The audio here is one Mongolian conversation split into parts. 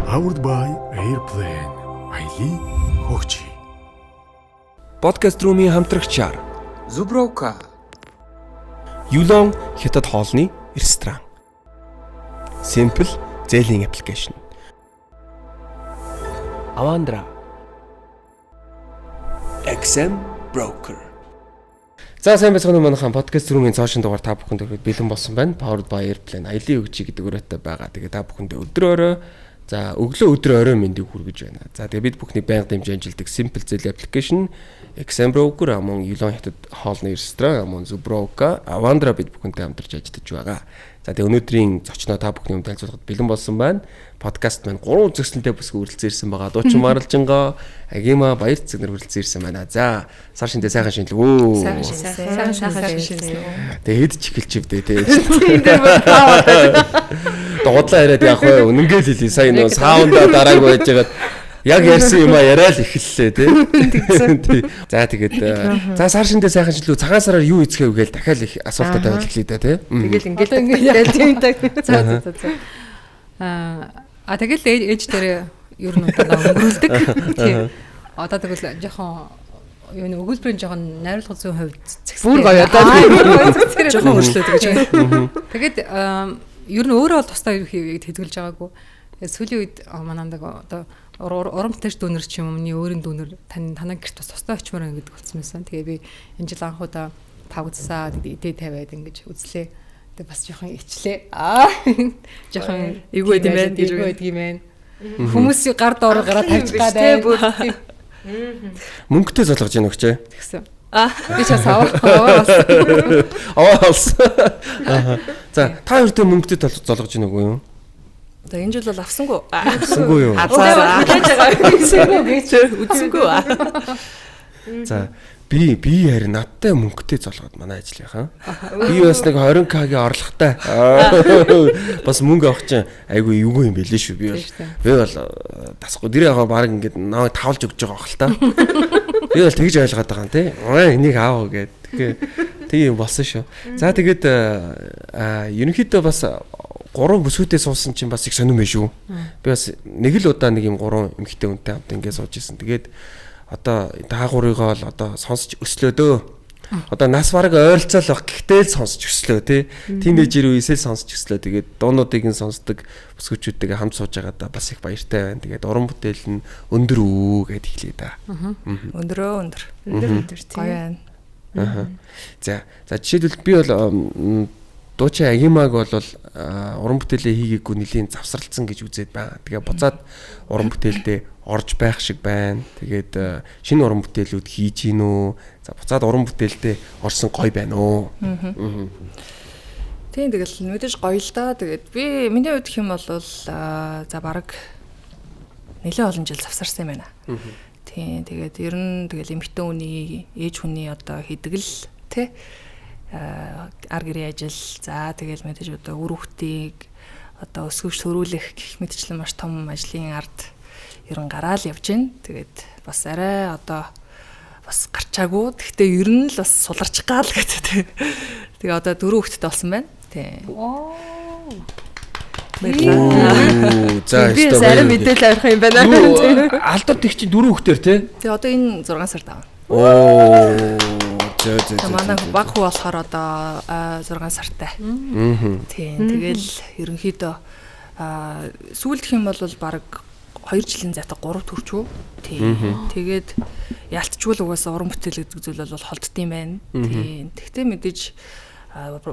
Powered by Airplane. Аяли хөгжи. Podcast room-ийн хамтрагчаар Zubrovka. Yulon хятад хоолны ресторан. Simple зээлийн аппликейшн. Avandra. XM Broker. За сайн байцгаана уу манайхан podcast room-ийн цаашин дугаар та бүхэнд хүргэж бэлэн болсон байна. Powered by Airplane. Аяли хөгжи гэдэг өрөөтэй байгаа. Тэгээ та бүхэндээ өдрөө орой за өглөө өдөр орой мэндийг хүргэж байна. За тэгээ бид бүхний байнга дэмжиж ажилладаг Simple зээлийн аппликейшн XM Broker амун Yulon хятад хоолны ресторан амун Zubrovka Avandra бид бүхэнтэй хамтарч ажиллаж байгаа. За тэгээ өнөөдрийн зочноо та бүхний өмнө танилцуулахад бэлэн болсон байна. Подкаст маань 3 үзэгсэлтэй бүсгүй хүрэлцэн ирсэн байгаа. Дуучин Маралжингаа, Агима баяр цэг нар хүрэлцэн ирсэн байна. За сар шиндээ сайхан шинэлгөө. Сайхан шинэлгөө. Тэгээ хэд ч эхэлчихвдээ тий. Дуудлаа яриад яах вэ? Үнэнгээл хэлээ. Сайн нөө саунда дараагүй байж байгаад яг ярьсан юм а яриад эхэллээ тий. За тэгээд за сар шиндээ сайхан шинэлгөө. Цагаан сараар юу эцгээв гээл дахиад их асуултаа тавиад эхлэе да тий. Тэгэл ингээл тийм так. За. Тэгэл ээж дээр ер нь удаа өнгөрүүлдэг. Тийм. Одоо тэгвэл жоохон юу нэг өгүүлбэрийн жоохон найруулга зүйн хувьд зэгстэй. Бүр гоё одоо жоохон өөрчлөлт гэж байна. Тэгээд ер нь өөрөө бол тусдаа юу хийгээд хэдүүлж байгаагүй. Сүүлийн үед манайдаг одоо урамтайч дүүнер ч юм уу миний өөрийн дүүнер танаа гэрт тусдаа очимоор ингээд болсон байсан. Тэгээ би энэ жил анх удаа паузсаа идэ тавиад ингэж үзлээ. Тэгээ бас жоохон ичлээ. Жоохон эвгүй юм байна. Хүмүүсийн гар доор гараад тавьж байгаа. Мөнгөтэй залгаж яах вэ? Тэгсэн. Би ч аваа олсон. За та хоёртой мөнгөтэй залгаж яах вэ? Одоо энэ жил бол авсангүй. Авсангүй юу? Үзсэнгүй. За би харин надтай мөнгөтэй залгаад манай ажлынхаа. Би бас нэг 20k-гийн орлоготой. Бас мөнгө авах чинь айгүй эвгүй юм билээ шүү. Би бол тасахгүй дэр ягаа баг ингээд наа тавлж өгч байгаа хэл та. Би бол тэгж ойлгоод байгаа юм тий. Энийг аав гэд. Тэгээ болсон шүү. За тэгээд ерөнхийдөө бас 3 бүсгүйтэй суусан чинь бас их сонирм биш үү. Би бас нэг л удаа нэг юм 3 эмэгтэй хүнтэй хамт ингээд сууж исэн. Тэгээд одоо даагуурыгоо л одоо сонсч өслөө дөө. Одоо нас бараг ойролцоол баг гэхдээ л сонсч өслөө тий. Тинейжер үеэсээ сонсч өслөө. Тэгээд дуунуудыг нь сонсдог бүсгүүчүүдтэйгээ хамт сууж байгаадаа бас их баяртай байна. Тэгээд уран бүтээл нь өндөр үү гэд хэлээ да. Өндөр тий. За жишээлбэл би бол дуучин Агимаг бол уран бүтээлээ хийгээгүй нэлийн завсралцсан гэж үзээд байна. Тэгээ буцаад уран бүтээлдээ орж байх шиг байна. Тэгээд шинэ уран бүтээлүүд хийж гин үү? За буцаад уран бүтээлдээ орсон гоё байна уу? Тийм тэгэл мэдээж гоё л да. Тэгээд би миний хувьд хэм бол за бараг нэлээд олон жил завсарсан юм байна. Тийм тэгээд ер нь тэгэл эмэгтэй хүний ээж хүний одоо хийдэг л тий ар гэрийн ажил за тэгэл мэдээж одоо үр хүүхдийг одоо өсгөж төрүүлэх гэх мэтчлэн маш том ажлын ард ерөн гараал явж байна. Тэгээд бас арай одоо бас гарчаагүй. Гэхдээ ер нь л бас суларчих гал гэдэг. Тэгээ одоо 4 хүүхэдтэй болсон байна. Тийм. За би сарай мэдээлэл авах юм байна. Алдаад их чи 4 хүүхдээр тий. Тэгээ одоо энэ 6 сард авна. Манай баг хүү болохоор одоо 6 сартай. Тийм. Тэгэл ерөнхийдөө сүүлдх юм бол баг 2 жилийн зайтай 3 төрчөө. Тийм. Тэгээд ялтчгүй л угаасаа уран бүтээл гэдэг зүйл бол холддсон юм байна. Тийм. Тэгтээ мэдээж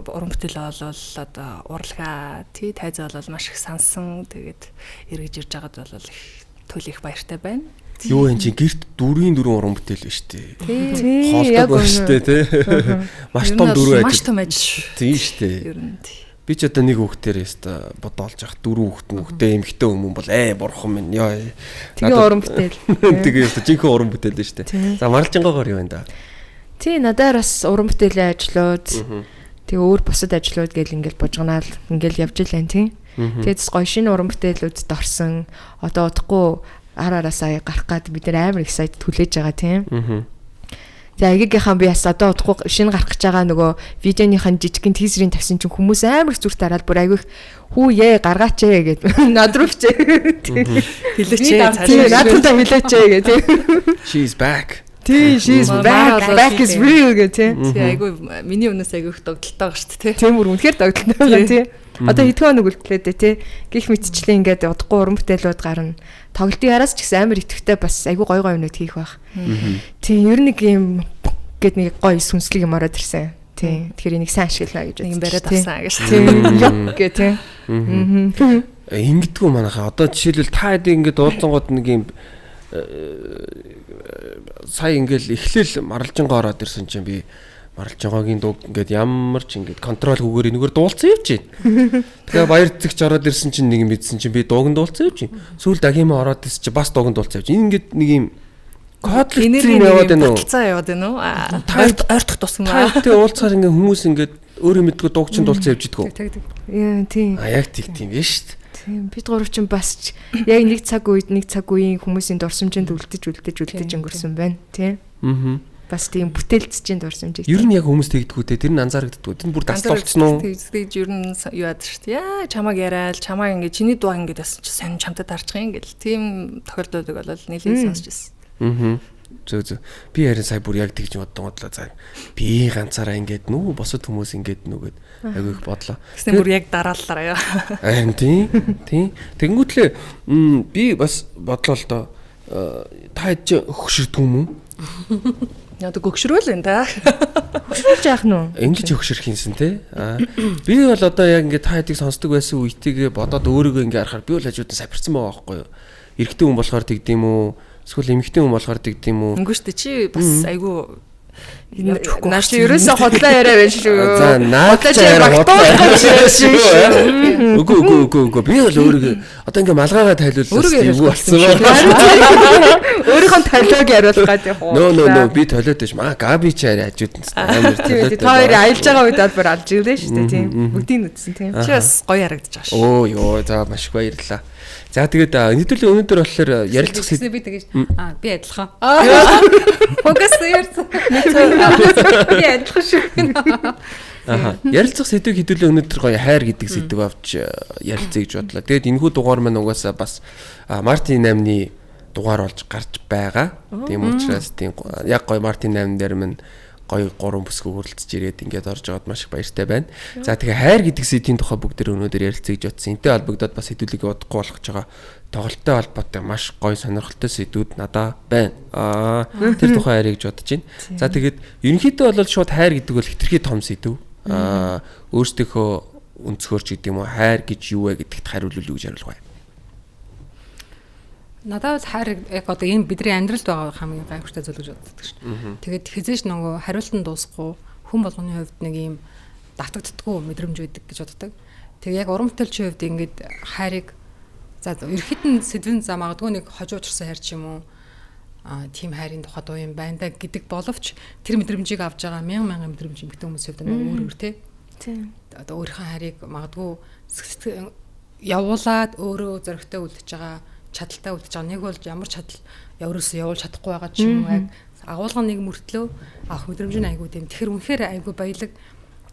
уран бүтээл бол одоо урлагаа тий тайзаа бол маш их сансан. Тэгээд эргэж ирж байгаад бол их төлөх баяртай байна. Юу энэ чинь гэрт 4-4 уран бүтээл биш үү? Тийм. Яг үнэ тий. Маш том 4 ажил. Маш том ажил. Тийм шүү дээ. Ер нь тий. Би ч одоо нэг хүүхдээр яста бодоолж явах 4 хүүхдээ эмэгтэй хүмүүс бол бурхан минь ёо. Тэгээ уран бүтээл. Тэгээ яста жинхэнэ уран бүтээл дээ шүү дээ. За Маралжингоор юу байна да? Тий надаар бас уран бүтээлийн ажлууд тэгээ өөр бусад ажлууд гэл ингээл бужганаал ингээл явж илэн тий. Тэгээд гоё шинэ уран бүтээлүүдэд орсон. Одоо удахгүй араараа сая гарах гад бид нар амар их сайд түлээж байгаа тийм. Тэгээ агигийнхаа би бас одоо удахгүй шинэ гарах гэж байгаа нөгөө видеоныхаа жижигхэн тизерийн тавьсан чинь хүмүүс амар их зүрх дараад бүр айгүй хүү яа гаргаач ээ гэд надрууч хэлээч цаашаа надруудаа хэлээч ээ гэд She's back. She's back is real гэд тий айгүй миний өмнөөс айгүй их догдолтой байгаа шүү дээ тий. Тийм бүр үнэхээр догдолтой байгаа тий. Одоо хэдхэн хоног үлдлээ дээ тий. Гэх мэтчлээ ингээд удахгүй уран бүтээлүүд гарна. Тоглолтын араас ч гэсэн амар идэвхтэй бас айгүй гой юмнууд хийх байх. Тийм ер нь нэг юм гэд нэг гой сүнслэг юм ороод ирсэн. Тийм. Тэгэхээр энийг сайн ашиглана гэж юм бариад авсан гэж. Тийм. Гэ тийм. Ингэдэггүй манайхаа. Одоо жишээлбэл та хэд ингээд дуулангууд нэг юм сая ингээл эхлээл маралжингаа ороод ирсэн чинь би маралжингаагийн дуу ингээд ямар ч ингээд контрол хүүгээр нэгээр дуулцсан явж байна. Тэгээ баяр цэгч ороод ирсэн чинь нэг юм мэдсэн чинь би дууг нь дуулцсан явж байна. Сүүл дагимаа ороод ирсэн чинь бас дууг нь дуулцсан явж. Энэ ингээд нэг юм кодлог юм яваад байна уу? Баталцаа яваад байна уу? Ойртох туссан маа. Тэгээ уулзахаар ингээд хүмүүс ингээд өөрөө мэдгүй дууг чинь дуулцсан явж идэггүй. Тийм. Яг тийм биш шүү дээ. Тийм бид гурав чинь бас яг нэг цаг үеийн хүмүүсийн дурсамжинд үлдэж өнгөрсөн байна тийм. Бас тийм бүтээлцчинд дурсамжийг. Ер нь яг хүмүүс тэгдэггүй те тэр нь анзаарагддаггүй. Тэр нь бүр дасл болцсон уу? Тэгж ер нь юу яад шүү дээ. Яа чамааг яриад чамаа ингээд чиний дуу ингээд ясан чи сонь чамтай дарчих юм гэл. Тийм тохиолдлууд бол нэлээд сонсч байсан. Зөө. Би харин сая бүр яг тэгж бодлоо за. Би ганцаараа ингээд нүү босод хүмүүс ингээд нүгэд айгүй их бодлоо. Тэгсэн бүр яг дарааллаа яа. Харин тийм. Тэнгүүтлээ би бас бодлоо л доо. Та хэд ч өгшөрдөг юм уу? Яг гөгшрөөл энэ да. Хөшрүүлж яах нь вэ? Ингэж өгшөрх юмсан те. Би бол одоо яг ингээд та хэдийг сонсдог байсан үетэйгээ бодоод өөрийгөө ингээд харахаар би бол хажууд нь савирсан байгаа байхгүй юу? Эрэгтэй хүн болохоор тэгдэм үү? Эсвэл эмэгтэй хүн болохоор тэгдэм үү? Үгүй шүү дээ чи бас айгүй Наач ерөөсөө хотлоо яриа байж шүү. За наач Үгүй би бол өөрийгөө одоо ингээ малгайгаа тайлууллаа юу болсон бэ? Өөрийнхөө толиог яриулах гэдэг юм. Нөө би толиод биш маа габи ч яриа хажууд нь амар толиод. Та хоёр аялж байгаа үед албаар алж ирлээ шүү дээ тийм. Бүгдийг үтсэн тийм. Чи бас гоё харагдаж байгаа шүү. Оо ёо за маш их баярлалаа. За тэгээд нийтлээ өнөөдөр болохоор ярилцах би тэгэж би адилхан. Фокус ярьсан. Би адилхан шүү. Ярилцах сэдвийг хэдүүлээ өнөөдөр гоё хайр гэдэг сэдв авч ярилцъя гэж бодлоо. Тэгээд энэхүү дугаар маань угаасаа бас Мартин 8-ны дугаар болж гарч байгаа. Тийм учраас тийм яг гоё Мартин 8 дээр маань гоё 3 бүсгүй хуралцж ирээд ингээд орж аваад маш их баяртай байна. За тэгээ хайр гэдэг сэдвийн тухай бүгд өнөөдөр ярилцъя гэж бодсон. Энтэй холбогдоод бас хэдүүлэг удахгүй болгож байгаа тоглолттой холбоотой маш гоё сонирхолтой сэдвүүд надаа байна. Тэр тухай хайрыг гэж бодож байна. За тэгээд ерөнхийдөө бол шууд хайр гэдэг бол хитрхи том сэдв. Өөрсдийнхөө өнцгөрч гэдэг юм уу хайр гэж юу вэ гэдэгт хариулвал гэж хариулах бай. Надад хайр яг одоо энэ бидний амьдралд байгаа хамгийн гайхалтай зүйл гэж боддог шүү. Тэгээд хизээш нөгөө хариултанд дуусахгүй хүн болгоны хувьд нэг юм давтагддаггүй мэдрэмж байдаг гэж боддог. Тэгээд яг уран бүтээлчийн хувьд ингээд хайрыг за ерхэд нь сэдвэн за магадгүй нэг хожуучрсан хайр ч юм уу тийм хайрын тухай дуу юм байна да гэдэг боловч тэр мэдрэмжийг авж байгаа мянган мэдрэмж эмгтэн хүмүүсийн хувьд өөр өөр тийм. Одоо өөрийнхөө хайрыг магадгүй явуулаад өөрөө зөрөгтэй үлдэж байгаа чадaltaй үлдэж байгаа. Нэг бол ямар чадал явуулсан явуулж чадахгүй байгаа ч юм уу яг агуулга нэг мөртлөө авах мэдрэмж нь айгүй тийм. Тэгэхээр үнэхээр айгүй баялаг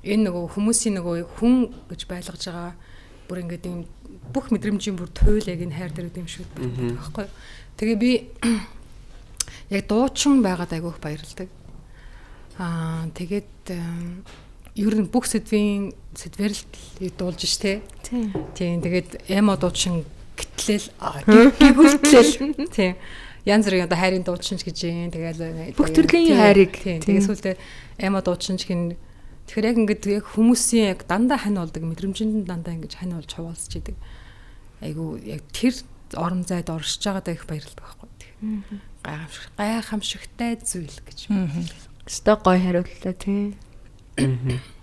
энэ нөгөө хүмүүсийн нөгөө хүн гэж байлгаж байгаа бүр ингээд юм бүх мэдрэмжийн бүр туйл яг энэ хайр дээр юм шиг байхгүй. Тэгээ би яг дуучин байгаад айгүй их баярлдаг. Тэгээд ер нь бүх сэдвэр л дуулж штэ. Тийм. Тэгээд эмо дуучин гэтлэл гүйлтэл тийм янз бүрийн одоо хайрын дуучин гэж юм тэгээд бүх төрлийн хайрыг тэгээд сүлдээ эмо дуучин гин тэгэхээр яг ингээд яг хүмүүсийн яг дандаа хань болдог мэдрэмжинд дандаа ингэж хань болж хуваалцж идэг айгу яг тэр орон зайд оршиж байгаадаа их баярлалтай байхгүй гайхамшигтай зүйл гэж өстой гой хариуллаа тийм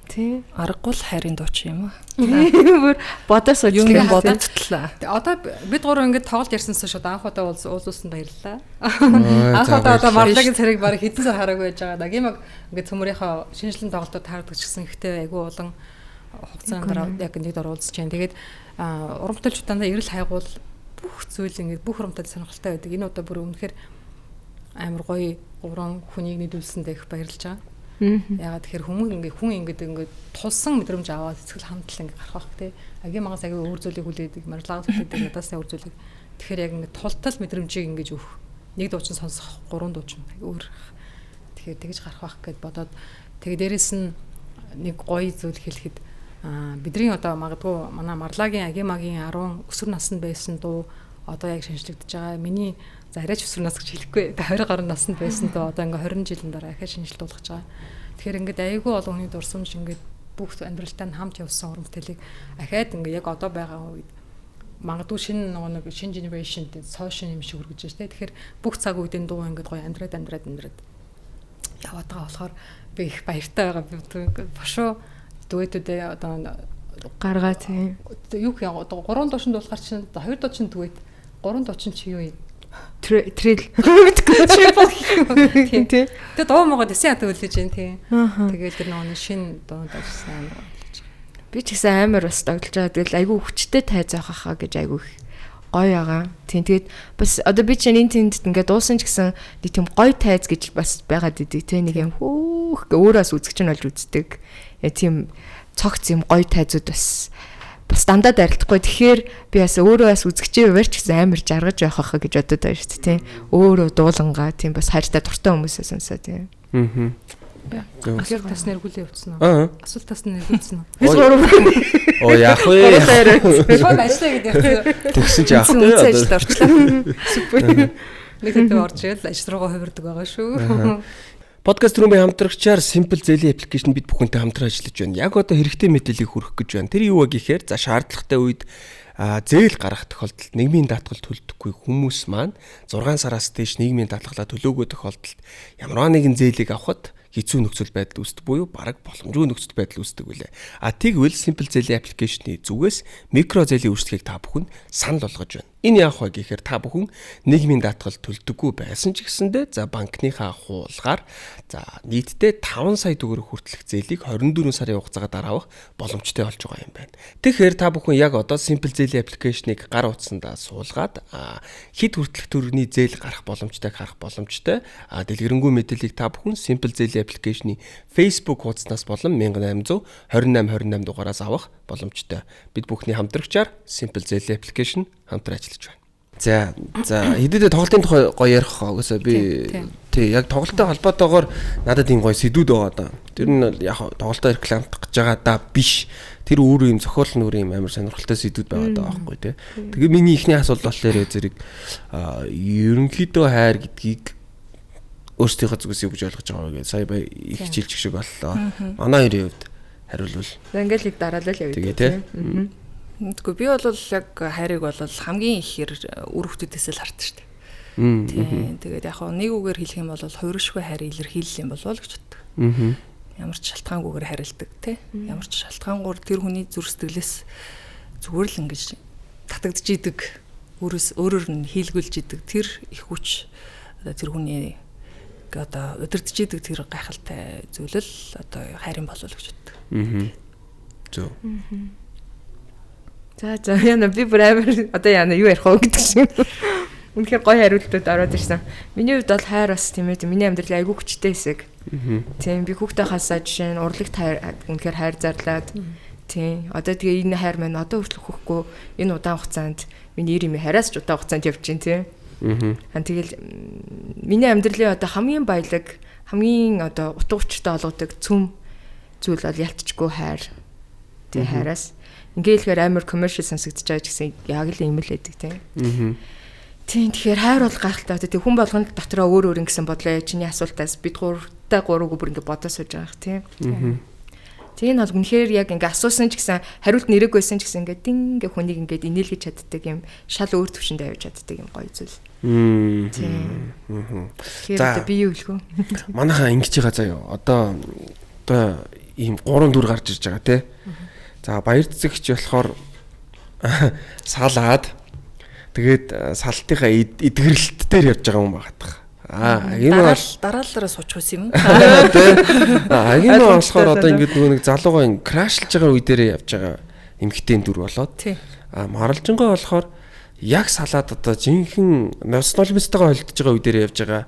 тий аргагүй л хайрын дууч юм аа. Бүр бодоос юм бодогдлаа. Одоо бид гурав ингэж тоглож ярьсанаас шууд анх удаа уулзсан баярлалаа. Анх удаа одоо марлагийн царийг бараг хэдэн сар хараагүй байж байгаа. Нагимаг ингэж цөмөрийнхөө шинжлэн тоглолтод таардаг ч гэсэн ихтэй айгүй улан хугацаанд дараа яг нэг дор уулзж байна. Тэгээд уран бүтээлчдээ эрэл хайгуул бүх зүйл ингэж бүх урамтай сонирхолтой байдаг. Энэ удаа бүр үнэхээр амар гоё 3 хүнийг нийлүүлсэндээ их баярлж байгаа. Ягаад тэгэхээр хүн ингээд тулсан мэдрэмж аваад сэтгэл хандлал ингээд гарах байх тий. Агийн магаас агийн өөр зүйлийг хүлээдэг, марлагаас хүлээдэг, надаас өөр зүйлийг. Тэгэхээр яг ингээд тултал мэдрэмжийг ингээд өөх. Нэг дуучин сонсох, 3 дуучин өөр. Тэгэхээр тэгж гарах байх гэд бодоод тэгээ дээрэс нь нэг гоё зүйл хэлэхэд бидний одоо магадгүй манай Марлагийн агийн магийн 10 өсвөр наснд байсан дуу одоо яг шинжлэгдэж байгаа. Миний за арайч өсвөр нас гэж хэлэхгүй. 20 гаруй наснд байсан дуу одоо ингээ 20 жилийн дараа ахаа шинжилт болгож байгаа. Тэгэхээр ингээд аягүй олон хүний дурсамж ингээд бүх амьдралтай нь хамт явсан уран бүтээлийг ахаад ингээ яг одоо байгаа үед магадгүй шинэ нэг шинэ generation social юм шиг үргэж байна. Тэгэхээр бүх цаг үеийн дуу ингээд гоё амьдраад яваад байгаа болохоор би их баяртай байгаа. Бошоо дуэтүүдээ одоо гаргаа тийм. Юу гэх юм одоо 3 дуучин дуулахар чинь 2 дуучин дуэт 3 дуучин чи юу юм? Трил. Тийм. Тэгээ дуу могод эсэ ята үлээж जैन тийм. Тэгээд тэр нэг шинэ дуу дажсан амар болж байгаа. Би ч гэсэн амар бас тогтолж байгаа. Тэгэл айгүй хүчтэй тайзаах хаа гэж айгүй гоё байгаа. Тийм тэгээд бас одоо би чинь энэ тэнд ингээд дуусан ч гэсэн нэг тийм гоё тайз гэж бас байгаад идэг тийм нэг юм хөөх өөрөөс үзэгч нь болж үздэг. Тийм цогц юм гоё тайзууд бас дандаа дайралтахгүй. Тэгэхээр би бас өөрөө бас үзэгчээ хуваарч гэсэн амар жаргаж явах хаа гэж бодод байна шүү дээ тийм. Өөрөө дуулангаа тийм бас хайртай дуртай хүмүүсээ сонсоо тийм. Асуулт тасны эргүүлээ явуулсан уу? Асуулт тасны эргүүлсэн үү? Би гурав. Оо яах вэ? Шууд ажиллаа гэдэг. Тэгсэн чи яах вэ? Ажилд орчлаа. Супер. Нэг хэдэн орж ирэл ажил руугаа хувирдаг байгаа шүү. Подкаст рүүмийн хамтрагчаар Simple Zeli аппликейшн бид бүхэнтэй хамтран ажиллаж байна. Яг одоо хэрэгтэй мэдээллийг хүргэх гэж байна. Тэр юу вэ гэхээр за шаардлагатай үед зээл гарах тохиолдолд нийгмийн даатгал төлдөггүй хүмүүс маань 6 сараас дээш нийгмийн даатгалаа төлөөгүй тохиолдолд ямар нэгэн зээлийг авахд хэцүү нөхцөл байдал үүсдэг буюу бараг боломжгүй нөхцөл байдал үүсдэг үлээ. Тэгвэл Simple Zeli аппликейшны зүгээс микро зэлийн үйлчлэгийг та бүхэн санал болгож байна. Энэ яах вэ гэхээр та бүхэн нийгмийн даатгал төлдөггүй байсан ч гэсэндээ за банкныхаа хуулгаар за нийтдээ 5 сая төгрөг хүртэлх зээлийг 24 сарын хугацаагаар авах боломжтой болж байгаа юм байна. Тэгэхээр та бүхэн яг одоо Simple Zeli аппликейшнийг гар утсандаа суулгаад хэд хүртэлх төгрөгийн зээл гарах боломжтойг харах боломжтой. Дэлгэрэнгүй мэдээллийг та бүхэн Simple Zeli аппликейшны Facebook хуудаснаас болон 1800 2828 дугаараас авах боломжтой. Бид бүхний хамтрагчаар Simple Zeli аппликейшн хамтран ажиллаж байна. За хэдийдээ тоглолтын тухай гоё ярих угаасаа би тий яг тоглолттой холбоотойгоор надад ийм гоё сэдвүүд байгаа даа. Тэр нь яг тоглолтоо рекламдах гэж байгаа даа биш. Тэр өөр юм зохиол нөр юм амар сонирхолтой сэдвүүд байгаа даа байхгүй тий. Тэгээ миний ихний асуулт болохоор зэрэг ерөнхийдөө хайр гэдгийг өөрсдийнхөө зүгээс юу гэж ойлгож байгаа вэ гэж сая бай их хичээлч шиг боллоо. Манай хоёрын хувьд хариулвал. Ингээл их дараалал явдаг. Тэгээ тий. Тэгвэл би бол яг хайрыг бол хамгийн ихээр үр хөвгтөөдөөс л хардаг шүү дээ. Тийм. Тэгээд яг нэг үгээр хэлэх юм бол хувиршгүй хайр илэрхийлэл юм болов л гэж боддог. Ямар ч шалтгаангүйгээр харилдаг тий. Ямар ч шалтгаангүйгээр тэр хүний зүрх сэтгэлээс зүгээр л ингэж татагдж идэг. Өөрөөр нь хийлгүүлж идэг тэр их хүч тэр хүний одоо удирдах идэг тэр гайхалтай зүйл л одоо хайрын болов л гэж боддог. Зөв. За яна би бүр амар одоо яна юу ярих вэ гэдэг шиг. Үнэхээр гоё хариултууд ороод ирсэн. Миний хувьд бол хайр бас тийм ээ. Миний амьдрал айгүй хүчтэй хэсэг. Тийм би хүүхдээ хасаа жишээ нь урлагт хайр үнэхээр хайр зарлаад тийм одоо тэгээ энэ хайр маань одоо хүртэл хөхгүй энэ удаан хугацаанд миний ирэмээ хараас ч удаан хугацаанд явж чинь тийм. Тэгэл миний амьдралын одоо хамгийн баялаг хамгийн одоо утга учиртай олгодог цөм зүйл бол ялцчгүй хайр. Тэгээ хайраас ингээхээр амар commercial сонсогдож байгаа ч гэсэн яг л юм л байдаг тийм. Тийм тэгэхээр хайр бол гайхалтай. Тэгээ хүн болгонд дотроо өөр ингэсэн бодлоо чиний асуултаас бид гурвтай гурав бүр ингэ бодож сууж байгаа тийм. Тийм бол үнэхээр яг ингэ асуусан ч гэсэн хариулт нэрэггүйсэн ч гэсэн ингэ дингээ хүнийг ингэ инээлгэж чаддаг юм шал өөр төвшөнд авч чаддаг юм гоё зүйл. Тийм. Тэгэхээр би юу хэлэх вэ? Манайхаа ингэж байгаа заяа. Одоо ийм 3 4 гарч ирж байгаа тийм. За баяр цэцэгч болохоор салаад тэгээд салтынхаа эдгэрэлт дээр явж байгаа юм багтах. Энэ бол дараалалаараа суучих байсан юм. Энэ болохоор одоо ингээд нэг залуугаа крашлж байгаа үе дээрээ явж байгаа эмхтэн дүр болоод. Маралжингоо болохоор яг салаад одоо жинхэнэ ностальгистайгаа холдож байгаа үе дээр явж байгаа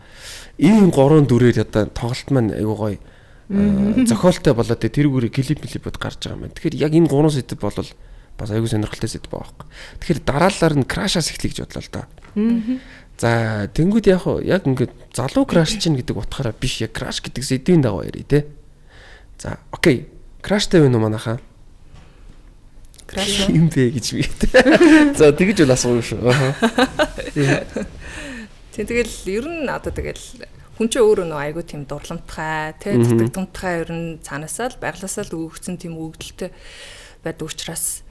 ийм 3-4-ээр одоо тоглолт маань айгуу гоё зохиолтой болоод тэр үрийг клипүүд гарч байгаа юм байна. Тэгэхээр яг энэ 3 сэдв бол бас айгуу сонирхолтой сэдв байгаа байхгүй. Тэгэхээр дараалалаар нь крашаас эхлэе гэж бодлоо л да. За тэнгууд яг ингээд залуу краш чинь гэдэг утгаараа биш яг краш гэдэг сэдвийн дагуу ярий те. За окей. Краштай байна уу манайхаа? Краш юм бэ гэж би. За тэгэж бол асууя шүү. Тэгэл ер нь одоо тэгэл хүн чинь өөрөө нөө айгуу тийм дурламтгай тий дутагдамтгай ер нь цаанаасаа л байглаасаа л өгөгдсөн тийм өгдөлтэй байдаг учраас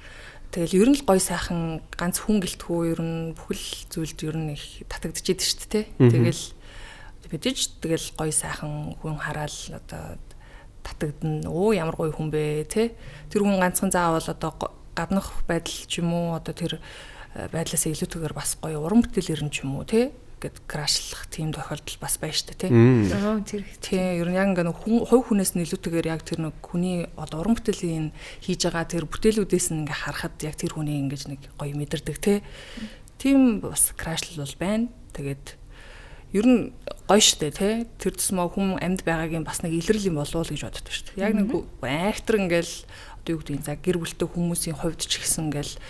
тэгэл ер нь л гой сайхан ганц хүн гэлтгүү ер нь бүхэл зүйлд ер нь их татагдж идэв шүү дээ тий. Тэгэл бидэж тэгэл гой сайхан хүн хараал одоо татагдана. Ямар гоё хүн бэ тий. Тэр хүн ганцхан заавал одоо гаднах байдал ч юм уу одоо тэр байдлаас илүүтэйгээр бас гоё уран бүтээл ирэн ч юм уу тий гэд крашлах тийм тохиолдол бас байна шүү дээ тий. Тэр тий ер нь яг ингээ хувь хүнээс нь илүүтэйгээр яг тэр нэг хүний одоо уран бүтээлийн хийж байгаа тэр бүтээлүүдээс нь ингээ харахад яг тэр хүний ингэж нэг гоё мэдэрдэг тий. Тийм бас крашлал бол байна. Тэгээд ер нь гоё шүү дээ тий. Тэр тусмаа хүн амьд байгаагийн бас нэг илрэл юм болов уу гэж боддог шүү дээ. Яг нэг айхтар ингээл одоо юу гэдгийг за гэр бүлтэй хүмүүсийн хувьд ч гэсэн ингээл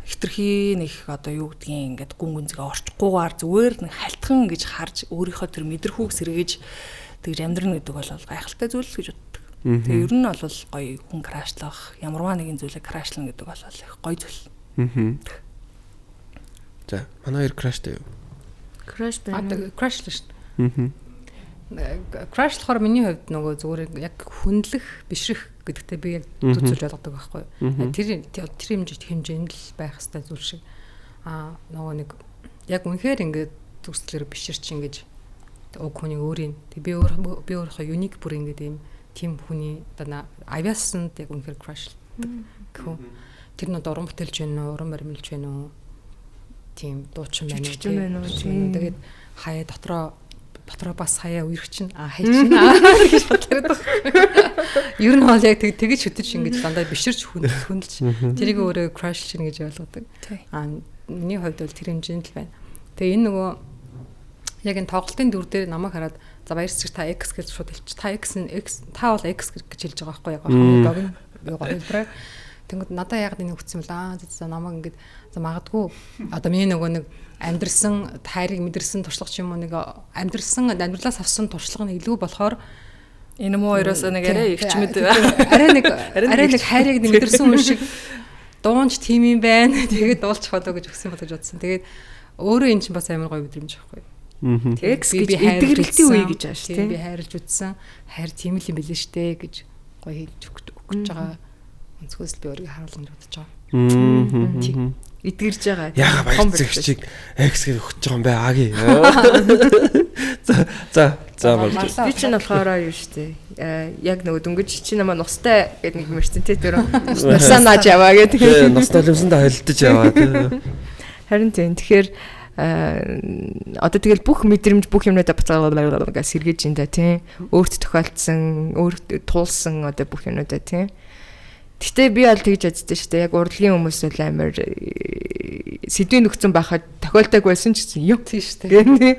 хитрхи нэг одоо юу гэдгийг ингээд гүн гүнзгээ орчихгүйгээр зүгээр нэг халтхан гэж харж өөрийнхөө тэр мэдрэхүүг сэргээж тэгж амьдрна гэдэг бол гайхалтай зүйл гэж боддог. Тэгээ ер нь бол гоё хүн крашлах ямарваа нэгэн зүйлээ крашлна гэдэг бол их гоё зүйл. За манай хоёр краштай юу? Краш байна. Крашлаа шүү. Крашлахаар миний хувьд нөгөө зүгээр яг хүндлэх, бишрэх гэдэгтээ би яг зүцүүлж ойлгодог байхгүй юу. Тэр хэмжээнд л байх хэрэгтэй зүйл шиг. Нөгөө нэг яг үнэхээр ингээд төгслөөр биширч ингэж уг хүний өөрийн би өөрийнхөө юник бүр ингээд ийм тийм хүний одоо авиасанд яг үнэхээр краш гэх. Тэр нь уран бүтээлч байна уу, уран баримлж байна уу? Тийм дуучин байна уу? Тэгээд хаяа дотроо бас хаяа үерх чинь хай чинь гэж бодлоо. Ер нь бол яг тэгэж хөтөж ингэж дандаа биширч хүндэлж тэрийг өөрөө crush чинь гэж ойлгодог. Миний хувьд бол тэр хэмжээнд л байна. Тэгээ энэ нөгөө яг энэ тоглолтын дүр дээр намайг хараад за баярсч та X гэж шууд хэлчих. Та X нь X та бол X гэж хэлж байгаа байхгүй яг хамгийн богино хэлбэрээр. Тэнгүүд надаа яг энэ хүчсэн мэл за намайг ингэж за магадгүй одоо миний нөгөө нэг амьдрсан хайрыг мэдэрсэн туршлага ч юм уу нэг амьдралаас авсан туршлага нь илүү болохоор энэ муу хоёроос нэг арай их ч мэд арай нэг хайрыг мэдэрсэн хүн шиг дуунч тийм юм байна. Тэгээд дуулчих болоо гэж өгсөн болоо гэж бодсон. Тэгээд өөрөө эн чинь бас амар гоё мэдрэмж байхгүй. Тэгс гэж эдгэрэлтийн үе гэж ааш тийм би хайрлж үтсэн. Хайр тийм л юм билээ штэ гэж гоё хэлж өгч байгаа. Өнцгөөс би өөрийгөө харуулж бодож байгаа. Эдгэрж байгаа. Яга баяр зэгчийг X гэж өгч байгаа юм бай аги. За болж. Би ч нь болохоор юу штэ. Яг нөгөө дөнгөж чи намаа нустай гэдэг нэг юм ирсэн тий тэр нусаа нааж яваа гэдэг. Ностальгимсанд холдож яваа тий. Харин тийм тэгэхээр одоо тэгэл бүх мэдрэмж бүх юмнуудаа бацаагаа сэргээж ин да тий. Өөрт тохиолдсон, өөрт туулсан одоо бүх юмнуудаа тий. Гэтэ би аль тэгж боддоо шүү дээ. Яг урлагийн хүмүүс бол амар сэдвийн нөхцөн байхад тохиолдог байсан ч гэсэн юу тийм шүү дээ.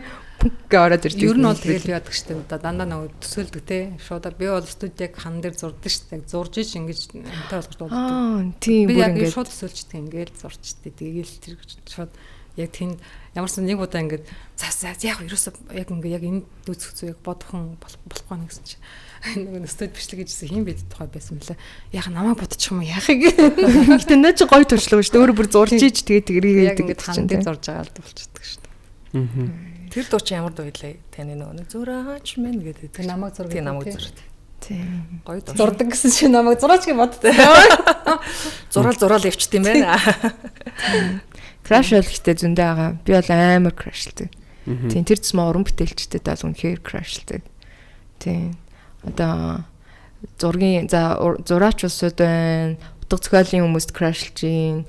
Гэ ороод ирж байна. Ер нь бол тэгэл яадаг шүү дээ. Дандаа нөгөө төсөөлдөг те. Шууд би бол студид яг хан дээр зурдаг шүү дээ. Зурж иж ингэж амтаа болгож дууддаг. Тийм бүр ингэж шууд төсөөлчтэй ингээл зурчтэй. Тэгээл тэр шууд яг тэнд ямарсан нэг удаа ингэж яг ерөөсөө яг ингэ яг энэ дүүцэх зүй яг бодхон болохгүй нэ гэсэн чинь нөгөө студ бичлэг гэжсэн хин бид тухай байсан мөлий. Яг намайг бодчих юм яах юм. Гэтэ нэ чи гоё туршлага шүү дээ. Өөрөө бүр зурж иж тэгээд тэрийг ингэж хан дээр зурж байгаа л болчихдаг шүү дээ. Тэр дуу чи ямар дуу вэ? Таны нөгөө зураач мэн гэдэг. Тэр намайг зурдаг. Тийм намайг зурдаг. Тийм. Гоё дуу. Зурдаг гэсэн чи намайг зураач гэж боддог. Зураал явчихд юм байна. Краш бол ихтэй зөндөө байгаа. Би бол амар крашлдаг. Тийм тэр зэсмэ уран бүтээлчтэй даа үнэхээр крашлдаг. Тийм. Одоо зургийн зураач усуд байна. Утга зохиолын хүмүүст крашлж гин.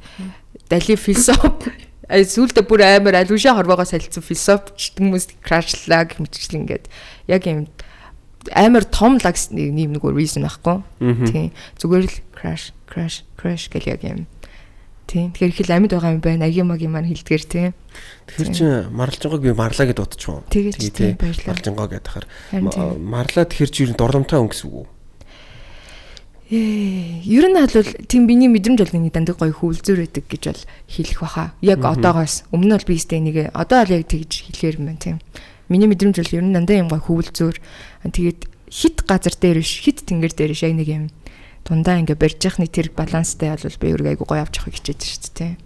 Дали философи сүүлдээ бүр амар алушаа хорвоогоос салцсан философч хүмүүст крашлаа гэх мэтчлэн ингээд яг юм амар том лагс нэг reason байхгүй. Тийм. Зүгээр л crash гэл яг юм Тийм. Тэгэхээр их л амьд байгаа юм байна. Аги маги маань хилдгэр тийм. Тэгэхээр чи марлжингог би марлаа гэд бодчихвоо. Тийм баярлалаа. Марлжингоо гэдэг хахаар марлаа тэгэхээр чи дурламтай хүн гэсэн үг үү? Ер нь бол тийм биний мэдрэмж бол нэг дандаа гоё хөвлзөр байдаг гэж бол хэлэх баха. Яг одоогоос өмнө бол би сте нэг одоо л яг тэгж хэлэхэр юм байна тийм. Миний мэдрэмж бол ер нь дандаа юм гоё хөвлзөр. Тэгээд хит газар дээр биш, хит тэнгэр дээр биш яг нэг юм дундаа ингээ барьж явах нэг тэр баланстай бол би өөрөө айгу гоё авч явах хичээж шүү дээ тийм.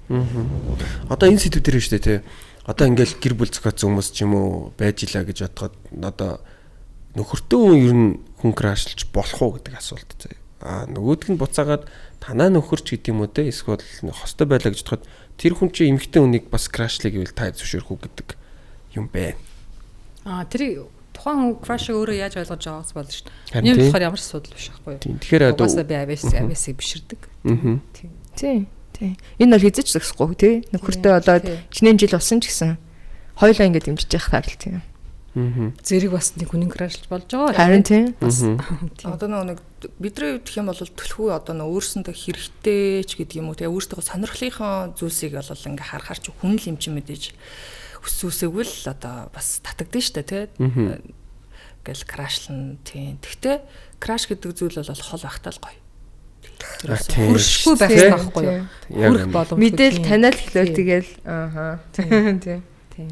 Одоо энэ сэдв дээр шүү дээ тий. Одоо ингээл гэр бүл зохиоцсон хүмүүс ч юм уу байж илаа гэж бодоход одоо нөхөртөө ер нь хүн крашлж болох уу гэдэг асуулт заяа. Нөгөөдг нь буцаагаад танаа нөхөрч гэдэг юм уу те эсвэл хостой байлаа гэж бодоход тэр хүн чинь эмэгтэй хүнийг бас крашлыг гэвэл та зөвшөөрөх үү гэдэг юм бэ. Тэр тухайн краш өөрөө яаж ойлгож байгаагаас болно шүү дээ. Нэг болохоор ямар ч асуудал биш байхгүй юу? Тэгэхээр одоо угаасаа би авиасыг биширдэг. Тийм. Энэ бол хизэж зогсохгүй тий. Нөхөртөө болоод чиний жил болсон ч гэсэн хоёулаа ингэ дэмжиж явах таарл тийм. Зэрэг бас нэг хүний крашлж болж байгаа. Харин тийм. Одоо нэг бидний гэх юм бол түлхүү одоо нэг өөрсөндөө хэрэгтэй ч гэдэг юм уу тэгээ өөртөө сонирхлынхаа зүйлсийг бол ингээ харахаар ч хүн л юм чи мэдээж өссөөсөөгөө л одоо бас татагдсан шүү дээ тий. Гэл крашлна тийм. Тэгтээ краш гэдэг зүйл бол хол ахтаа л гоё. Хүршгүй байсан байхгүй юу? Хүрх боломжтой. Мэдээл таниал хэлвэл тэгэл тийм.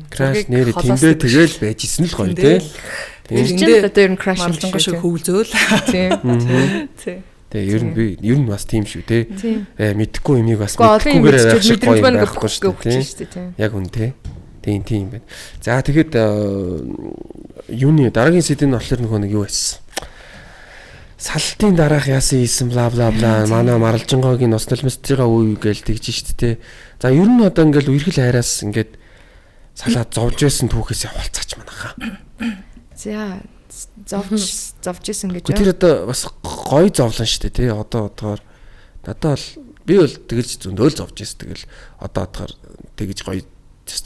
Краш нэрэ тэндээ тэгэл байж исэн л гоё тий. Тэгээд одоо ер нь краш марлжингоо шиг хөвлзөөл. Тийм. Тэгээ ер нь бас тийм шүү тий. Мэдхгүй юмыг бас мэдхгүйгээр байх шиг гоё байхгүй шүү дээ. Яг үн тий. Тийм байна. За тэгэхэд юуны дараагийн сэдв нь болохоор нэг юу байсан? Салтын дараах яасан ийсэн бла бла бла манай марлжингоогийн ностальмистийн үе гээл тэгж штэ тий. За ер нь одоо ингээл үерхэл хайраас ингээд салаад зовж байсан түүхээс явуулцаач манайхаа. За зовж исэн гэж. Тэр одоо бас гоё зовлон штэ тий. Одоо бодохоор надад бол би бол тэгж зөндөөл зовж исэн. Тэгэл одоо бодохоор тэгж гоё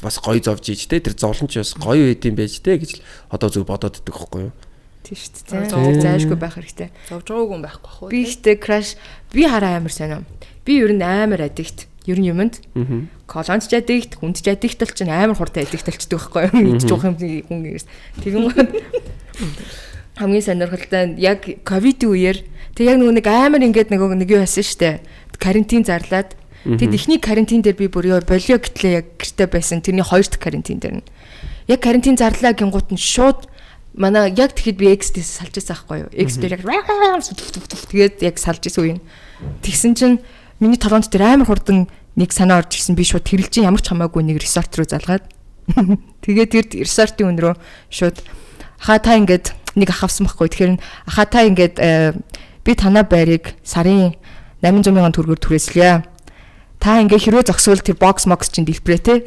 бас гоё зовж ийж те тэр зовлон ч бас гоё байд юм байж те гэж л одоо зөв бодоод идэх байхгүй юу. Тийм шүү дээ. Зайлшгүй байх хэрэгтэй. Зовж байгаагүй юм байхгүй хөө. Би ихтэй краш би хараа амар сонио. Би ер нь амар аддикт. Ер нь юмд. Колонч аддикт, хүнд аддикт бол чинь амар хурдан аддикт болчдөг байхгүй юу. Идж уух юм хүн. Тэгэн гоо хамгийн сонирхолтой яг ковид үеэр тэг яг нэг амар ингээд нэг юу байсан шүү дээ. Карантин зарлаад тэгэд ихний карантин дээр би бүр болио гэтлээ яг гэртээ байсан. Тэрний хоёр дахь карантин дээр нь. Яг карантин зарлаа гингуут нь шууд манай яг тэгэхэд би X-ээс салж байсан байхгүй юу? X дээр яг тэгээд яг салж исэн үе. Тэгсэн чинь миний толгойд тэр амар хурдан нэг санаа орж ирсэн. Би шууд тэрэлж ямар ч хамаагүй нэг resort руу залгаад. Тэгээд тэр resort-ийн өн рүү шууд аха та ингээд нэг ах авсан байхгүй. Тэгэхээр аха та ингээд би танаа байрыг сарын 800 мянган төгрөгөөр түрээслэе. Та ингээ хэрвээ зогсвол тэр бокс чинь дэлбэрээ те.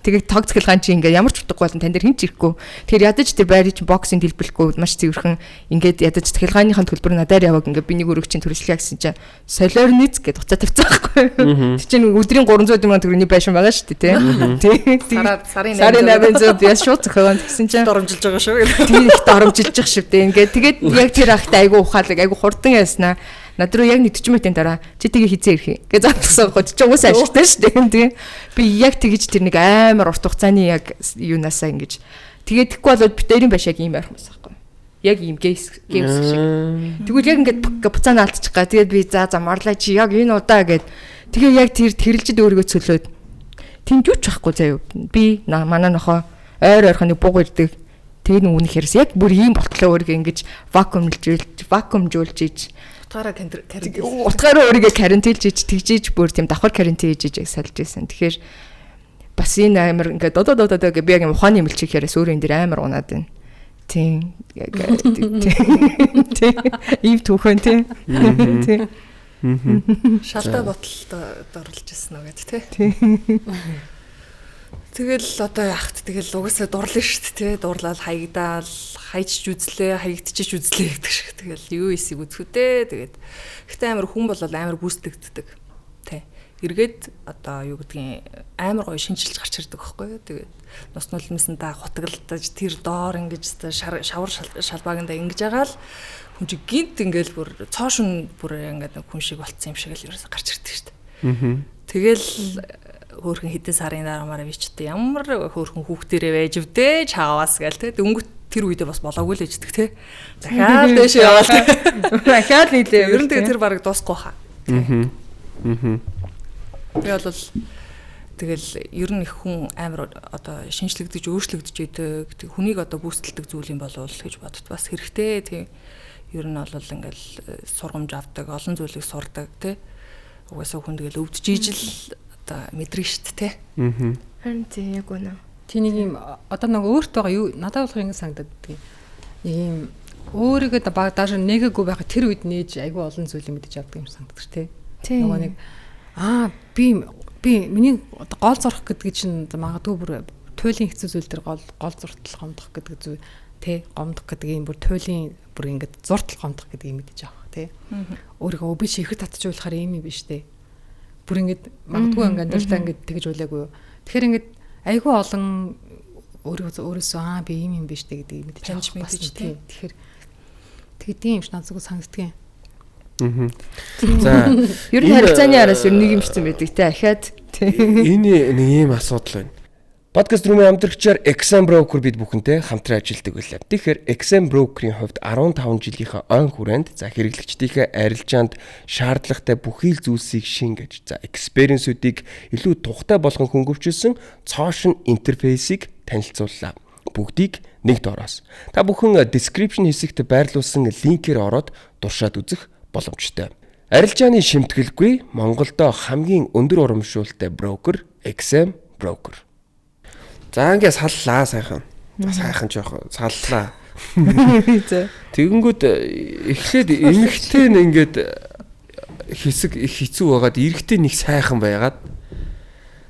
Тэгээд тог цэглгаан чи ингээ ямар ч утгагүй болон тань дээр хинч ирэхгүй. Тэгэхээр ядаж тэр байрыг чи боксыг дэлбэрэхгүй маш цэвэрхэн ингээд ядаж цэглгааныхаа төлбөр надаар яваг ингээ би нэг өрөг чинь түрээслэе гэсэн чинь солиорниц гэдэг уцаа тавьсан байхгүй. Тэр чинь өдрийн 300 мянган төгрөгийн байшин байгаа шүү дээ те. Сарын 800 би шууд зөхөөн гэсэн чинь доромжилж байгаа шүү. Тийм их доромжилж байгаа шүү дээ. Ингээд тэгээд яг тэр ахтай айгу ухаалаг айгу хурдан яснаа. Над руу яг 40 минутын дараа чи тэгээ хизээ ирэх юм. Гэж задсан гоо чи уус ажилтаа шүү дээ. Тийм. Би яг тэгэж тэр нэг амар урт хугацааны яг юунаасаа ингэж тэгээд тэгэхгүй болоод би дээрийн байшааг ийм арих юмсан байхгүй. Яг ийм геймс шиг. Тэгвэл яг ингээд буцаана алдчих га. Тэгээд би за марлаа чи яг энэ удаа гэд тэгээ яг тэр тэрэлжид өөрийгөө цөлөөд тэмж үуч байхгүй заяа. Би манай нохоо ойр ойрхоныг буг ирдэг. Тэгээд нүг хэрс яг бүр ийм болтлоо өөрийгөө ингэж вакуумжуулж иж утгаараа өөрийгөө карантинлж иж тэгжиж бүр тийм давхар карантин хийж иж салж ийсэн. Тэгэхээр бас энэ амар ингээд додоо гэх би яг юм ухааны мэлчиг яриас өөрөө энэ дэр амар унаад байна. Тийм. Ийм түүхэн тийм. Шалтай боталд оруулж ирсэн үү гэдэг тий. Тэгэл одоо яахт тэгэл угаасаа дурлаа шүү дээ тий. Дурлал хаягдаал хайчж үзлээ, хаягдчих үзлээ гэдэг шиг. Тэгэл юу эсийг үзэхүдээ. Тэгээд ихтэй амар хүн бол амар гүйцэтгэдэг тий. Эргээд одоо юу гэдгийг амар гоё шинжилж гарч ирдэг байхгүй юу. Тэгээд нус нулимсандаа хутгалдаж тэр доор ингэж шавар шалбааганда ингэж агаал хүн чи гинт ингээл бүр цоошин бүр ингээд нэг хүн шиг болцсон юм шиг л ерөөсө гарч ирдэг шүү дээ. Тэгэл хөөрхөн хэдэн сарын дараамаар бичтэй ямар хөөрхөн хүүхдэрээ байж вдэ чааваас гээл те. Дөнгөт тэр үедээ бас болоогүй л ээждэг те. Дахиад дэше яваад Дахиад нийлээ. ер нь тэр баг дуусахгүй хаа. Би бол тэгэл ер нь их хүн амар одоо шинжлэгдэж өөрчлөгдөж идэг. Хүнийг одоо бүүсэлдэг зүйл юм болов гэж бодод бас хэрэгтэй тийм. Ер нь бол ингээл сургамж авдаг, олон зүйлийг сурдаг тий. Угаасаа хүн тэгэл өвдөж ижил одоо мэдрэн штт тий. Харин тийм яг үнэ. Тэнийг юм одоо нэг өөрт байгаа юу надад болох ингэ санагдаад тийм. Нэг юм өөрийгөө баг дааш нэгэгүй байхад тэр үед нээж айгүй олон зүйлийг мэдэж авдаг юм санагдаж тий. Нөгөө нэг би миний гол зурх гэдэг чинь магадгүй бүр туйлын хэцүү зүйл төр гол зуртал гомдох гэдэг зүйл тий гомдох гэдэг юм бүр туйлын бүр ингээд зуртал гомдох гэдгийг мэдэж авах тий. Өөрийгөө би шихэд татчихуулахаар юм биш тий. Бүр ингээд магадгүй ингээд амьдралдаа ингээд тэгж үлээгүй. Тэгэхээр ингээд айгүй олон өөрөөсөө би юм биш тий гэдгийг мэдэж авах мэдэж тий. Тэгэхээр тэгдэм юм ш надад санагддаг юм. За ер нь харилцааны араас ер нь нэг юмшсан байдаг те ахаад энэ нэг ийм асуудал байна. Подкаст рүүмийн хамтрагчаар Exam Broker бид бүхэнтэй хамтран ажилладаг байлаа. Тэгэхээр Exam Broker-ийн хувьд 15 жилийнхаа ойн хүрээнд за хэрэглэгчдийнхээ арилжаанд шаардлагатай бүхий л зүйлсийг шингээж за experience-үүдийг илүү тухтай болгон хөнгөвчилсөн цоошин интерфейсийг танилцууллаа. Бүгдийг нэг доороос. Та бүхэн description хэсэгт байрлуулсан линкээр ороод туршаад үзэх боломжтой. Арилжааны шимтгэлгүй Монголдо хамгийн өндөр урамшуултай брокер Exam Broker. За ингээд саллаа сайхан. Сайхан жоох саллаа. Тэгэнгүүт эхлээд эмэгтэй нь ингээд хэсэг их хэцүү байгаад эрэгтэй нэг сайхан байгаад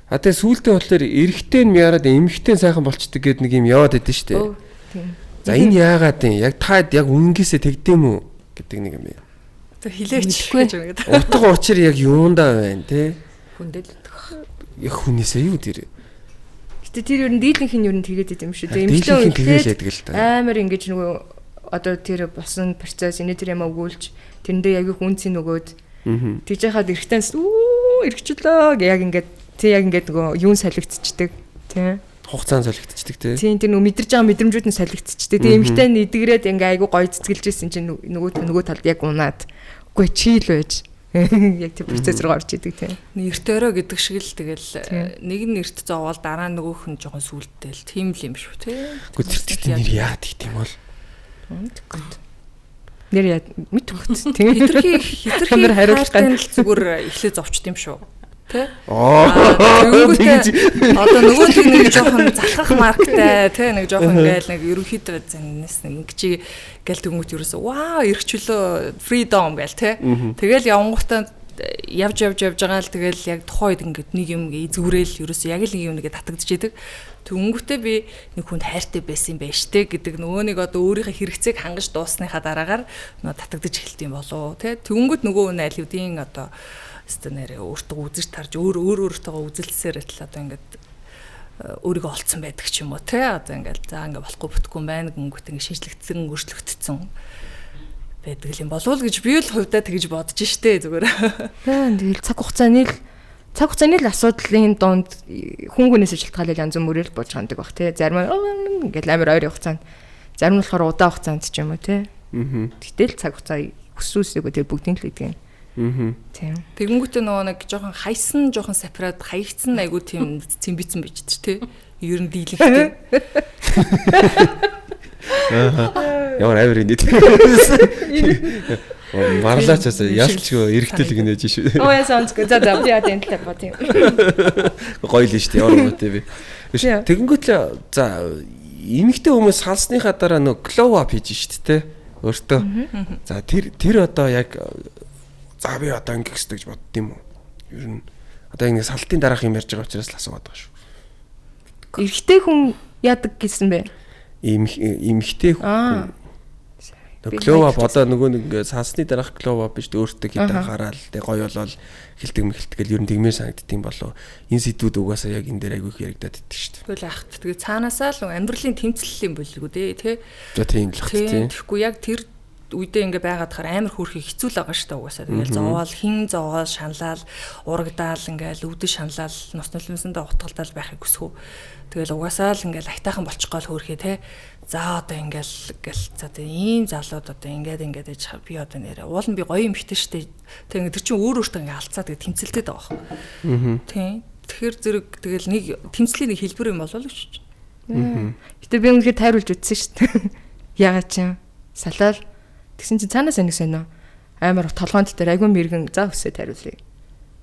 тэгээ сүүлдээ болохоор эрэгтэй нь яарад эмэгтэй сайхан болчдөг гэд нэг юм яваад байдсан шүү дээ. За энэ яагаад юм? Яг та яг үнэнгээсээ тэгдэм үү гэдэг нэг юм. Хилээч гэж байгаа. Утга учир яг юундаа байна те? Хүндэл. Яг хүнээсээ юу тэр? Гэтэ тэр ер нь дийлэнх нь ер нь тэгээд идэм шүү дээ. Эмчтэй тэгээд л та. Амар ингэж нөгөө одоо тэр босон процесс энэ тэр юм өгүүлж тэрэндээ яг хүнцэн нөгөөд тийж хаад эргэтэнс эргчлөө гэ яг ингээд нөгөө юун солигдчихдаг тий. Хугацаанд солигдчихдаг тий. Тийм тэр нөгөө мэдэрж байгаа мэдрэмжүүд нь солигдчихдаг. Тэгээ эмхтэй нь эдгрээд ингээ айгу гоё цэцгэлжсэн чинь нөгөө талд яг унаад үгүй чийл байж яг тэр процесс руу орж идэг тийм. Нэртөөрөө гэдэг шиг л тэгэл нэг нь нэрт зовоол дараа нь нөгөөх нь жоохон сүлдэл тийм л юм шүү те. Үгүй тэр нэр яагаад гэх юм бол. Нэр яа мэдвэхт тийм. Хитрхи хариулттай зүгээр эхлээ зовчт юм шүү. Тэ? Тэгэнгүүт одоо нөгөөдгийг нэг жоохон залхах марктай тэ нэг жоохон ингээл нэг ерөнхийдөө зэнээс нэг ингэж гээл тэнгүүт ерөөсөө вау эргчлөө freedom гээл тэ. Тэгэл явангуудаа явж байгаа л тэгэл яг тухайд ингээд нэг юм эзгүрээл ерөөсөө яг л нэг юм нэгэ татагдчихэдэг. Тэнгүүтээ би нэг хүнд хайртай байсан юм байна штэ гэдэг нөгөө нэг одоо өөрийнхөө хэрэгцээг хангаж дуусныхаа дараагаар нөгөө татагдаж эхэлт юм болоо тэ. Тэнгүүт нөгөө нь аль хэдийн одоо стэнэрээ өөртөө үзэж тарж өөртөө үзэлцсээр л одоо ингээд өөрийгөө олцсон байдаг ч юм уу те одоо ингээд за ингээд болохгүй бүтггүй юм байна гингүүт ингээд шинжлэгдсэн өөрчлөгдсөн байдаг юм болов уу гэж би л хувьдаа тэгж бодож штэ зүгээр. Тэгэл цаг хугацааны л асуудлын донд хүн хүнээс шалтгаалал янз бүрээр болж хандаг бах те зарим ингээд амар ойрын хугацаанд зарим нь болохоор удаан хугацаанд ч юм уу те. Гэтэл цаг хугацаа өсвөөсөө тэр бүгдийн л гэдэг юм. Тийм. Тэгэнгүүтээ нөгөө нэг жоохон хайсан жоохон сепарат хаягдсан айгу тийм цэмбицэн байж тээ. Ер нь дийлэнхтэй. Ямар авир энэ. Марлаач ялчгүй эргэтэл гинэж шүү. Оо яа сонсгоо. За би яа энэ талаа тийм. Гоё л шүү дээ. Ямар мөтэй би. Тэгэнгүүт л за эмэгтэй хүмүүс салсныхаа дараа нөгөө glow up хийж шүү дээ. Өөртөө. За тэр одоо яг за би одоо ингэ хэвчтэй гэж бодд юм уу? Ер нь одоо ингэ салтын дараах юм ярьж байгаа учраас л асууад байгаа шүү. Эрэгтэй хүн яадаг гэсэн бэ? Эмэгтэй хүн. Glow up одоо нөгөө нэг сансны дараах glow up биш өөртөө хитэн гараал тэг гоё болол хилтгэл ер нь тэгмээр санагддсан болов. Энэ сэдвүүд угаасаа яг энэ дээр айгүй их яригадаад идэв шүү дээ. Тэгвэл ахт тэгээ цаанаасаа л амьдралын тэмцэл юм болгүй дээ тий. За тийм л хат тий. Тэгэхгүй яг тэр үедээ ингээ байгаад хахаар амар хөөрхий хэцүү л байгаа шүү дээ угаасаа. Тэгэл зовоол хин зовоол шаналал урагдаал ингээл өвдөж шаналал нус нулимсандаа утгалдаал байхыг хүсэв. Тэгэл угаасаа л ингээл айтаахан болчих гол хөөрхий те. За одоо ингээл за ийм залууд одоо ингээд ээж би одоо нэрээ уул нь би гоё юм битэн штэ. Тэг ингээд тэр чинь өөр өөртөө ингээ алцаад тэгээ тэмцэлтэй байгаа байхгүй. Тийм. Тэгэхээр зэрэг тэгэл нэг тэмцлийн нэг хэлбэр юм болоо л гэж. Гэтэ би үнэхээр тайруулж үзсэн шүү дээ. Ягаад ч юм салаал тэгсэн чинь цаанаас энийг сонио амар толгоонд дээр айгүй мэргэн за өсөө тайруулъя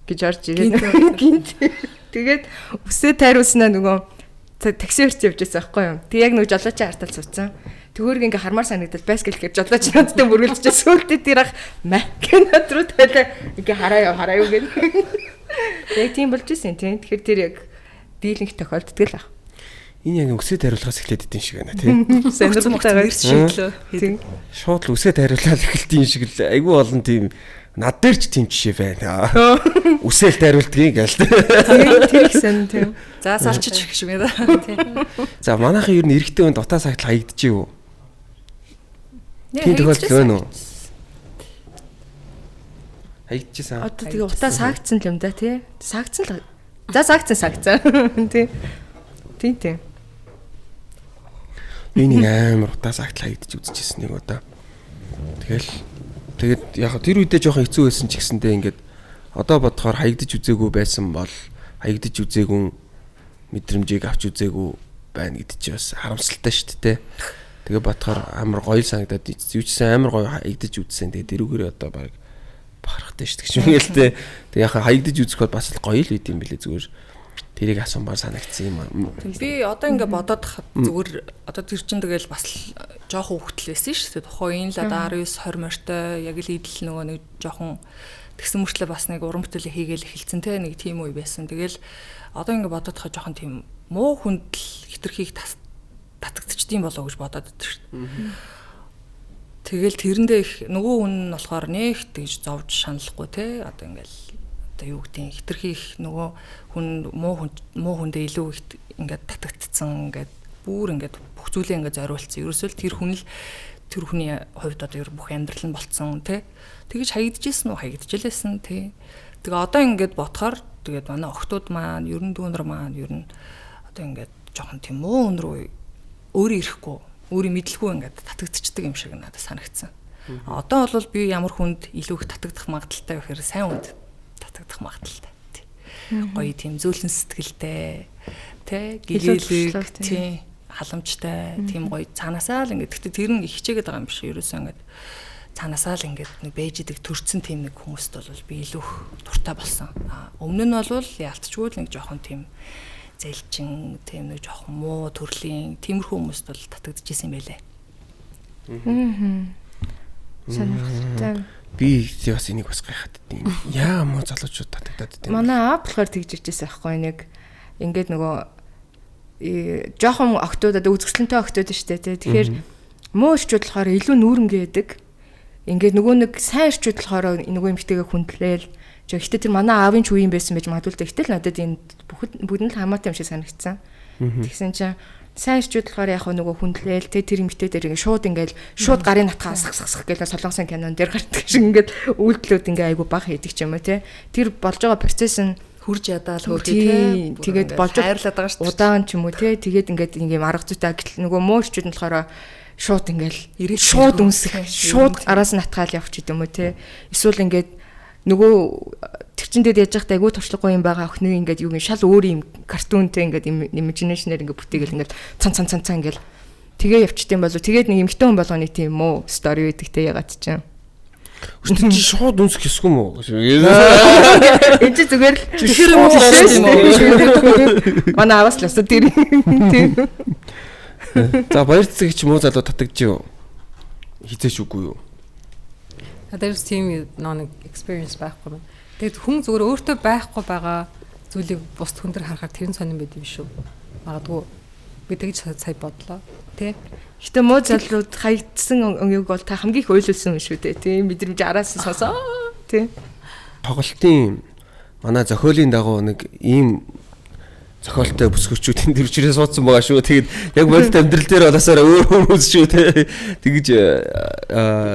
гэж орж ирээд тэгээд өсөө тайруулснаа нөгөө такси өрч явж байсан байхгүй юу. Тэг яг нөгөө жолоочийн хартал сууцсан. Тэгвэрг ингээ хармаар санагдал байскал гэж жолооч надтай мөргөлдөж сүултээ тэр ах макинад руу талаа ингээ хараа юу гэх. Яг тийм болж ирсэн тийм. Тэгэхээр тэр яг дийлэнх тохиолддог л ах. Энэ яг өсөө тариулахаас эхлээд идэв шиг байна тийм. Сонирхолтой ирс шиглөө. Тийм. Шууд л өсөө тариулаад эхэлтийн шиг л айгүй олон тийм над дээр ч тийм жишээ байна. Үсээл тариулдгийг гээл. Тэр их сэн тийм. За салчиж их шиг байна. За манайхан ер нь эрэгтэй хүн дутаа сагтал хаягдчих юу? Тийм тохиолдол байна уу? Хаягдчихсан. Одоо тэгээ утаа саагцсан л юм да тий. Саагцсан л. За саагцсан. Тий. Тийм. Би нэг амар утаас агтл хаягдчих үзчихсэн нэг удаа. Тэгээд яг тэр үедээ жоохон хэцүү байсан ч гэсэндээ ингээд одоо бодохоор хаягдчих үзээгүй байсан бол хаягдчих үзээгүй мэдрэмжийг авч үзээгүй байна гэдэг чинь бас харамсалтай шүү дээ. Тэгээ бодохоор амар гоё санагдаад юу ч гэсэн амар гоё хаягдчих үзсэн. Тэгээд дэрүүгээрээ одоо баг бахархтай шүү дээ гэж юм гээл тэ. Тэг яг хаягдчих үзэх бол бас л гоё л үт юм бэлээ зүгээр. Тэрийг асуумаар санагдсан юм. Би одоо ингээ бодоод зүгээр одоо тэр чин тэгэл бас жоохон хөвгтөл байсан шүү дээ. Тухайн л одоо 19 20 морьтой яг л идэл нөгөө нэг жоохон тэгсэн мөртлөө бас нэг уран бүтээлээ хийгээл эхэлсэн те нэг тийм үе байсан. Тэгэл одоо ингээ бодоод хаа жоохон тийм муу хүнд л хитрхийг татагдчихдсан болоо гэж бодоод байдаг шүү дээ. Тэгэл тэрэндээ их нөгөө хүн нь болохоор нэг тэгж зовж шаналхгүй те одоо ингээл юу гэдэг хитрхи их нөгөө хүн муу хүндээ илүү их ингээд татагдцсан ингээд бүр ингээд бүх зүйлээ ингээд зориулсан. Ерөөсөө тэр хүн л тэр хүний хувьд одоо бүх амьдрал нь болцсон тий. Тэгэж хаягдчихсэн уу хаягдчихлээсэн тий. Тэгээ одоо ингээд бодохоор тэгээд манай охтууд маань ерөн дүүнэр маань ер нь одоо ингээд жоохон тийм муу хүн рүү өөрөө ирэхгүй өөрийн мэдлгүй ингээд татагдчихдаг юм шиг надад санагдсан. Одоо бол би ямар хүнд илүү их татагдах магадaltaй гэхээр сайн хүнд татагдах магадaltaй. Гоё тийм зөөлөн сэтгэлтэй тий гэгээлэг тий халамжтай тийм гоё цаанаасаа л ингээд гэхдээ тэр нь хичээгээд байгаа юм биш ерөөсөө ингээд цаанаасаа л ингээд нэг бэжидэг төрцөн тийм нэг хүмүүст бол би илүү дуртай болсон. Өмнө нь бол яалтчгүй л нэг жоохон тийм зэлчин тийм нэг жоохон муу төрлийн тиймэрхүү хүмүүст бол татагдчихсэн юм байлээ. Сонирхолтой. Би бас энийг бас гайхаад тийм. Яа муу залуучууд татагдаад тийм. Манай аав болохоор тэгж иржсэн байхгүй нэг ингээд нөгөө жоохон октод одоо үзэсгэлэнтэй октод шүү дээ. Тэгэхээр муу ирчүүд болохоор илүү нүүрэнгээ байдаг. Ингээд нөгөө нэг сайн ирчүүд болохоор нөгөө эмгтэйгээ хүндлээл. Гэхдээ тэр манай аавын ч үе юм байсан байж магадгүй л тэгтэл надад энэ бүгд нь л хамаатай юм шиг санагдсан. Тэгсэн чинь сайн ирчүүд болохоор яг нөгөө хүндлээл тэр эмгтэй дээр ингээд шууд гарын натхаа сах гэж солонгосын кинон дээр гардаг шиг ингээд үйлдэлүүд ингээд айгу баг хийдэг ч юм уу те. Тэр болж байгаа процесс нь хурж ядаал хөөтэй те. Тэгээд болж хайрлаад байгаа шүү дээ. Удаан ч юм уу те. Тэгээд ингээд ингээм арга зүйтэй гэтэл нөгөө муу ирчүүд нь болохоор шууд ингээд шууд үнсэх шууд араас нь натгаал явчих юм уу те. Эсвэл ингээд нөгөө төвчөндөө яаж яхад айгүй туршлагагүй юм байгаа охины ингээд юу шал өөр юм картунтэй ингээд имажинашнээр ингээд бүтээгээл ингээд цан ингээд тэгээ явчихдээ болов тэгээд нэг эмхтэн хүн болгоны тийм муу стори байдаг те ягаад ч юм. Өстөж чи шууд үнсэх хэсгүй мүү? Энд чи зүгээр л тэгэхээр юм уу? Манай аваас л өсө тэр тийм. За баяр цэцэг чи муу залуу татагдж юу? Хизээч үгүй юу? There's team нэг experience байхгүй байна. Тэгээд хүн зүгээр өөртөө байхгүй байгаа зүйлийг бусд хүн дээр харахаар тэр нь сонирн байд юм шүү. Магадгүй би тэгж сая бодлоо. Тэ? Гэтэ муу залууд хаягдсан өнгөг бол та хамгийн их ойлуулсан юм шүү дээ. Тийм мэдрэмж араас нь сонсоо. Тийм. Тоглолтын манай зохиолын дагуу нэг ийм зохиолтой бүсгүүчүүд энэ төр чирээ суудсан байгаа шүү. Тэгээд яг бодит амьдрал дээр болоосоор өөр хүмүүс шүү те. Тэгэж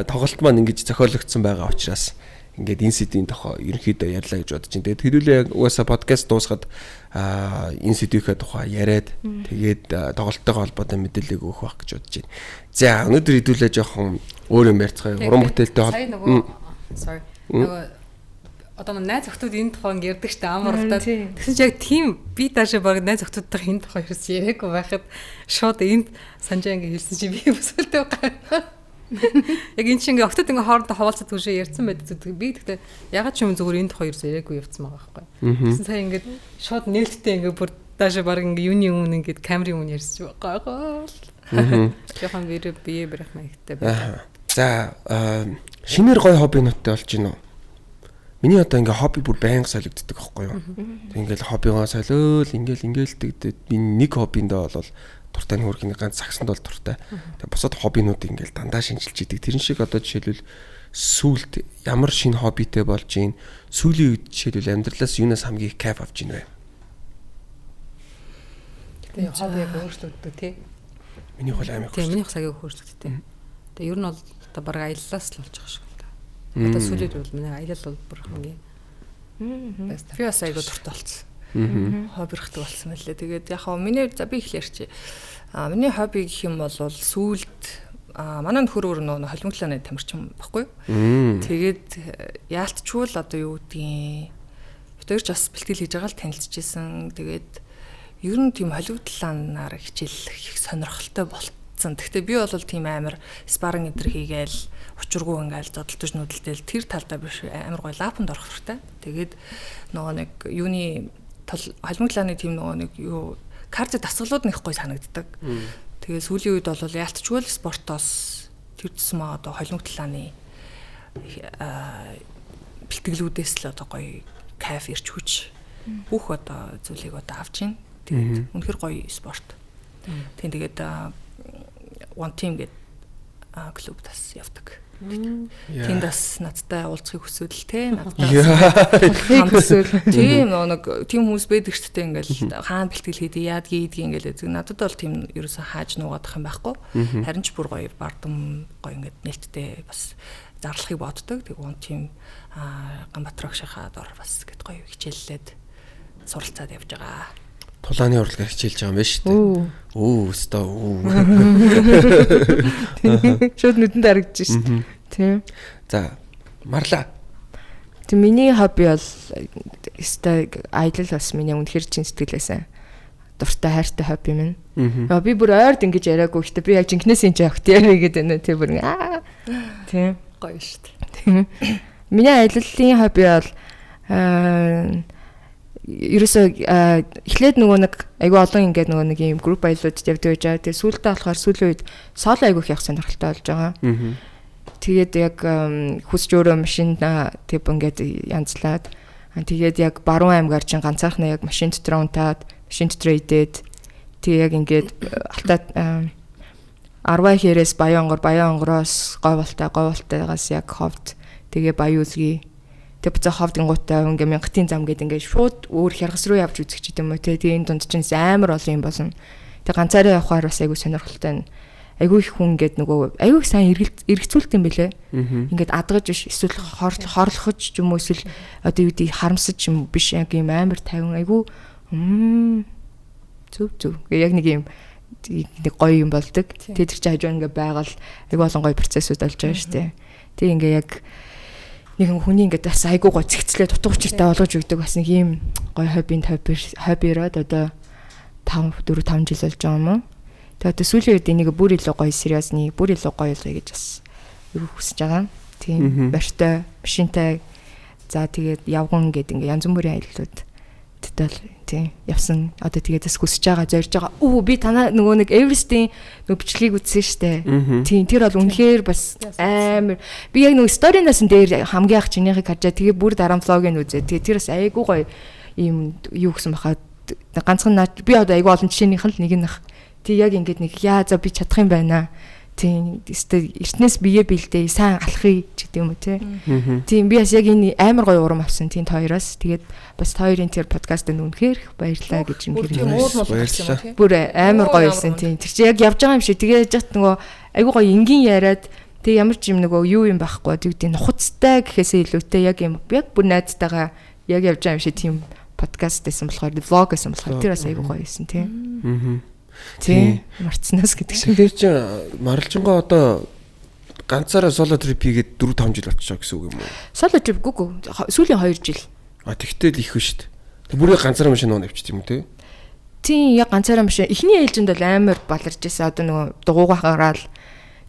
тоглолт маань ингэж зохиологдсон байгаа учраас ингээд энэ сэдвийн тухай ерөнхийдөө ярьлаа гэж бодож байна. Тэгээд хэдүүлээ яг угаасаа подкаст дуусгаад энэ сэдвийнхээ тухай яриад тэгээд тоглолттойгоо холбоотой мэдээлэл өгөх байх гэж бодож байна. За өнөөдөр хэдүүлээ жоохон өөр юм ярьцгаая. Уран бүтээлтэй sorry. Одоо найз охтууд энэ тухайг ярьдаг штэ амарлтаа. Тэгсэн чи яг тийм би даашаа баг найз охтуудтай энэ тухай ерөөс яриаггүй байхад шууд энд санжаа ингэ хэлсэн чи би өсөлтөө гарах. Яг энэ чинь ингээ охтод ингээ хоорондоо хаваалцаад түшээ ярьсан байдаг зүг. Би тэгтээ ягаад ч юм зүгээр энэ тухай ерөөс яриаггүй явцсан байгаа байхгүй. Тэгсэн сая ингээ шууд нээлттэй ингээ бүр даашаа баг ингээ юуны өмнө ингээ камерын өмнө ярьж байгаа. Жохон бие барих маягтай байна. За шинээр гоё хоббинуудтай болж байна уу? Миний одоо ингээ хобби бүр байнга солигддог байхгүй юу? Тэг ингээл хоббигоо солиол ингээл тэгдэд би нэг хоббиндээ бол дуртай нөхөрхийн ганц сагсанд бол дуртай. Тэг бусад хоббинуудыг ингээл дандаа шинжилж идэг. Тэрэн шиг одоо жишээлбэл сүүлд ямар шинэ хоббитэй болж гин сүүлийн үед жишээлбэл амьдралаас юунаас хамгийн их кайф авч гин вэ? Тэг хоббиг өөрчлөгддөг тий. Миний хол амиг. Тэг миний сагийг өөрчлөгддөг тий. Тэг ер нь бол одоо баг аяллаас л болж байгаа шүү. Одоо сүүлийн үед миний аялал бол бүр хамгийн би бас айгуу дуртай болсон. Хоббирхдаг болсон мэлээ. Тэгээд яг хаа миний за би их ярьчих. Миний хобби гэх юм бол сүүлд манай нөхөр нөө холимоглааны тамирчин баггүй. Тэгээд яалтчгүй л одоо юу гэдгийг бид хоёр ч бас бэлтгэл хийж байгаа л танилцчихсэн. Тэгээд ер нь тийм холимоглаанаар хичээлэх их сонирхолтой болцсон. Гэхдээ би бол тийм амар спарринг энтер хийгээл учиргүй ингээл зодтолж нүдэлтэл тэр талдаа биш амар гоё лапанд орох хэрэгтэй. Тэгээд нөгөө нэг юуны холимоглааны тийм нөгөө нэг юу карди дасгалууд нэх гоё санагддаг. Тэгээд сүүлийн үед бол яалтчгүй л спортоос тэр тусмаа одоо холимоглааны бэлтгэлүүдээс л одоо гоё кайф ирч хүч бүх одоо зүйлийг одоо авч ийн. Тэгээд үнэхэр гоё спорт. Тэгээд one team гэдэг клуб тас явдаг. Тэнд бас надтай уулзахыг хүсвэл те надтай хамтсэл тийм нэг тийм хүмүүс байдаг ч гэдэг ингээл хаана бэлтгэл хийдэг яад гийдэг ингээл надад бол тийм ерөөсөө хааж нуугаадах юм байхгүй. Харин ч бүр гоё бардам гоё ингээд нээлттэй бас зарлахыг боддог. Тэг one team Ганбаатарагшийнхаа дор бас гэд гоё хичээллээд суралцаад явж байгаа. Тулааны урлагаар хичээлж байгаа юм байна шүү дээ. Өстөө. Шууд нүдэнд харагдаж шүү дээ. Тийм. За, Марла. Тэг миний хобби бол өстөө аялал бас миний үнэхэр чин сэтгэлээсээ дуртай хайртай хобби минь. Би бүр ойрд ингэж яриаггүй гэхдээ би яг жинкнээс энэ жоохт яриа гэдэг байна. Тэг бүр тийм. Гоё шүү дээ. Тийм. Миний аяллалын хобби бол ерөөсөө эхлээд нөгөө нэг айгүй олон ингээд нөгөө нэг юм групп аялалууд явдаг байж байгаа. Тэгээ сүүлдээ болохоор сүүлийн үед соло айгүйх явах сонирхолтой болж байгаа. Тэгээд яг хүсч өөрөө машин тэг ингээд янзлаад тэгээд яг баруун аймгаар чинь ганцаархнаа яг машин дотор унтаад машин дотор идээд тэг яг ингээд алтаад 10 хэрээс Баян онгороос говьолтойгоос яг ховд тэгээ Баян үзгий тэг буцаа ховдгингуудтай ингээ мянгатын зам гэдэг ингээ шууд өөр хяргас руу явж үзэх ч гэдэм үү тэг энэ дунд чинь амар олон юм болсон. Тэг ганцаараа явахаар бас айгүй сонирхолтой. Айгүй их хүн ингээд нөгөө айгүй их сайн эргэцүүлт юм бэлээ. Ингээд адгаж биш эсвэл хорлохож ч юм уу эсвэл одоо юу гэдэг харамсаж юм биш яг юм амар тайван айгүй зүв. Яг нэг юм нэг гоё юм болдог. Тэр чинь хажуу ингээ байгаад айгүй олон гоё процессууд болж байгаа шүү дээ. Тэг ингээ яг нэгэн хүний ингээд бас айгүй гоо цэгцлээ дутуу учиртай болгож өгдөг бас нэг юм гоё хоббироод одоо 4-5 жил болж байгаа юм уу. Тэгээд одоо сүүлийн үед энийг бүр илүү гоё сериусны бүр илүү гоё болгоё гэж бас хүсэж байгаа. Тийм барьтай, машинтай за тэгээд явган гэдэг ингээ янз бүрийн аяллууд тэгэл тийм явсан. Одоо тэгээд бас хүсэж байгаа, зорж байгаа. Би танаа нөгөө нэг Everest-ийн нөгөө бичлэгийг үзсэн штэ. Тийм тэр бол үнэхээр бас амар. Би яг нөгөө сторинаас дээр хамгийн ах чинийхийг харжаа. Тэгээд бүр дараа влогийг үзээ. Тэгээд тэр бас айгүй гоё юм юу гэсэн бахаа. Ганцхан би одоо айгүй олон жишээнийх нь нэг нах. Тэг яг ингээд нэг за би чадах юм байна. Тийм эртнээс биеэ бэлдээ сайн алхахыг ч гэдэг юм уу тий. Тийм би бас яг энэ амар гоё урам авсан тийм хоёроос. Тэгээд бас хоёрын тэр подкастт үнэхээр баярлалаа гэж юм баярлалаа. Бүр амар гоё байсан тийм. Тэр чи яг явж байгаа юм шиг тэгээд жат нөгөө айгуу гоё энгийн яриад тэг ямар ч юм нөгөө юу юм байхгүй тэгдэг нухацтай гэхээсээ илүүтэй яг юм яг бүр найзтайгаа яг явж байгаа юм шиг тийм подкаст байсан болохоор влог байсан болохоор тэр бас айгуу гоё байсан тийм. Тийм марцнаас гэдэг шиг. Тэр чинь Маралжингаа одоо ганцаараа соло трип хийгээд 4 5 жил болчихоо гэсэн үг юм уу? Соло трип гүг сүүлийн 2 жил. Тэгтэл их шүү дээ. Бүрээ ганцаараа машин нуу навчт юм те. Тийм яг ганцаараа машин. Эхний ээлжинд бол амар баларч байсан. Одоо нөгөө дугуугаараа л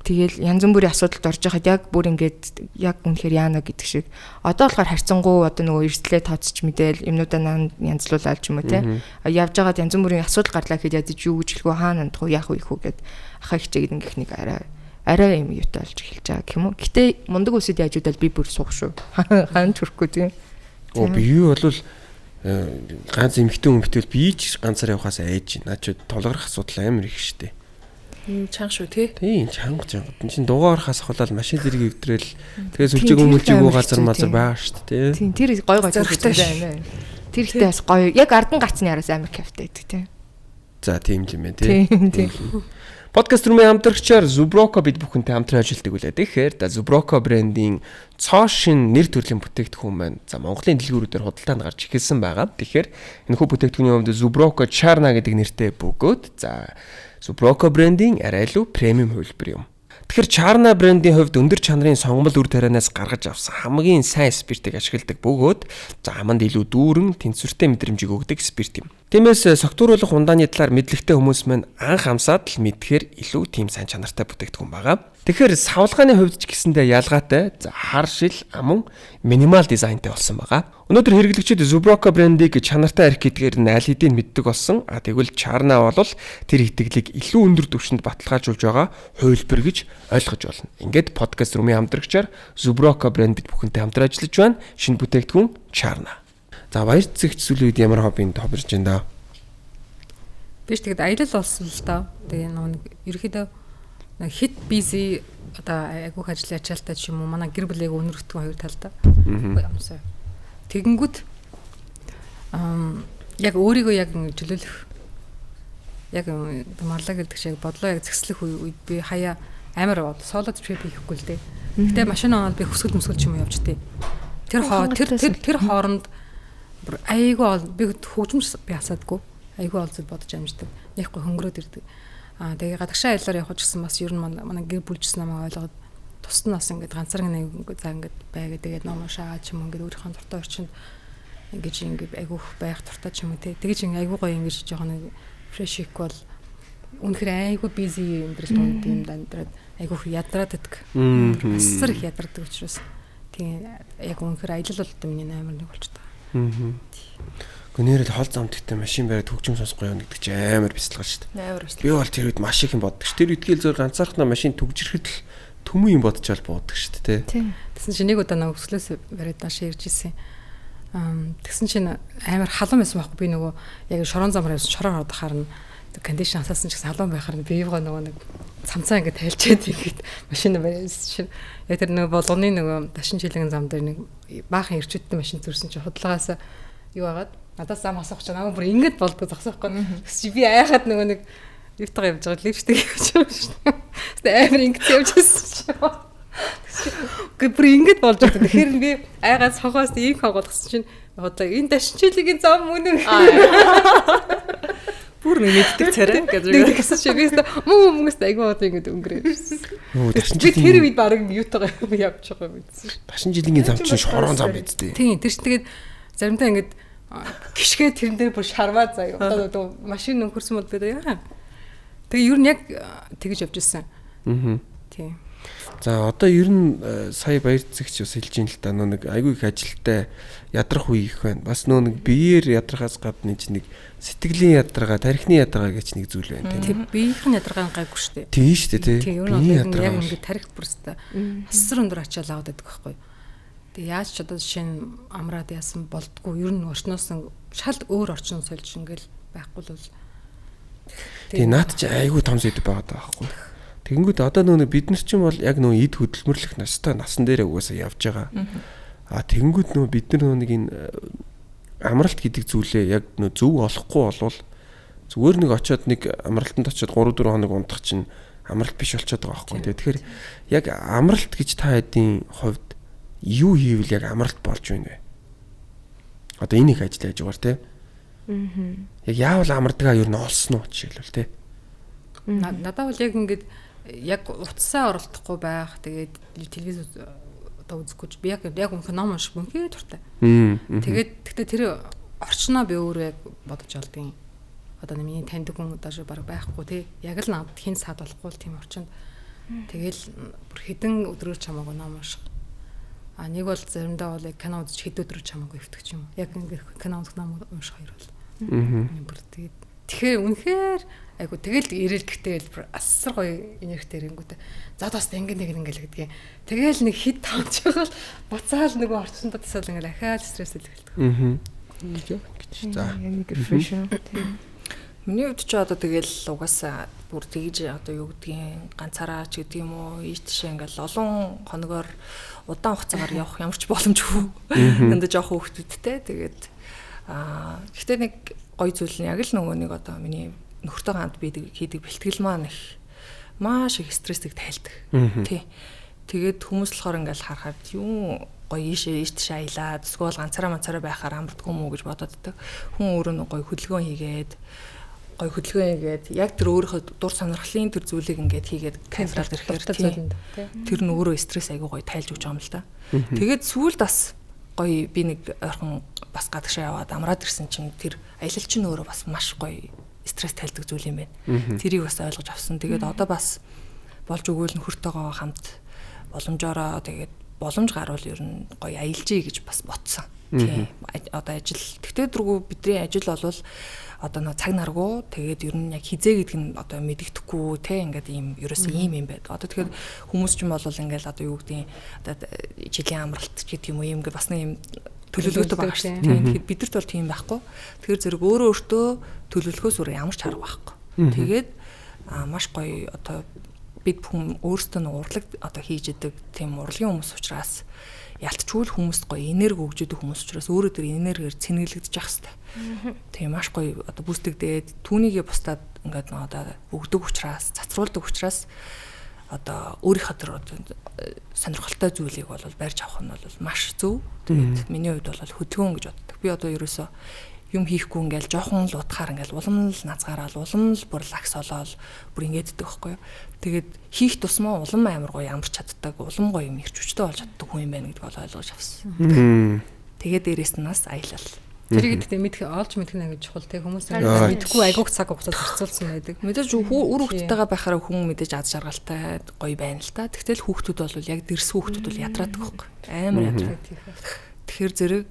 тэгэл янз бүрийн асуудалд орж байхад яг бүр ингээд яг үнэхээр яана гэдэг шиг. Одоо болохоор харьцангуй одоо нөгөө эрсдлээ тооцч мэдээл юмнуудаа янзлуулаад ч юм уу те. Явж байгаад янз бүрийн асуудал гарлаа гэхэд ядаж юу гэж хэлгүй хаана нандах уу яах вэ хүү гэд ахаа хичээгээд ингэх нэг арай юм юутай болж эхэлж байгаа юм уу. Гэтэ мундаг үсэд яажуудал би бүр суух шүү. Хаан төрөхгүй тийм. Би юу болвол ганц эмхтэн өмхтөл би ч ганцаар явахаас айж наа ч толгорох асуудал амар их штэ. Чанга шүү тий. Тийм чанга. Энд чинь дугаархаас ахвал машин зэрэг өвдрэл тэгээ сүлжээг өмөлжээгөө газар мазар байгаа шүү дээ тий. Тийм тэр гой зоригтой байна. Тэр ихтэй бас гоё. Яг ардан гарцны араас амар кайфтай байдаг тий. За тийм л юм байна тий. Тийм. Подкаст румын хамтрагчаар Zubroco бид бүхэнтэй хамтран ажилладаг үлээ. Тэгэхээр Zubroco брендийн цоо шин нэр төрлийн бүтээгдэхүүн маань за Монголын дэлгүүрүүдээр худалдаанд гарч ирсэн байгаа. Тэгэхээр энэхүү бүтээгдэхүүний хувьд Zubroco Charna гэдэг нэртэй бөгөөд за Zubroco брендийн арай илүү премиум хувилбар юм. Тэгэхээр Charna брендийн хувьд өндөр чанарын сонгомол үр тарианаас гаргаж авсан хамгийн сайн спиртийг ашигладаг бөгөөд за аманд илүү дүүрэн тэнцвэртэй мэдрэмжийг өгдөг спирт юм. Тиймээс согтууруулах ундааны талаар мэдлэгтэй хүмүүс маань анх хамсаад л мэдхээр илүү тийм сайн чанартай бүтээгдэхүүн байгаа. Тэгэхээр савлгааны хувьд ч гэсэндээ ялгаатай за хар шил амун минимал дизайнтай болсон байгаа. Өнөөдөр хэрэглэгчид Zubroco брендийг чанартай арх гэдгээр нь аль хэдийн мэддэг болсон. Тэгвэл Charna бол тэр итгэлийг илүү өндөр түвшинд баталгаажуулж байгаа хувилбар гэж ойлгож болно. Ингээд подкаст румын хамтрагчаар Zubroco брендд бүхэнтэй хамтран ажиллаж байна. Шинэ бүтээгдэхүүн Charna. За баяр цэгч сүүлийн үед ямар хоббинд хоббирж байна да? Биш тэгэд аялал болсон л доо. Тэгээ нэг ерөөхдөө хит бизи одоо айгуух ажлын ачаалттай ч юм уу манай гэр бүлээг өнөргөтгөн хоёр талдаа. Ямсаа. Тэгэнгүүт яг өөрийгөө яг чөлөөлөх яг марлаа гэдэг шиг бодлоо яг зэгслэх үед би хаяа амар соло трip хийхгүй л дээ. Гэтэ машин оноод би хөсгөл ч юм уу явжтэй. Тэр хооронд айгүй би хөгжмөс би асаадгүй. Айгүй олзод бодож амждаг. Яахгүй хөнгөрөөд ирдэг. Тэгээ гадагшаа аяллаар явах гэсэн бас ер нь манай гэр бүлжсэн намайг ойлгоод туснаас ингээд ганцаараа нэг за ингээд байгаад тэгээд ном шаагаад ч юм ингээд өөрийнхөө дуртай орчинд ингээд айгүйх байх дуртай ч юм уу тэгэж айгүй гоё ингээд жоохон нэг фреш их бол үнэхээр айгүй бизи амьдрал тунд юм дандраад айгүйх ядраад байдаг. Асар их ядардаг учраас тийм яг үнэхээр аялал бол миний амар нэг болчихдог. Гүнээрэл хол замдагтай машин бариад хөгжим сонсохгүй юм гэдэг чи амар бяцлага шүү дээ. Амар бяцлага. Би бол тэр үед маш их юм боддог ш. Тэр үдгээл зөв ганцаархнаа машин түгжирэхэд л төмөн юм бодчихвол буудаг шүү дээ. Тийм. Тэгсэн чинь нэг удаа нэг өсгөлөөс бариад нааш ирж ирсэн. Тэгсэн чинь амар халуун байсан байхгүй би нөгөө яг шорон замаар явсан шороор ороод харна. Кондишн асаасан ч гэсэн халуун байхаар би юугаа нөгөө нэг цамцаа ингээд тайлчаад ихэд машин барьсан чинь яг тэр нөгөө болгоны нөгөө дашин жилийн зам дээр нэг баахан ирчүүдтэй машин зөрсөн чинь худлаагаас юу агаад надаас зам асах ч намайг бүр ингэж болдог зогсоохгүй. Чи би айхад нөгөө нэг лифтээр явж байгаа лифттэй явж байгаа шүү дээ. Амар ингэж явж байсан чинь. Бүр ингэж болж байгаа. Тэгэхээр би айгаад сохоос ийм хагуулгасан чинь одоо энэ дашинчилгийн зам мөн үү? Бүр мэддэг царай гэдэг. Тэгсэн чи би мөнгөс айгаа одоо ингэж өнгөрөөжсэн. Би тэр үед баг юутайгаа явж байгаа мэдсэн. Дашинчилгийн зам чинь шорон зам бидтэй. Тийм тэр чинь тэгээд заримдаа ингэж гიშгээ тэрэн дээр бүр шарваа заяа. Одоо машин нөхөрсөн бол би яа. Тэгээ ер нь яг тэгж явж ирсэн. Тийм. За одоо ер нь сая баяр цэгч бас хэлж ин л та нэг айгүй их ажилтай ядрах үе их байна. Бас нэг биеэр ядрахаас гадна нэг сэтгэлийн ядрага, тархины ядрага гэж нэг зүйл байна тийм. Биеийн ядрага гайгүй шүү дээ. Тийм шүү дээ тийм. Биеийн ядрага яг ингэ тарих бүрстэй. Асар өндөр ачаал аваад байдаг байхгүй. Тэгээ яаж ч одоо жишээ нь амраад яасан болдгоо ер нь орчноос шал өөр орчин сольж ингээл байхгүй л. Тэгээ наад чи айгүй том зэд байгаад байгаа байхгүй. Тэгэнгүүт одоо нөгөө бид нар чинь бол яг нөгөө эд хөдөлмөрлөх насан дээр угаасаа явж байгаа. Тэгэнгүүт нөгөө бид нар нөгөө нэг энэ амралт гэдэг зүйлээ яг нөгөө зөв олохгүй болвол зүгээр нэг очиод нэг амралтанд очиод 3-4 хоног унтах чинь амралт биш болчиход байгаа байхгүй. Тэгэхээр яг амралт гэж та хэдийн хувьд юу хийвэл яг амралт болж байна вэ? Одоо энийг ажил хийж байгаа те. Яг яавал амардгаа юу н олсон уу жишээлбэл те. Надад бол яг ингээд яг утсаа оролдохгүй байх. Тэгээд телевиз одоо үзэхгүй би яг өмнөх ном унших мөнхий дуртай. Тэгээд тэгтээ тэр орчноо би өөрөө яг бодож олдгийн. Одоо миний таньдаг хүн одоо баг байхгүй те. Яг л надад хин саад болохгүй л тийм орчинд. Тэгэл бүр хэдэн өдрөөр чамаагүй ном унших. Нэг бол заримдаа бол яг кино үзэж хэд өдрөөр чамаагүй өвтгч юм. Яг ингээд кино үзэх ном унших хоёр бол. Бүр тэгээд тэгэхээр үнэхээр айгу тэгэл ирэл гэхдээ асар гоё энергитэй ирэнгүүтэй. За бас ингээл гэдгийг. Тэгэл нэг хит таамж байгаа л буцаал нөгөө орчинд бодсоол ингээл ахаал стрессэл эхэлдэг. За яг refresh. Миний хувьд ч одоо тэгэл угаасаа бүр тэгж одоо юу гэдгийг ганцаараа ч гэдэг юм уу ийш тийшээ ингээл олон хоногоор удаан хугацаагаар явах ямар ч боломжгүй. Энд жоох хүүхдүүдтэй тэгээд гэхдээ нэг гоё зүйл нь яг л нөгөө нэг одоо миний нөхөртөө хамт хийдэг бэлтгэл маань их маш их стрессийг тайлдаг. Тий. Тэгээд хүмүүс болохоор ингээл харахад юу гоё ийш тийш аялаад эсвэл ганцаараа байхаар амардгүй юм уу гэж бодоод. Хүн өөрөө нь гоё хөдөлгөөн хийгээд яг тэр өөрийнхөө дур сонирхлын тэр зүйлийг ингээд хийгээд камераар ирэхээр тэр нь өөрөө стресс айгуу гоё тайлж өгч байгаа юм л да. Тэгээд сүүлд бас гоё би нэг ойрхон бас гадагшаа яваад амраад ирсэн чинь тэр аялал чинь өөрөө бас маш гоё стресс тайлдаг зүйл юм байна. Тэрийг бас ойлгож авсан. Тэгээд одоо бас болж өгөөл нөхөртөөгөө хамт боломжоор тэгээд боломж гарвал ер нь гоё аялжээ гэж бас ботсон. Тийм. Одоо ажил. Тэгтээ дөрвөө бидний ажил болвол одоо нэг цаг наргуу тэгээд ер нь яг хизээ гэдэг нь одоо мэддэхгүй те ингээд ийм ерөөсөө ийм юм байд. Одоо тэгэхээр хүмүүс ч юм бол ингээл одоо юу гэдгийг одоо жилийн амралт гэдэг юм уу ийм ингээд бас нэг юм төлөвлөгөөтэй байгаа шүү дээ. Тэгэхээр бидэрт бол тийм байхгүй. Тэгэхээр зэрэг өөртөө төлөвлөхөөс өөр ямар ч арга байхгүй. Тэгээд маш гоё одоо бид хүн өөрсдөө нь урлаг одоо хийж идэг тийм урлагийн хүмүүс учраас ялтчгүй хүмүүст гоё энерги өгж идэг хүмүүс учраас өөрөө тэр энергиэр цэнгэлэгдэж явах хэрэгтэй. Тийм маш гоё одоо бүсдэгдээд түүнийгээ бусдад ингээд одоо өгдөг учраас цацруулдаг учраас одоо өөрийнхөө тэр сонирхолтой зүйлийг бол барьж авах нь бол маш зөв. Тэгээд миний хувьд бол хөдөлгөөн гэж боддог. Би одоо ерөөсөө юм хийхгүй ингээл жоохон л утгаар ингээл улам л назгаараал улам л бүр лагс олоод бүр ингэддэг байхгүй юу. Тэгээд хийх тусмаа улам амар гоё амарч чаддаг, улам гоё юм ирч хүчтэй болж чаддаг хүн юм байна гэдгийг бол ойлгож авсан. Тэгээд дээрэс нь бас аялал. Тэр гэдэгт мэдэх олж мэдэх нэ гэж чухал те хүмүүс мэдхгүй айгуух цаг хугацаанд зарцуулсан байдаг. Мэдээж үр хүүхдтэйгээ байхаараа хүн мэдээж аз жаргалтай гоё байна л та. Тэгтэл хүүхдүүд бол яг дэрс хүүхдүүд бол ядраадаг байхгүй. Амар ядраадаг. Тэгэхээр зэрэг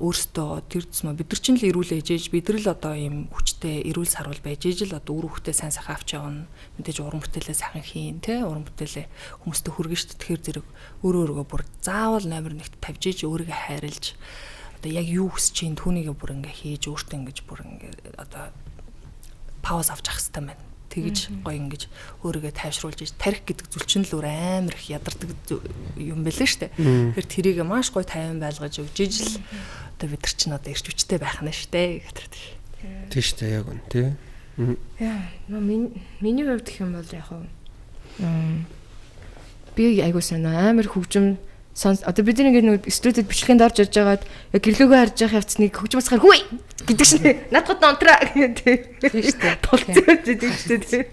өөртөө тэр зэм бид нар чинь л ирүүл ээжээж бид нар л одоо ийм хүчтэй ирүүл сарвал байж ээж л одоо үр хүүхдээ сайн сайхан авч явна. Мэдээж уран бүтээлээ сайхан хийн те уран бүтээлээ хүмүүстээ хүргэн шүү дээ. Тэгэхээр зэрэг өөрөө бүр заавал номер 1-т тавьж ээж өөрийгөө хайрлж одоо яг юу хүсэж чинь түүнийгээ бүр ингээ хийж өөртөө ингэж бүр ингээ одоо пауз авч ах хэрэгтэй байна. Тэгэж гоё ингэж өөрийгөө тайвшруулж иж тарих гэдэг зүйл чинь л өөр амар их ядардаг юм байлаа штэ. Тэгэхээр тэрийг маш гоё тайван байлгаж өгж ижил одоо бид нар чинь одоо ирч хүчтэй байх нь штэ гэдэг. Тийм штэ яг үн тий. Яа, миний хувьд гэх юм бол яг би айгуу санаа амар хөгжим одоо бидний нэг студид бичлэгэнд орж ирж байгаад яг гэрлөөгөө харж явах явцныг хөгжим усгаар хүй гэдэг чинь надад онтраа гэдэг тийм тулцж идэг шүү дээ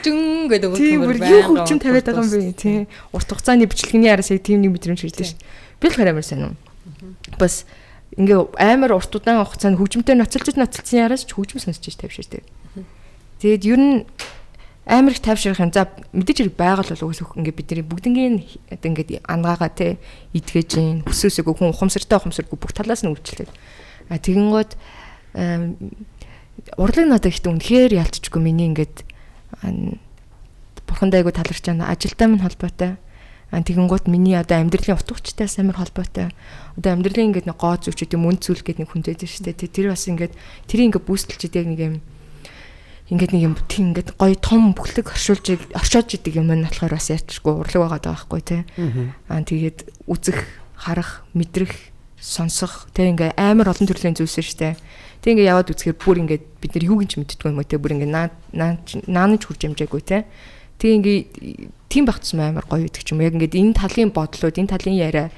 дүн гэдэг үг юу хөгжим тавиад байгаа юм бэ тийм урт хугацааны бичлэгийн араас яг тийм нэг мэдрэмж хэлдэг шүү дээ би л хараа амар сайн юм бас ингээ амар урт удаан хугацаанд хөгжимтэй ноцолцсон араас ч хөгжим сонсч тавьшаа дээ тэгээд ер нь амар их тайвширх юм. За мэдээж хэрэг байгаль бол угсаа ингээд бидний бүгднгийн ингээд ангаагаа те идгэж гин хүсөөсөөгөө хүн ухамсартай бүх талаас нь үйлчлээд. Тэгэнгүүт урлаг надад ихтэй үнэхээр ялцчихгүй миний ингээд бурхандаа айгу таларч байна. Ажилтай минь холбоотой. Тэгэнгүүт миний одоо амьдралын утга учиртайс амар холбоотой. Одоо амьдралын ингээд нэг гоо зүвч гэдэг юм үн зүйл гэдэг нэг хүн дээр шүү дээ. Тэр бас ингээд тэрийг ингээд бүүстэлчихэд яг нэг юм ингээд нэг юм тийм ингээд гоё том бүхлэг оршуулж идэг юм нь болохоор бас яачгүй урлаг байгаа даа байхгүй тий. Тэгээд үзэх, харах, мэдрэх, сонсох тий ингээд амар олон төрлийн зүйлс шүү дээ. Тэг ингээд яваад үзэхээр бүр ингээд бид нар юу гинч мэддэггүй юм уу тий. Бүр ингээд наанаж хурж амжаагүй тий. Тэг ингээд тийм багцсан амар гоё идэг ч юм. Яг ингээд энэ талын бодлоод, энэ талын яриа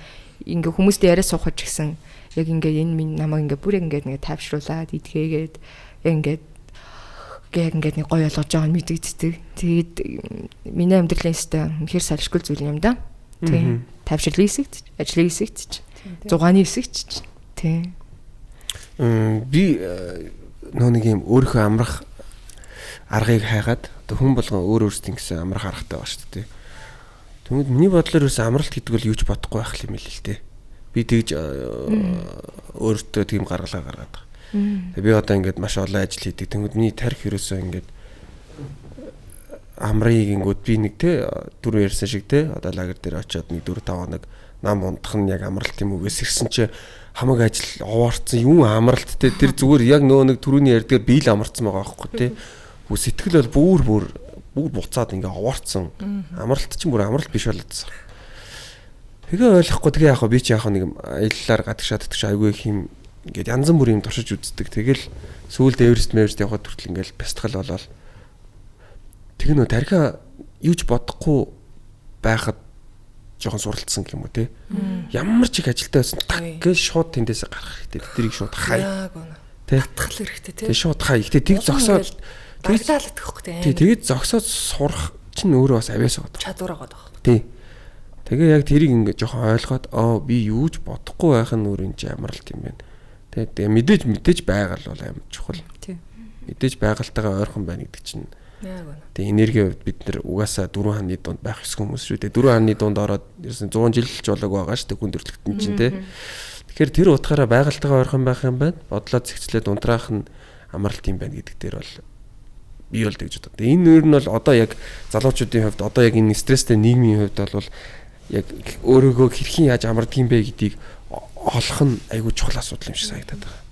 ингээд хүмүүстэй яриа суухаж гисэн яг ингээд энэ минь намайг ингээд бүр ингээд нэг тайвшруулад идгээгээд ингээд нэг гоё болгож байгаа нь мэдэгддэг. Тэгээд миний амьдралын өстэй үнэхээр салшгүй зүйл юм да. Тийм. Тайвшрлын хэсэгт, ажлын хэсэгт, зугааны хэсэгт тийм. Би нэг юм өөрийнхөө амрах аргыг хайгаад хүн болгон өөр өөрсдийн гэсэн амрах аргатай байгаа шүү дээ. Тэгмэд миний бодлоор ерөөс амралт гэдэг бол юу ч бодохгүй байх юм л дээ. Би тэгж өөртөө тийм гаргалгаа гаргаад байгаа. Би одоо ингээд маш олон ажил хийдэг. Тэгмэд миний тарих ерөөсөө ингээд амрыг ингээд би нэг те дөрөв ярьсан шиг те одоо лагер дээр очиод нэг 4-5 хоног нам унтах нь яг амралт юм үгээс ирсэн чи хамаг ажил овоорцсон юм амралт те тэр зүгээр яг нөгөө нэг түрүүний ярьдгаар би л амарцсан байгаа байхгүй те. Сэтгэл бол бүр буцаад ингээ овоорцсон. Амралт чинь бүр амралт биш болоодсан. Тэгээ ойлгохгүй тэгээ яг би чи яг нэг аяллаар гадагшаад айгүй их юм ингээд янз бүрийн юм туршиж үздэг. Тэгэл сүүлд Эверест явахад хүртэл ингээл бясалгал болоод тэг нөө тархиа юуч бодохгүй байхад жоохон суралцсан юм уу те. Ямар ч их ажилтаа байсан гэж шууд тэндээс гарах хэрэгтэй. Тэрийг шууд хай. Тэ татгал хэрэгтэй те. Тэг шууд хай. Гэтэ тэг зогсоод багтаалаад гэхгүй те. Тэгээд зогсоод сурах чинь өөрөө бас авьяас байгаа. Чадвар байгаа байхгүй. Тий. Тэгээ яг тэрийг ингээд жоохон ойлгоод би юуж бодохгүй байх нь өөр юм чи амралт юм байна. Тэгээ мэдээж байгаль бол амар чухал. Тий. Мэдээж байгальтайгаа ойрхон байна гэдэг чинь. Яг үнэ. Тэгээ энерги бид нар угаасаа 4 хааны дунд байх ёсгүй хүмүүс шүү дээ. 4 хааны дунд ороод ерөөсөн 100 жил ч болоог байгаа шүү дээ хүн төрлөختөн чинь тий. Тэгэхээр тэр утгаараа байгальтайгаа ойрхон байх юм байна. Бодлоо зэгцлээд унтраах нь амралт юм байна гэдэг дээр бол би бол тэгж боддог. Энэ нэр нь бол одоо яг залуучуудын хувьд одоо яг энэ стресстэй нийгмийн хувьд бол яг өөрийгөө хэрхэн яаж амардаг юм бэ гэдгийг олох нь айгүй чухал асуудал юм шиг санагдаад байгаа.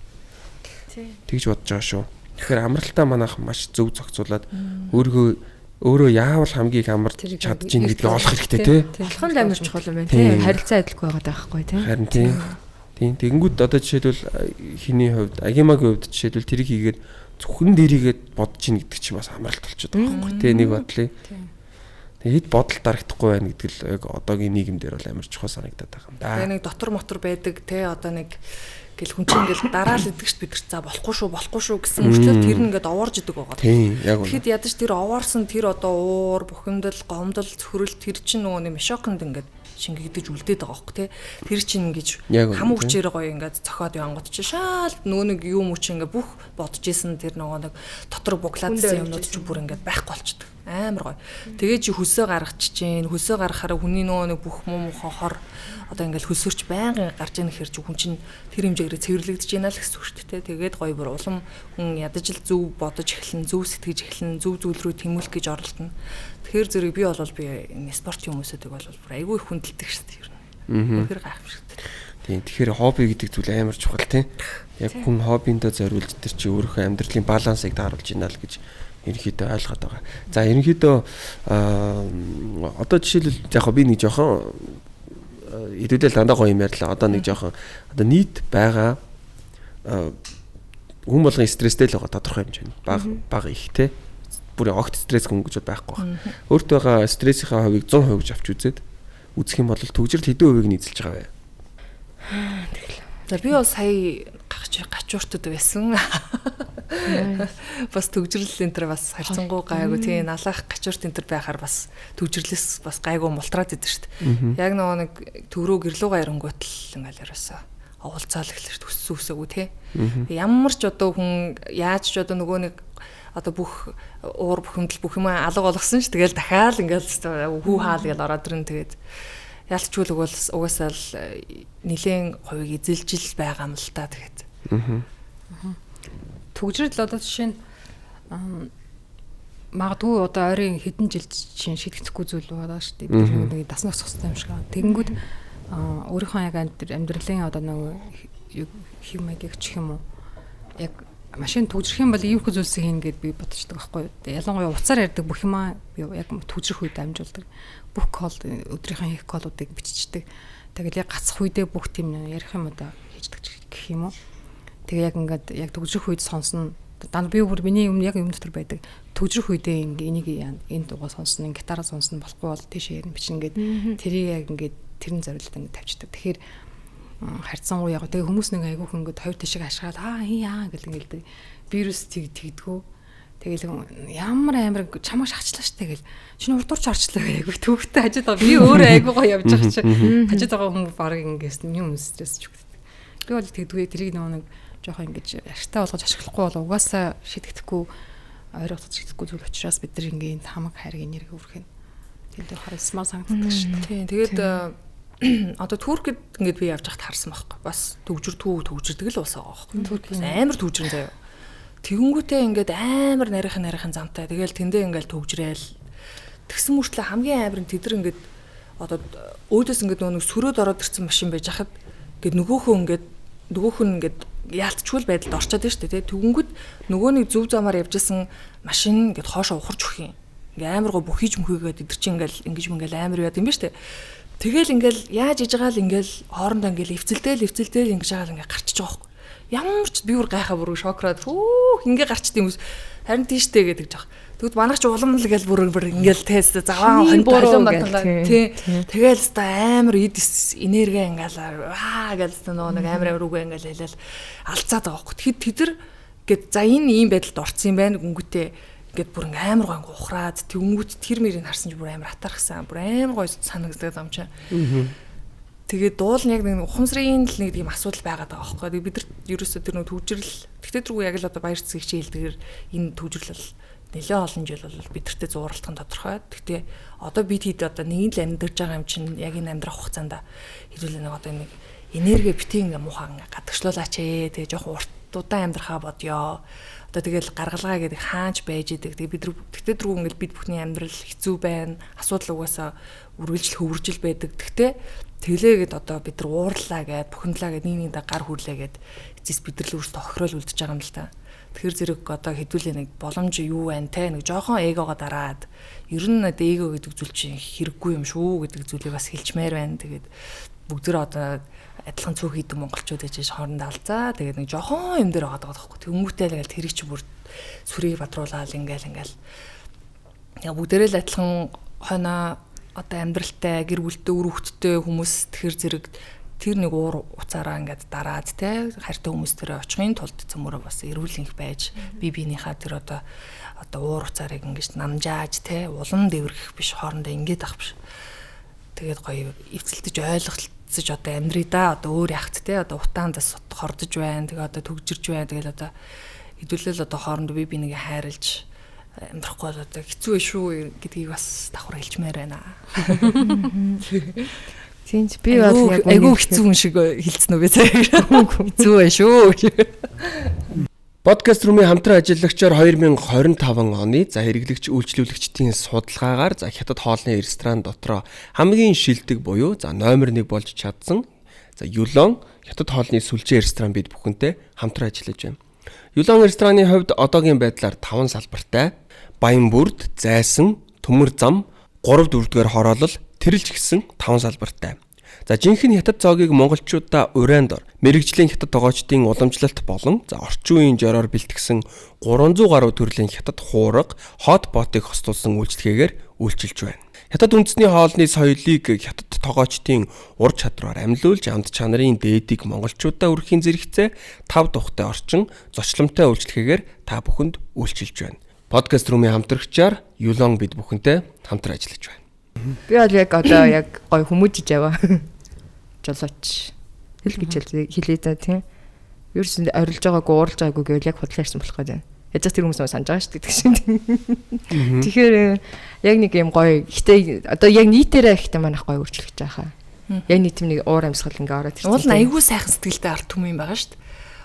Тэгж бодож байгаа шүү. Тэгэхээр амралтаа манайх маш зөв зохицуулаад өөрөө яавал хамгийн их амарч чадж ийн гэдгийг олох хэрэгтэй тий. Болох нь амар чухал юм байна тий. Харилцаа адилгүй байгаа байхгүй тий. Харин тий. Тэгэнгүүт одоо жишээлбэл хиний хувьд агимагийн хувьд жишээлбэл тэрийг хийгээд зөвхөн дэрийгээд бодож ийн гэдэг чинь бас амралт болчиход байгаа байхгүй тий. Нэг бодлоо. Тэгэд бодол дарагдахгүй байна гэдэг л яг одоогийн нийгэмдэр бол амар чухал санагдаад байгаа юм да. Тэгээ нэг дотор мотор байдаг те одоо нэг гэл хүн чинь ингээл дараал идэг ш бид нар за болохгүй шүү гэсэн мөрчлөө тэр нь ингээд овоорж идэг байгаа. Тийм яг үнэ. Тэгэхэд ядаж тэр овоорсон тэр одоо уур бухимдал гомдол цөхрөл тэр чинь нөгөө нэг шоконд ингээд шингэгдэж үлдээд байгаа хөөхгүй те. Тэр чинь ингэж хам хүчээр гоё ингээд цохоод явангууд чи шаал нөгөө нэг юм уу чи ингээд бүх бодож исэн тэр нөгөө нэг дотор буглаадсан юмнууд чи бүр ингээд байхгүй болчдөг. Амар гоё. Тэгээ чи хөсөө гаргачихжээ. Хөсөө гаргахаараа хүний нөгөө нэг бүх муу хор одоо ингээл хөлсөрч байнгын гарч ийн гэхэр чи хүн чинь тэр хэмжээгээр цэвэрлэгдэж байна л гэсэн үг шүү дээ. Тэгээд гоё бүр улам хүн ядаж л зөв бодож эхлэн, зөв сэтгэж эхлэн, зөв зүйл рүү тэмүүлэх гэж оролдоно. Тэгэхээр зэрэг би энэ спортын хүмүүсүүдийг бол бүр айгүй их хүндэлдэг шүү дээ. Тэр гайхамшигтай. Тийм. Тэгэхээр хобби гэдэг зүйл амар чухал тийм. Яг хүн хоббиндөө зориулж тэр чи өөрийнхөө амьдралын балансыг тааруулж ийна л гэж ерөнхийдөө ойлгоод байгаа. За ерөнхийдөө одоо жишээлбэл яг би нэг жоохон хэдүүдэл дандаа гоё юм ярьлаа. Одоо нэг жоохон одоо нийт байгаа хүн болгон стресстэй л байгаа тодорхой хэмжээнд бага их те. Бүр огт стресс хүн гэж байхгүй байна. Өөртөө байгаа стрессийнхаа хувийг 100% гэж авч үзээд үзэх юм бол төгжрөл хэдэн хувийг нь эзэлж байгаа вэ? За би бол сая гачууртад байсан. Бас төгжрөл энтер бас харьцангуй гайгүй тийм налах гачуурт энтер байхаар бас төгжрлээс бас гайгүй мултраад идэв шүү дээ. Яг нөгөө нэг төв рүү гэрлүүгээ ирэнгүүт л ингээл ерөөсөө оволцаал эхлэж өссөөгүй тийм. Ямар ч одоо хүн яаж ч одоо нөгөө нэг одоо бүх уур бухимдал бүх юм алга болгосон ш. Тэгэл дахиад ингээл хүү хаал гэл ороод ирэн тэгээд ялчгүй л бол угаасаа л нилийн хувийг эзэлж л байгаа юм л та тэгээд. Төгжрөл одоо жишээ нь магадгүй одоо ойрын хэдэн жил чинь шийдэгдэхгүй зүйл байгаа шүү дээ. Бид нэг даснаас хостой юм шиг. Тэгэнгүүт өөрийнхөө яг амьдралын одоо нэг хэмээгч юм уу яг машин төгжрөх юм бол иймэрхүү зүйлсийг хийн гэд би бодчихдаг байхгүй. Ялангуяа уцаар ярьдаг бүх юмаа би яг төгжрөх үед амжуулдаг. Бүх кол өдрийнхөө хийх колуудыг биччихдэг. Тэгэл яг гацх үедээ бүх тийм ярих юм удаа хийждэг гэх юм уу. Тэгээ яг ингээд яг төгжрөх үед сонсно. Данд би бүр миний яг юм дотор байдаг. Төгжрөх үедээ ингээ энийг энэ дугаа сонсно, гитараа сонсно болохгүй бол тийшээ ярина бичнэ гэд тэрийг яг ингээд тэрэн зориулт ингээд тавьчихдаг. Тэгэхээр харьцангуй яг тэгээ хүмүүс нэг айгүйх ингээд хоёр тишиг ашгаад гэл ингээд вирус тэгдгүү. Тэгэл ямар амар чамаа шахчлаа штэ гэл. Чиний урдуурч орчлоо айгүй төвхтэй хажууд байгаа. Би өөрөө айгүй гоё явж байгаа чи. Хажууд байгаа хүмүүс баг ингээс юм стресс ч үгтэй. Би бол тэгдгүй тэрийг нэг жоохон ингэж ашигтай болгож ашиглахгүй бол угаасаа шийдэгдэхгүй ойрогцож шийдэхгүй зүйл учраас бид нар ингээд хамаг хайрыг энерги өргөх нь. Тэгээд харсмаар санагддаг шүү дээ. Тийм. Тэгээд одоо Туркид ингээд би явж хахад харсан байхгүй. Бас төгжирдэг л ус байгаа байхгүй. Туркид амар төгжрэн заяа. Тэгэнгүүтээ ингээд амар нарийнхан замтай. Тэгэл тэндээ ингээд төгжрээл. Тэгсэн мөртлөө хамгийн амар нь тэдэр ингээд одоо өөдөөс ингээд нэг сөрөөд ороод ирсэн машин байж хахад ингээд нөгөөх нь ингээд яалтчгүй байдалд орчод штэ тий. Тэгэнгүүт нөгөө нэг зөв замаар явжсэн машин ингээд хоошоо ухарч өгөх юм. Ингээ амар гоо бүхийж мөхийгээд идэр чи ингээл амар яд юм ба штэ. Тэгэл ингээл яаж иж байгаа л ингээл хоорондоо ингээл эвцэлдээл ингэж байгаа л ингээ гарчиж байгаа байхгүй. Ямар ч би бүр гайхаа бүр шокрад ингээ гарчд юм. Харин тийштэй гэдэг жоох. Тэгвэл манайх ч улам л гээл бүр ингээл тест заваа хонтолон тий. Тэгэл ста амар идс энерги ингээл гээл нөгөө нэг амар үгүй ингээл хэлэл алцаад байгаа байхгүй. Тэгэхэд тэд нар гээд за энэ ийм байдалд орсон юм байна гүнгүүтээ ингээд бүр амар гоо ухраад тэнгүүт тэр мэрийг харсан чи бүр амар атархсан. Бүр амар гоо санагддаг юм чи. Тэгээд дуул нь яг нэг ухамсарын л нэг тийм асуудал байгаад байгаа байхгүй. Бид нар ерөөсөө тэр нэг төвжирэл тэгтээ тэргүй яг л одоо баяр цэцэг хичээлдгээр энэ төвжирэл бол нэлээд олон жил бол бидэртээ зууралдах нь тодорхой. Тэгтээ одоо бид хэд одоо нэг л амьдарч байгаа юм чинь яг энэ амьдрах хугацаанд хэдүүлээ нэг одоо нэг энерги битгий ингээ муухай гадагшлуулаач ээ. Тэгээ жоохон урт удаан амьдрахаа бодёо. Одоо тэгэл гаргалгаа гэдэг хаанч байж идэг. Тэгээ бид тэгтээ дөрөв ингээл бид бүхний амьдрал хэцүү байна. Асуудал угаасаа үргэлжил хөвөржил байдаг. Тэгтээ тэглээгээд одоо бид нар уурлаа гэд бухимдлаа гэд нэг гар хүрлээ гэд эцэс бид нар л өөрсдөө охирол үлдэж байгаа юм л та. Тэгэхээр зэрэг одоо хэдүүлээ нэг боломж юу байна те нэг жоохон эгогоо дараад ер нь одоо эго гэдэг зүйл чинь хэрэггүй юм шүү гэдэг зүйлийг бас хэлчмээр байна. Тэгээд бүгдээ одоо адилхан цөөх хийдэг монголчууд ээж хоорондоо алзаа. Тэгээд нэг жоохон юм дээр байгаа байхгүй. Тэнгүүтэй л тэрийг чи бүр сүрийг бадруулаад ингээл яг бүгдээрээ л адилхан хоноо одоо амьдралтай гэр бүлтэй үр хөвгттэй хүмүүс тэгэхэр зэрэг тэр нэг уур уцаараа ингээд дараад те хайртай хүмүүс тэрэ очихын тулд цөмөрөө бас эрүүл их байж биенийхээ тэр одоо уур уцаарыг ингээд намжааж те улам дэврэх биш хоорондоо ингээд ах биш. Тэгээд гоё эвцэлдэж ойлголцож одоо амьдрий да одоо өөр ягт те одоо утаандас хордож байна. Тэгээ одоо төгжирж байна. Тэгэл одоо хэдүүлэл одоо хоорондоо бие бинийгээ хайрлж амьдрахгүй бол одоо хэцүү шүү гэдгийг бас давхар хэлчмээр байна. Тийм би бол яг айгүй хэцүү юм шиг хэлсэн үү би цаа. Хэцүү байх шүү. Подкаст румын хамтран ажиллагчаар 2025 оны за хэрэглэгч үйлчлүүлэгчдийн судалгаагаар за хятад хоолны ресторан дотроо хамгийн шилдэг буюу за номер 1 болж чадсан за Юлон хятад хоолны сүлжээ ресторан бид бүхэнтэй хамтран ажиллаж байна. Юлон рестораны хувьд одоогийн байдлаар 5 салбартай Баянбүрд, Зайсан, Төмөр зам, 3-4-р хороолол тэрэлж гисэн 5 салбартай. За жинхэнэ хятад зоогийг монголчуудаа урайнд ор мэрэгжлийн хятад тогоочдын уламжлалт болон за орчин үеийн жороор бэлтгэсэн 300 гаруй төрлийн хятад хуурга, хот ботыг хостуулсан үйлчлэгээр үйлчилж байна. Хятад үндэсний хоолны соёлыг хятад тогоочдын ур чадвараар амьлуулж амт чанарын дээдийг монголчуудаа өргөхийн зэрэгцээ 5 тухтай орчин зочломтой үйлчлэгээр та бүхэнд үйлчилж байна. Подкаст румын хамтрагчаар Юлон бид бүхэнтэй хамтран ажиллаж байна. Би бол яг одоо яг гой хүмүүжиж яваа. Жолооч. Хэл гэж хэлээ та тийм. Ерөөсөнд орилж байгаагүй ууралж байгаагүй гэвэл яг худлаарсан болох гэдэг. Яж тэр хүмүүс санаж байгаа шүү дээ шин. Тэгэхээр яг нэг юм гоё. Гэтэ одоо яг нийтээрээ ихтэй манайх гоё өөрчлөгдөж байгаа хаа. Яг нийтэм нэг уур амьсгал ингээ ороод ирсэн. Уул нь айгүй сайхан сэтгэлтэй ард түмэн байгаа шүү дээ.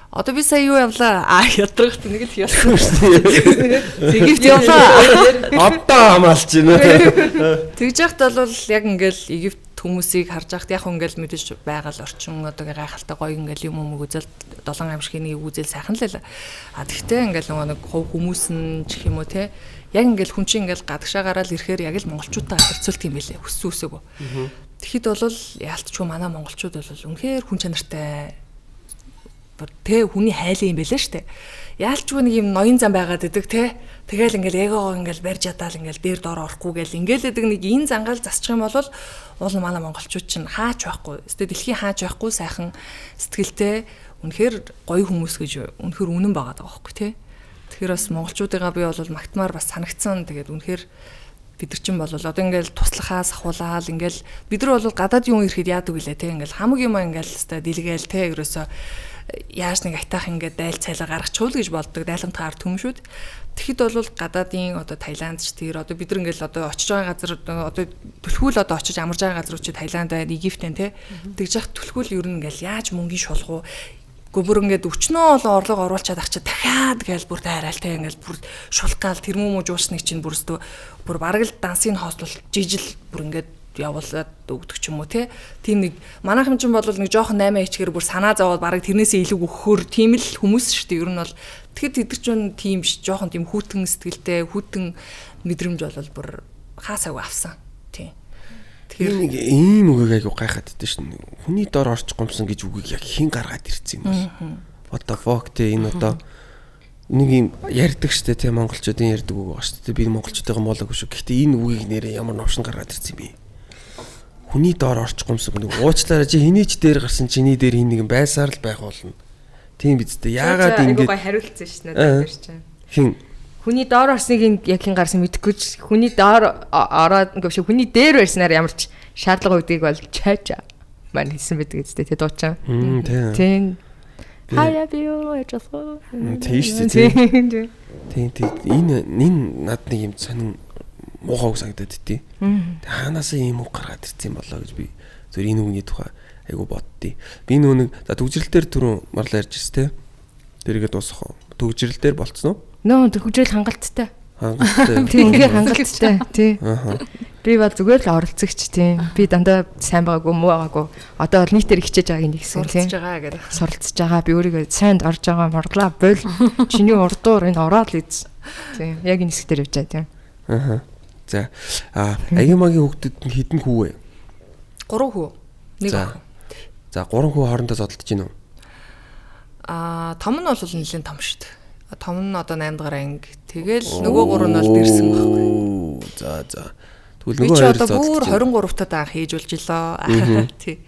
Одоо би сая юу явлаа? Ядрагт нэг л явсан шүү дээ. Тэгэвч явлаа. Одоо хамаалж байна. Тэгж яхад бол яг ингээл Египт хүмүүсийг харж яхад яг ингээл мэдээж байгаль орчин одоо гайхалтай гоё ингээл юм үзэл 7 амшигны үзэл сайхан л байла. Тэгтээ ингээл нэг хувь хүмүүс нь ч юм уу те яг ингээл хүн чинь ингээл гадагшаа гараад ирэхээр яг л монголчуудаа харьцуулт юм байлээ. Өссөн өсөөгөө. Тэгэхэд бол яалтчгүй манай монголчууд бол үнэхээр хүн чанартай тэ хүний хайлын юм байлаа штэ. Яалчгүй нэг юм ноён зам байгаад идэг те. Тэгэл ингээл эгоо ингээл барьж ядаал ингээл дээр доор орохгүй гэл ингээл идэг нэг энэ зангаал засчих юм бол уул манай монголчууд чинь хаач байхгүй. Эсвэл дэлхийн хаач байхгүй сайхан сэтгэлтэй үнэхээр гоё хүмүүс гэж үнэхээр үнэн байгаа даа байхгүй те. Тэгэхээр бас монголчуудыгаа би бол магтмаар бас санагдсан. Тэгээд үнэхээр бид нар чинь бол одоо ингээл туслахаас ахуулаад ингээл бид нар бол гадаад юм ирэхэд яадаг вүлээ те. Ингээл хамаг юм ингээл өстой дэлгээл те ерөөсөө яаж нэг айтаах ингээд daйл цайлаа гаргачихвол гэж боддог дайлантгаар төмшүүд. Тэгэхэд бол гадаадын одоо Таиланд ч тэр одоо бид нар ингээл одоо очиж байгаа газар одоо түлхүүл одоо очиж амарж байгаа газар чи Таиланд байд Египтэн те. Тэгж яхад түлхүүл ер нь ингээл яаж мөнгөний шулгуу гүбэр ингээд өчнөө олон орлого оруулчаад ах чи дахиад гээл бүр дайралтай ингээл бүр шулгаал тэр муу жуусныг чинь бүрстөө бүр бараг л дансыг хоослол жижил бүр ингээд явуулаад өгдөг ч юм уу тийм нэг манайхан ч бол нэг жоохон 8 хичгээр бүр санаа зовоод бараг тэрнээсээ илүү өгөхөр тийм л хүмүүс шүү дээ. Ер нь бол тэгэхэд тэд чинь тийм жоохон тийм хүүтэн сэтгэлтэй хүүтэн мэдрэмж бол бүр хаасаагүй авсан. Тийм. Тэгэхээр нэг ийм үгийг аягүй гайхаад идэв шин. Хүний дор орч гомсон гэж үгийг яг хэн гаргаад ирсэн юм бол. What the fuck те энэ одоо нэг юм ярьдаг штэ тийм монголчуудын ярьдаг үг байгаа штэ. Би монголчуудын моолоогүй шүү. Гэхдээ энэ үгийг нэрээ ямар новшин гаргаад ирсэн юм бэ? Хүний доор орч гомсон нэг уучлаарай чи хэний ч дээр гарсан чиний дээр хин нэгэн байсаар л байх болно. Тийм биз дээ. Яагаад ингэ гой хариулцсан шнэ надад чинь. Хин хүний доор орсныг яг хин гарсан мэдэхгүй ч хүний доор ороод ингээ хүний дээр барьснаар ямар ч шаардлага үүдгийг бол чаача маань хэлсэн байдаг үстэй тий дуучаа. Тийм. Хаяа био яжсоо. Тийш тий. Тийм энэ над нэг юм сонин муухай үг санагдаад иттий. Хаанаас ийм үг гаргаад ирсэн болоо гэж би зөв энэ үгний тухай айгу боддیں۔ Би нэг төгжрөл дээр түрүүн марлаа ярьжсэн те. Тэрийгээ дуусах уу? Төгжрөл дээр болцсон уу? Нөө төгжрөл хангалттай. Хангалттай. Тийм ингээ хангалттай тий. Би бол зүгээр л оролцогч тийм. Би дандаа сайн байгаагүй муу байгаагүй. Одоо бол нийтээр хичээж байгааг нэг хэсэг тийм. Суралцж байгаа гэдэг. Суралцж байгаа. Би өөрийгөө сайнд орж байгаа морлаа бол чиний урдуур энэ ороод л ийз. Тийм. Яг энэ хэсгээр явж байгаа тийм. За Агимагийн хүүхдүүд нь хэдэн хүү вэ? 3 хүү. Нэг охин. За 3 хүү хоорондоо зодтолж гин үү? Том нь бол нэлээд том шүү дээ. Том нь одоо 8 дугаар анги. Тэгэл нөгөө 3 нь бол дэрсэн байхгүй. За. Тэгвэл нөгөө 2 зодтолж. Би ч одоо бүр 23 таад анх хийж болж илоо. Тий.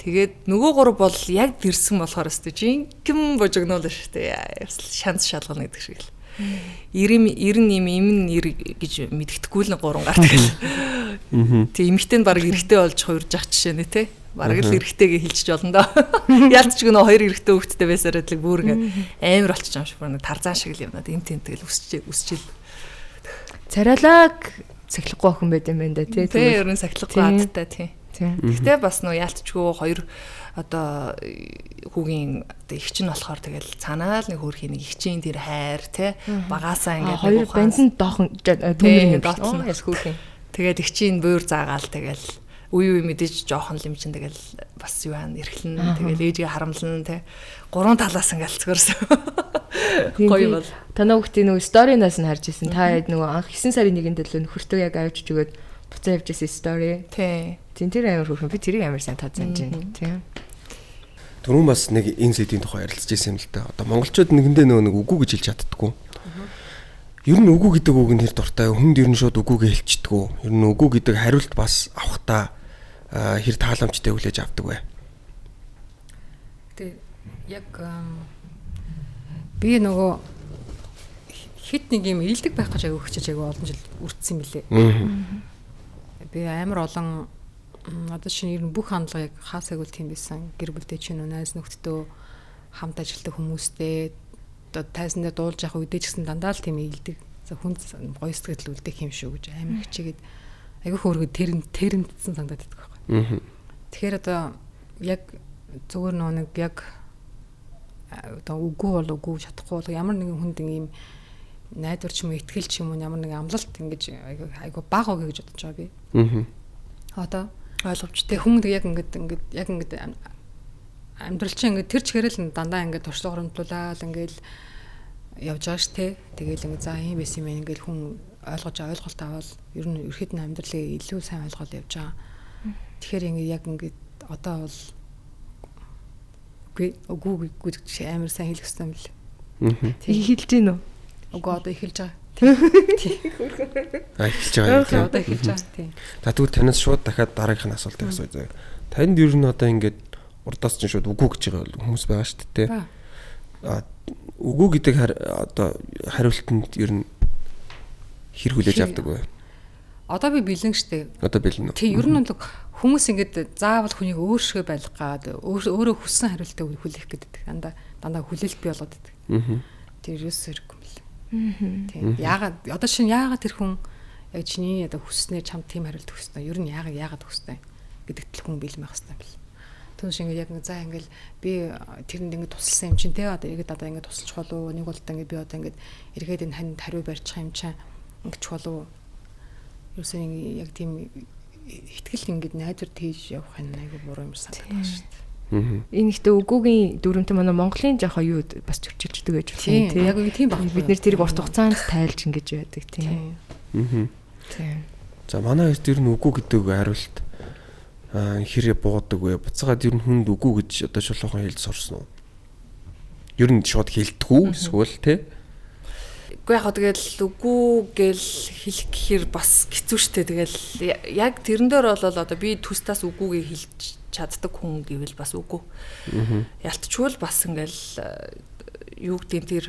Тэгээд нөгөө 3 бол яг дэрсэн болохоор өстэй жинхэнэ божигнуулаа шүү дээ. Шанс шалгана гэдэг шиг л. 90 юм гэж мэддэхгүй л 3 гардаг. Тэг эмэгтэй нь баг эрэгтэй болж хуурж явах жишээ нэ те. Бараг л эрэгтэйгээ хэлчих болно доо. Ялч ч гэнэ 2 эрэгтэй хүүхэдтэй байсараа л бүр ингэ амар болчих юм шиг байна. Тарзан шиг л юм надад энэ тэгэл үсчил. Царайлаг сахилахгүй охин байт юм байна да тий. Тэ ерөн сахилахгүй адтай тий. Гэхдээ бас нөө яалтчгүй 2 одоо хүүгийн их чинь болохоор тэгэл цаанаа л нэг хөрхийн нэг их чинь тэр хайр те багаасаа ингээд 2 бензин доохон түүний дооцсон яс хүүхийн. Тэгээд их чинь буур заагаал тэгэл үе мэдээж жоохон л юм чинь тэгэл бас юу аа эрхлэн тэгэл ээжгээ харамлан те 3 талаас ингээд цгэрсэн. Гоё бол. Танаа хүүхдийн нөгөө сторинаас нь харж ирсэн. Та нөгөө анх 9 сарын 1-нд л нөхөртөө яг авч өгөөд буцаа явж ирсэн стори. Тий. Тэр амар хөрхөн би тэрийг амар сайн тооцсон чинь тийм. Түрүүн бас нэг энэ сэдвийн тухай ярилцж байсан юм л да. Одоо монголчууд нэгэндээ нэг үгүй гэж хэлж чаддаггүй. Ер нь үгүй гэдэг үг нь хэр дуртай, хүнд ер нь шууд үгүйгээ хэлчихдэггүй. Ер нь үгүй гэдэг хариулт бас авахтаа хэр тааламжтай хүлээж авдаг вэ? Тэг яг би нөгөө хит нэг юм илдэг байх гэж аягүй хичээж аягүй олон жил үрдсэн мөлий. Би амар олон одоо шинэ ер нь бүх хандлага яг хаасайг үл тийм байсан. Гэр бүлтэй чинь найз нөхдөдөө хамт ажилладаг хүмүүстэй одоо тайзандаа дуулж явах үедээ ч гэсэн дандаа л тийм илдэг. За хүн гоё сэтгэл үлдэх юм шүү гэж амар хичээгээд аягүй хөөргөө тэрэмдсэн санагдаад байдаг байхгүй. Тэгэхээр одоо яг зүгээр нэг яг одоо үгүй бол үгүй чадахгүй бол ямар нэгэн хүнд ийм найдвар ч юм уу итгэл ч юм уу ямар нэгэн амлалт ингэж айгу бага өгье гэж бодож байгаа би. Одоо ойлгомжтой хүн яг ингээд амьдрал чинь ингээд тэр чигээрэл дандаа ингээд туршлагарамтлуулаад ингээд явж байгаа ш тэ. Тэгээл ингээд за ийм байсан юм ингээд хүн ойлгож ойлголт аваад ер нь ерхэд нь амьдралыг илүү сайн ойлгоод явж байгаа. Тэгэхээр ингээд яг ингээд одоо бол үгүй гэж амар сайн хэлэх хэрэгтэй юм бэл. Эхэлж гин үү? Үгүй одоо эхэлж байгаа. Эхэлж байгаа юм. Одоо эхэлж байгаа тийм. За тэгвэл танаас шууд дахиад дараагийнхын асуултыг асууя заяа. Танд ер нь одоо ингээд урдаас чинь шууд үгүй гэж байгаа хүмүүс байгаа шүү дээ. Үгүй гэдэг одоо хариултанд ер нь хэр хүлээж авдаг вэ? Одоо би бэлэн штэ. Одоо бэлэн үү? Тийм ер нь бол хүмүүс ингээд заавал хүнийг өөршгөө байлгах гад өөрөө хүссэн хариултаа хүлээх гэдэг. Дандаа хүлээлт бий болоод байдаг. Тэр ерөөсөө хэрэггүй юм. Тийм. Яагаад одоо шинэ яагаад тэр хүн яг чиний одоо хүснээр чамд тийм хариулт өгсөн. Ер нь яагаад өгсөн гэдэгт л хүн бэлэн байх хэрэгтэй юм. Түнш ингээд яг за ингээд би тэрэнд ингээд тусалсан юм чинь те одоо иргэд одоо ингээд тусалчих болов нэг болтой ингээд би одоо ингээд эргээд энэ ханд хариу барьчих юм чинь ингээд болов ерөөсөө яг тийм итгэл ингээд найдвар тээж явах нь айгүй буруу юм санагдаж байна шүү дээ. Энэ ихтэй үгүйгийн дүрмтэй манай Монголын жоохон юу бас чөрчилждэг гэж байна тийм. Яг тийм баг. Бид нэр тэрийг урт хугацаанд тайлж ингэж байдаг тийм. Тийм. За манай хэвчээр ер нь үгүй гэдэг хариулт хэрэг буудаг вэ? Буцаагаад ер нь хүнд үгүй гэж одоо шулуухан хэлж сурсан уу? Ер нь шууд хэлдэггүй эсвэл те? Үгүй яг тэгэл үгүй гэл хэлэх гэхээр бас хэцүү шттэ. Тэгэл яг тэрэн дээр бол одоо би төстаас үгүйгээ хэлж чаддаг хүн гэвэл бас үгүй. Ялтчгүй бас ингээл юу гэдэг тэр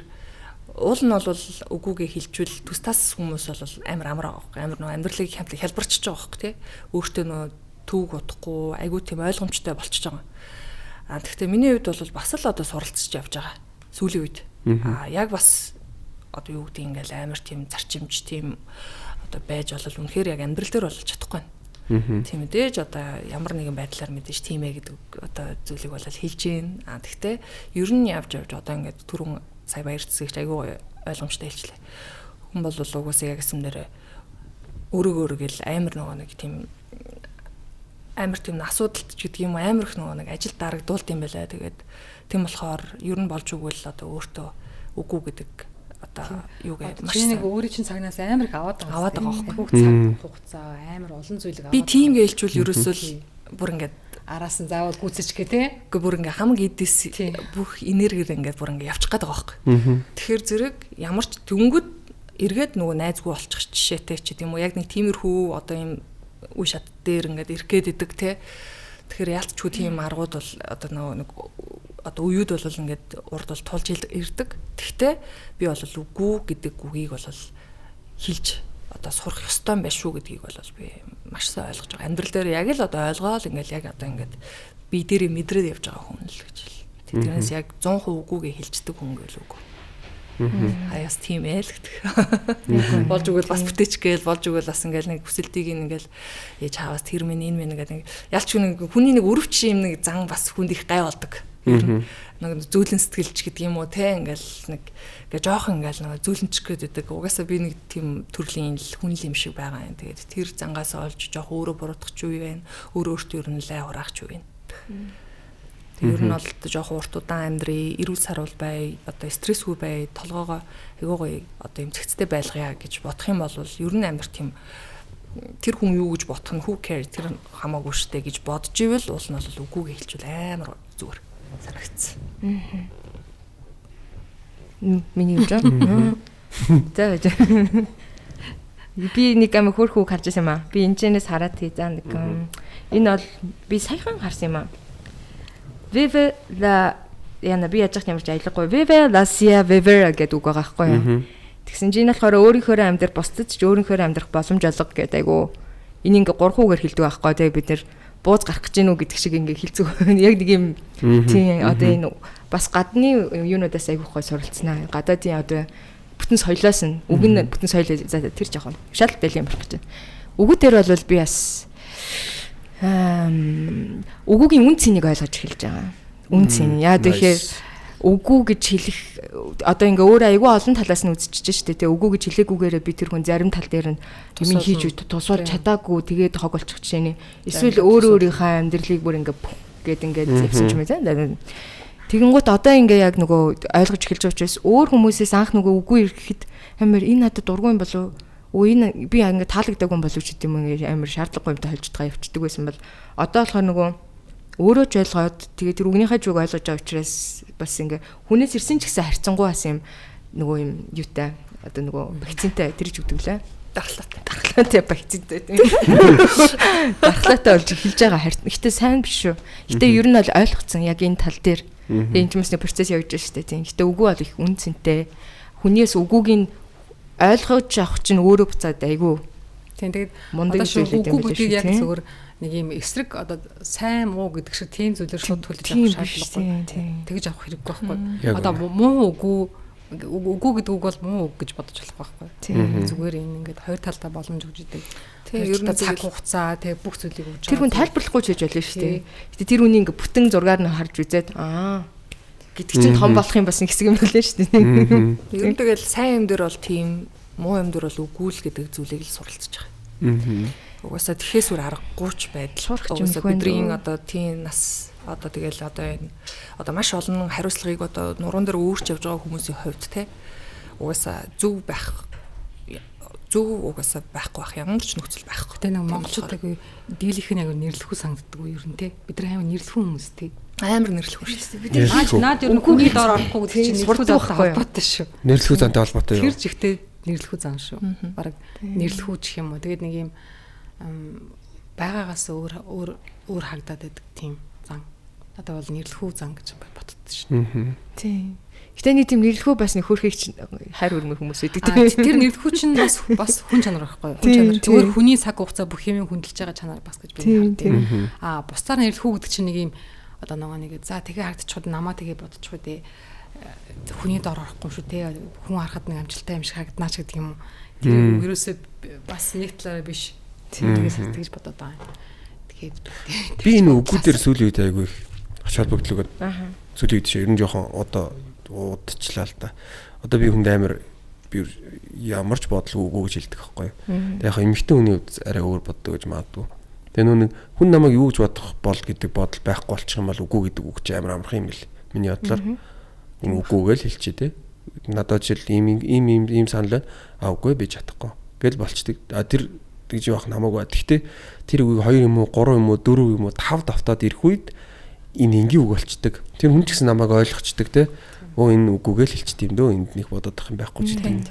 уул нь бол үгүйгээ хэлжүүл төстаас хүмүүс бол амар байгаа. Амар нөө амьдралыг хялбарчиж байгаа хөөх тий. Өөртөө нөө түүг бодохгүй айгүй тийм ойлгомжтой болчихж байгаа. Тэгэхдээ миний хувьд бол бас л одоо суралцж явж байгаа. Сүүлийн үед. Яг бас одоо юу гэдэг ингээл амар тийм зарчимч тийм одоо байж болол үнэхээр яг амьдрал дээр болж чадахгүй байна. Тийм мэдээж одоо ямар нэгэн байдлаар мэдээж тийм ээ гэдэг одоо зүйлийг бол хэлж гин. Тэгэхдээ ер нь явж одоо ингээд түрүүн сая баяр цэцэгч айгүй ойлгомжтой хэлчлээ. Хүн бол угаасаа яг юмнээр өөрөөгөө гэл амар нөгөө нэг тийм амар тийм асуудалт ч гэдэг юм амар их нөгөө нэг ажил дарагдуулт юм байлаа. Тэгээд тийм болохоор ер нь болж өгвөл одоо өөртөө үгүй гэдэг одоо юу гэдэг маш нэг өөрийн чинь цагнаас амар их аваад байгаа. Бүх цаг хугацаа амар олон зүйлийг аваад. Би тийм гэлжүүл ерөөсөө бүр ингээд араас нь заавал гүйцэж гээ те. Гэхдээ бүр ингээд хамаг эдээс бүх энергиэр ингээд бүр ингээд явчих гээд байгаа байхгүй. Тэгэхээр зэрэг ямар ч дөнгөд эргээд нөгөө найзгүй болчих жишээтэй ч гэдэм үү яг нэг тиймэрхүү одоо юм үе шат дээр ингээд ирэх гээд идэг те. Тэгэхээр ялцчгүй тийм аргууд бол одоо нэг одоо үеуд бол ингээд урд бол тулж ирдэг. Тэгтээ би бол үгүй гэдэг үгийг бол хэлж одоо сурах ёстой юм байна шүү гэдгийг бол би маш сайн ойлгож байгаа. Амьдрал дээр яг л одоо ойлгоол ингээд яг одоо ингээд би дээрээ мэдрээд явж байгаа хүн л гэж хэл. Тэрнээс яг 100% үгүйгээ хэлждэг хүн гээл үгүй. Аяас тийм ээ л гэдэг. Болж өгвөл бас бүтээч гээл болж өгвөл бас ингээл нэг хүсэлтийг ингээл ээж хаваас тэр минь энэ минь гэдэг ялч нэг хүний нэг өрөвч юм нэг зан бас хүнд их гай болдог. Нэг зөөлөн сэтгэлч гэдэг юм уу те ингээл нэг ингээ жоох ингээл нэг зөөлөнч гэдэг. Угаасаа би нэг тийм төрлийн хүн юм шиг байгаа юм. Тэгээд тэр зангаас олж жоох өөрөө буруудах ч үе байна. Өөртөө ер нь лай хураах ч үе байна. Ер нь бол жоох урт удаан амьдрий, эрүүл сарвал бай, одоо стрессгүй бай, толгоогоо айгуугой одоо юм зэгцтэй байлгая гэж бодох юм бол ер нь амар тийм тэр хүн юу гэж бодох нь who care тэр хамаагүй штэ гэж бодож ивэл уул нь бол үгүйгээ хэлчихвэл амар зүгээр санагдсан. Миний юу жаа? За. Би нэг амар хөөрхөө харж байсан юм аа. Би энэчнээс хараад тий за нэг энэ бол би саяхан харсан юм аа. Vive la яна би яаж ямар ч аялаггүй. Vive la sia vivere гэдэг үг байгаа байхгүй юу? Тэгсэн чинь болохоор өөрийнхөө амьдрал бусдад ч өөрийнхөө амьдрах боломж олго гэдэг айгу энийг ингээ 3 хүүгээр хэлдэг байхгүй. Тэгээ бид нэр бууз гарах гэж гинүү гэдэг шиг ингээ хэлцүү. Яг нэг юм тийм одоо энэ бас гадны юунуудаас айгу гой суралцсанаа. Гадаадын одоо бүтэн соёлоос нь үг нь бүтэн соёл тэр жоохон шалтгаалтай юм байна. Үгүүд дээр бол би бас үгүүгийн үн цэнийг ойлгож эхэлж байгаа. Үн цэн. Яа тэгэхээр үгүй гэж хэлэх одоо ингээ өөрөө айгүй олон талаас нь үзчихэж штэ тий үгүй гэж хэлээгүйгээрээ би тэр хүн зарим тал дээр нь юм хийж тусвал чадаагүй тэгээд хог болчих жишээ нь эсвэл өөрийнхөө амьдралыг бүр ингээ гээд ингээд зэвсэн ч юм тий тэгэнгუთ одоо ингээ яг нөгөө ойлгож эхэлж байгаа учраас өөр хүмүүсээс анх нөгөө үгүй ирэхэд амар энэ надад дургүй юм болов уу энэ би ингээ таалагдаагүй юм болов ч гэдэм юм амар шаардлагагүй юмтай холж байгаа явчихдаг байсан бол одоо болохоор нөгөө өөрөө ч ойлгоод тэгээ тэр үгнийхээ зүг ойлгож байгаа учраас бас ингээ хүнээс ирсэн ч гэсэн харьцангуй бас юм нөгөө юм юутай одоо нөгөө вакцинтай тэр ч үгдэг лээ дархлаатай вакцинтай дархлаатай болж эхэлж байгаа харьцан. Гэтэ сайн биш шүү. Гэтэ ер нь бол ойлгоцсон яг энэ тал дээр энэ хүмүүсний процесс явж байгаа шүү дээ тийм. Гэтэ үгүй бол их үнцэнтэй. Хүнээс үгүйг нь ойлгож авах чинь өөрөө буцаад айгүй. Тийм тэгээд одоо шүү үгүй гэдгийг яг зөвөр нэг юм эсрэг одоо сайн муу гэдэг шиг тийм зүйлээр шууд төлөж авах шаардлагагүй. Тэгж авах хэрэггүй байхгүй. Одоо муу үгүй гэдэг үг бол муу үг гэж бодож болох байхгүй. Зүгээр энэ ингээд хоёр талдаа боломж өгч идэг. Тийм ер нь цаг хугацаа тэг бүх зүйлийг өгч байгаа. Тэр хүн тайлбарлахгүй ч хийж болно шүү дээ. Гэтэ тэр үнийг ингээд бүтэн зургаар нь харж үзээд гэдэг чинь том болох юм бас нэг хэсэг юм байлаа шүү дээ. Ер нь тэгэл сайн юм дээр бол тийм муу юм дээр бол үгүй л гэдэг зүйлийг л суралцж байгаа. Угаасаа тэхээс үр аргагүй ч байдал. Угаасаа бидний одоо тийм нас одоо тэгэл одоо энэ одоо маш олон хариуцлагыг одоо нуруунд дээр өөрч явж байгаа хүмүүсийн хувьд те угаасаа зөв угаасаа байхгүй байх ямар ч нөхцөл байхгүй. Тэ нэг монголчууд яг дийлийнх нь яг нэрлэхүү санагддаг уу ер нь те бид нар амар нэрлэхүү хүмүүс те амар нэрлэхүү шүү дээ. Бид наад ер нь үгүй доор орохгүй гэдэг чинь нэрлэхүү зантай холбоотой шүү. Нэрлэхүү зантай холбоотой юу? Тэр жигтэй нэрлэхүү зан шүү. Бараг нэрлэхүү гэх юм уу. Тэгээд нэг юм байгаагаас өөр хагдаад байдаг тийм зан. Одоо бол нэрлэхүү зан гэж боддог шүү. Тийм. Гэтэ нэг тийм нэрлэхүү бас нэг хөрхийг чинь хайр өрмөр хүмүүс байдаг. Тэр нэрлэхүү чинь бас хүн чанар байхгүй юу? Хүн чанар. Зүгээр хүний цаг хугацаа бүх юм хүндэлж байгаа чанар бас гэж би хэлдэг. Бусдаар нэрлэхүү гэдэг чинь нэг юм одоо нэг за тэгээ хагдчихвал намаа тэгээ бодчихгүй дээ. Хүний дор орохгүй шүү те. Хүн харахад нэг амжилттай юм шиг харагдана ч гэдэг юм уу. Тэр ерөөсөө бас нэг талаараа биш. Тэгээс тэгж бодоод байгаа. Тэгээд би энэ үгүүдээр сүүлийн үед айгүй их ач холбогдлоо. Сүүлийн үед ер нь жоохон одоо удчлаа л да. Одоо би хүнд амар би ямар ч бодлого үгүй гэж хэлдэг байхгүй юу. Тэгээ яг эмэгтэй хүний хувьд арай өөр боддог гэж магадгүй. Тэгээ нүг хүн намайг юу гэж бодох бол гэдэг бодол байхгүй болчих юм бол үгүй гэдэг үг чи амар амархан юм бэл. Миний бодлоор энэ үгүйгээл хэлчихэ те. Надад жишээл ийм санал байна. Үгүй би чадахгүй гэл болчдөг. Тэр тэгж явах намаагүй. Гэхдээ тэр үгийг 2 юм уу 3 юм уу 4 юм уу 5 давтаад ирэх үед энэ энгийн үг болчдөг. Тэр хүн ч гэсэн намайг ойлгочдөг те. Энэ үгүйгээл хэлчихдээ юм дөө энд нэг бодоод ах юм байхгүй ч тийм.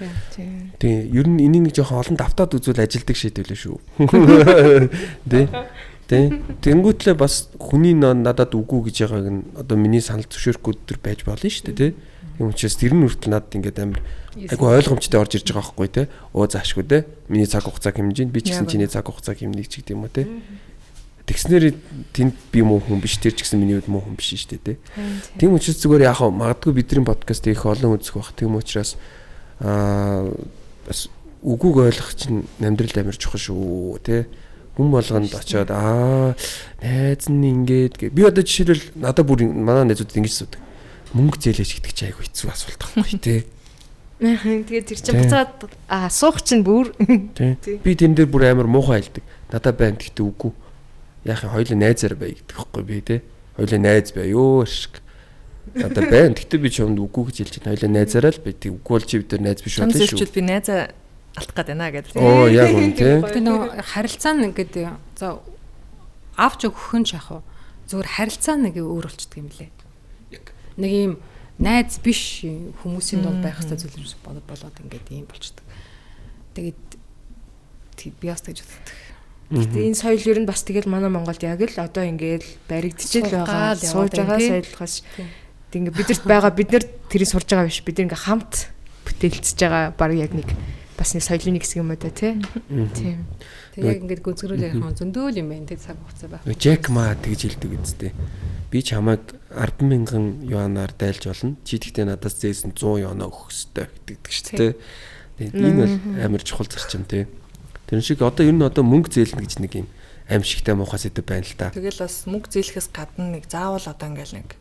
Тэгээ ер нь энийг нэг жоохон олон давтаад үзвэл ажилдаг шийдвэлээ шүү. Тэ. Тэнгүүтлээ бас хүний надад үгүй гэж байгааг нь одоо миний санал зөвшөөрөхгүй төр байж болно шүү дээ, тэ. Тийм учраас тэр нь хүртэл надад ингээд амар айгу ойлгомжтой орж ирж байгаа байхгүй те. Заашгүй те. Миний цаг хугацаа хэмжиж би ч гэсэн чиний цаг хугацаа хэмнэх ч гэдэг юм уу те. Тэгснээр тэнд би муу хүн биш тэр ч гэсэн миний хувьд муу хүн биш шүү дээ те. Тийм учраас зүгээр яг магадгүй бидний подкаст их олон үзэх бах. Тийм учраас бас үгүйг ойлгох чинь амьдралд амар чухал шүү те. Хүн болгонд очиод найз нь ингээд би одоо жишээлбэл надад бүр манай найзууд ингэж асуудаг. Мөнгө зээлэж гэдэг чи айгу хэцүү асуулт байхгүй те. Тэгээд тэр чинь буцаад суух чинь бүр би тэн дээр бүр амар муухай хэлдэг. Надад байна гэхдээ үгүй. Яахын хоёулаа найзаар бай гэдэг хэвгүй би те. Хоёулаа найз бай ёо шиг. Надад байна. Гэхдээ би чамд үгүй гэж хэлж байна. Хоёулаа найзаараа л бай. Тэг үгүй бол чи бид нар найз биш болно шүү. Чамд би найзаа алдах гээд байна гэдэг. Яг үн те. Гэтэ нөгөө харилцаа нь ингээд за авч өгөх нь ч яг хуу зүгээр харилцаа нэг өөр болчихдөг юм лээ. Нэг юм найз биш хүмүүсийн дунд байх хэвээр зүйл болоод ингээд юм болчихдог. Тэгээд би бас тэгж боддог. Гэтэ энэ соёл ер нь бас тэгэл манай Монголд яг л одоо ингээд баригдчихэл байгаа сууж байгаа соёлоос ингээд бидэрт байгаа бид нар тэрийг сурж байгаа биш бид ингээд хамт бүтээлцэж байгаа баг яг нэг бас нэг соёлын нэг хэсэг юм уу та тийм. Тэг яг ингээд гүнзгэрүүл ярих юм зөндөөл юм байна тэг цаг хугацаа байх. Джек ма тэгж хэлдэг үстэй. Би чамайг 10,000 юанаар дайлж болно. Чи тэгтээ надаас зээсэн 100 юанаа өгөх ёстой гэдэг шүү дээ. Энэ бол амар чухал зарчим тий. Тэр шиг одоо ер нь одоо мөнгө зээлнэ гэж нэг юм аимшигтай муухай сэдв байна л та. Тэгэл бас мөнгө зээлэхээс гадна нэг заавал одоо ингээл нэг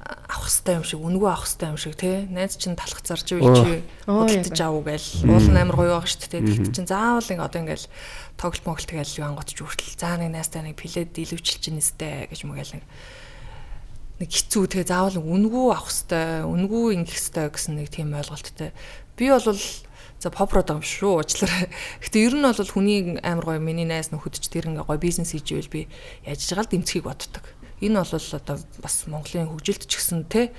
авах хэрэгтэй юм шиг, үнгүү авах хэрэгтэй юм шиг тий. Найз чинь талах зарж ивэл чи худалдаж авуу гээл. Уул нь амар гоё байгаа шүү дээ. Тэгэхдээ чинь заавал ингээ одоо ингээл тоглолт моголт гээл юу анготч хүртэл заа нэг найзтай нэг плед дийлвчилж нэстэй гэж мөгээл нэг хэцүү тий. Заавал үнгүү авах хэрэгтэй, үнгүү ингэх хэрэгтэй гэсэн нэг тийм ойлголттой. Би бол за попрод юм шүү уучлаарай. Гэтэ ер нь бол хүний амар гоё миний найз нөхөдч тэр ингээ гоё бизнес хийж ивэл би яаж байгаа л дэмцхийг боддог. Энэ бол одоо бас Монголын хөгжилд ч гэсэн те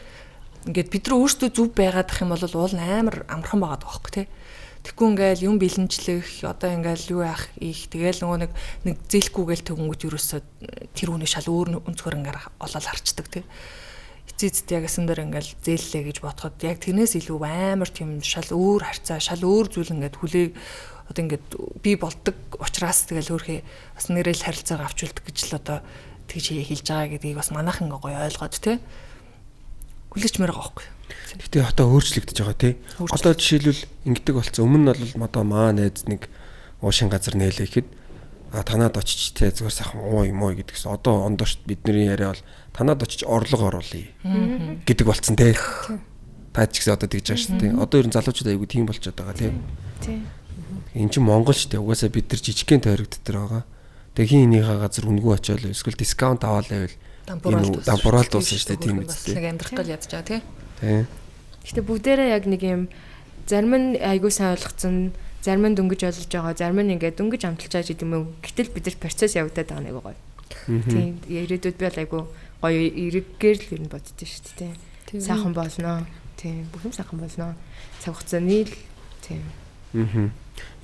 ингээд бид нар өөрсдөө зүв байгаадах юм бол уул амар амархан байгаад байгаа хөөхгүй те. Тэгэхгүй ингээл юм бэлэнчлэх одоо ингээл юу яах их тэгэл нөгөө нэг зээлхгүйгээл төгөнгөт юусоо тэр хүний шал өөр өнцгөр ингээ олоод харцдаг те. Эцэст яг эсэн дээр ингээл зээллээ гэж бодоход яг тэрнээс илүү амар тийм шал өөр харцаа шал өөр зүйл ингээд хүлээг одоо ингээд би болдог учраас тэгэл өөрхий бас нэрэл харилцааг авч үлдэх гэж л одоо тэгж хэлж байгаа гэдгийг бас манайхан гоё ойлгоод тий. Хүлээч мээр байгаа байхгүй. Гэтэ одоо өөрчлөгдөж байгаа тий. Одоо жишээлбэл ингэдэг болсон. Өмнө нь бол одоо маа найз нэг уушин газар нээлээ гэхэд танаад очиж тий зүгээр сайхан уу юм уу гэдгээс одоо ондоошт бидний яриа бол танаад очиж орлого оруулъя гэдэг болцсон тий. Та ч гэсэн одоо тэгж байгаа шүү дээ. Одоо ер нь залуучууд айгу тийм болчиход байгаа тий. Тий. Энд чинь Монгол шүү дээ. Угаасаа бид нар жижигхэн тойрогт дээр байгаа. Тэгээ хинийхээ газар үнгүү очиол эсвэл дискаунт аваад байвал дампуурал дуусна шүү дээ тийм үстэй. Нэг амьдрах гал ядж байгаа тий. Тий. Гэтэ бүгдээрээ яг нэг юм зарим нь айгуу сайн ойлгоцсон, зарим нь дөнгөж ойлгож байгаа, зарим нь ингээд дөнгөж амталж байгаа гэдэг юм уу. Гэтэл бид нар процесс явагдаад байгаа нэг гоё. Тийм ирээдүйд би бол айгуу гоё эргээр л юм боддоо шүү дээ. Сайхан болно. Тийм бүх юм сайхан болно. Цаг хугацааны л тийм.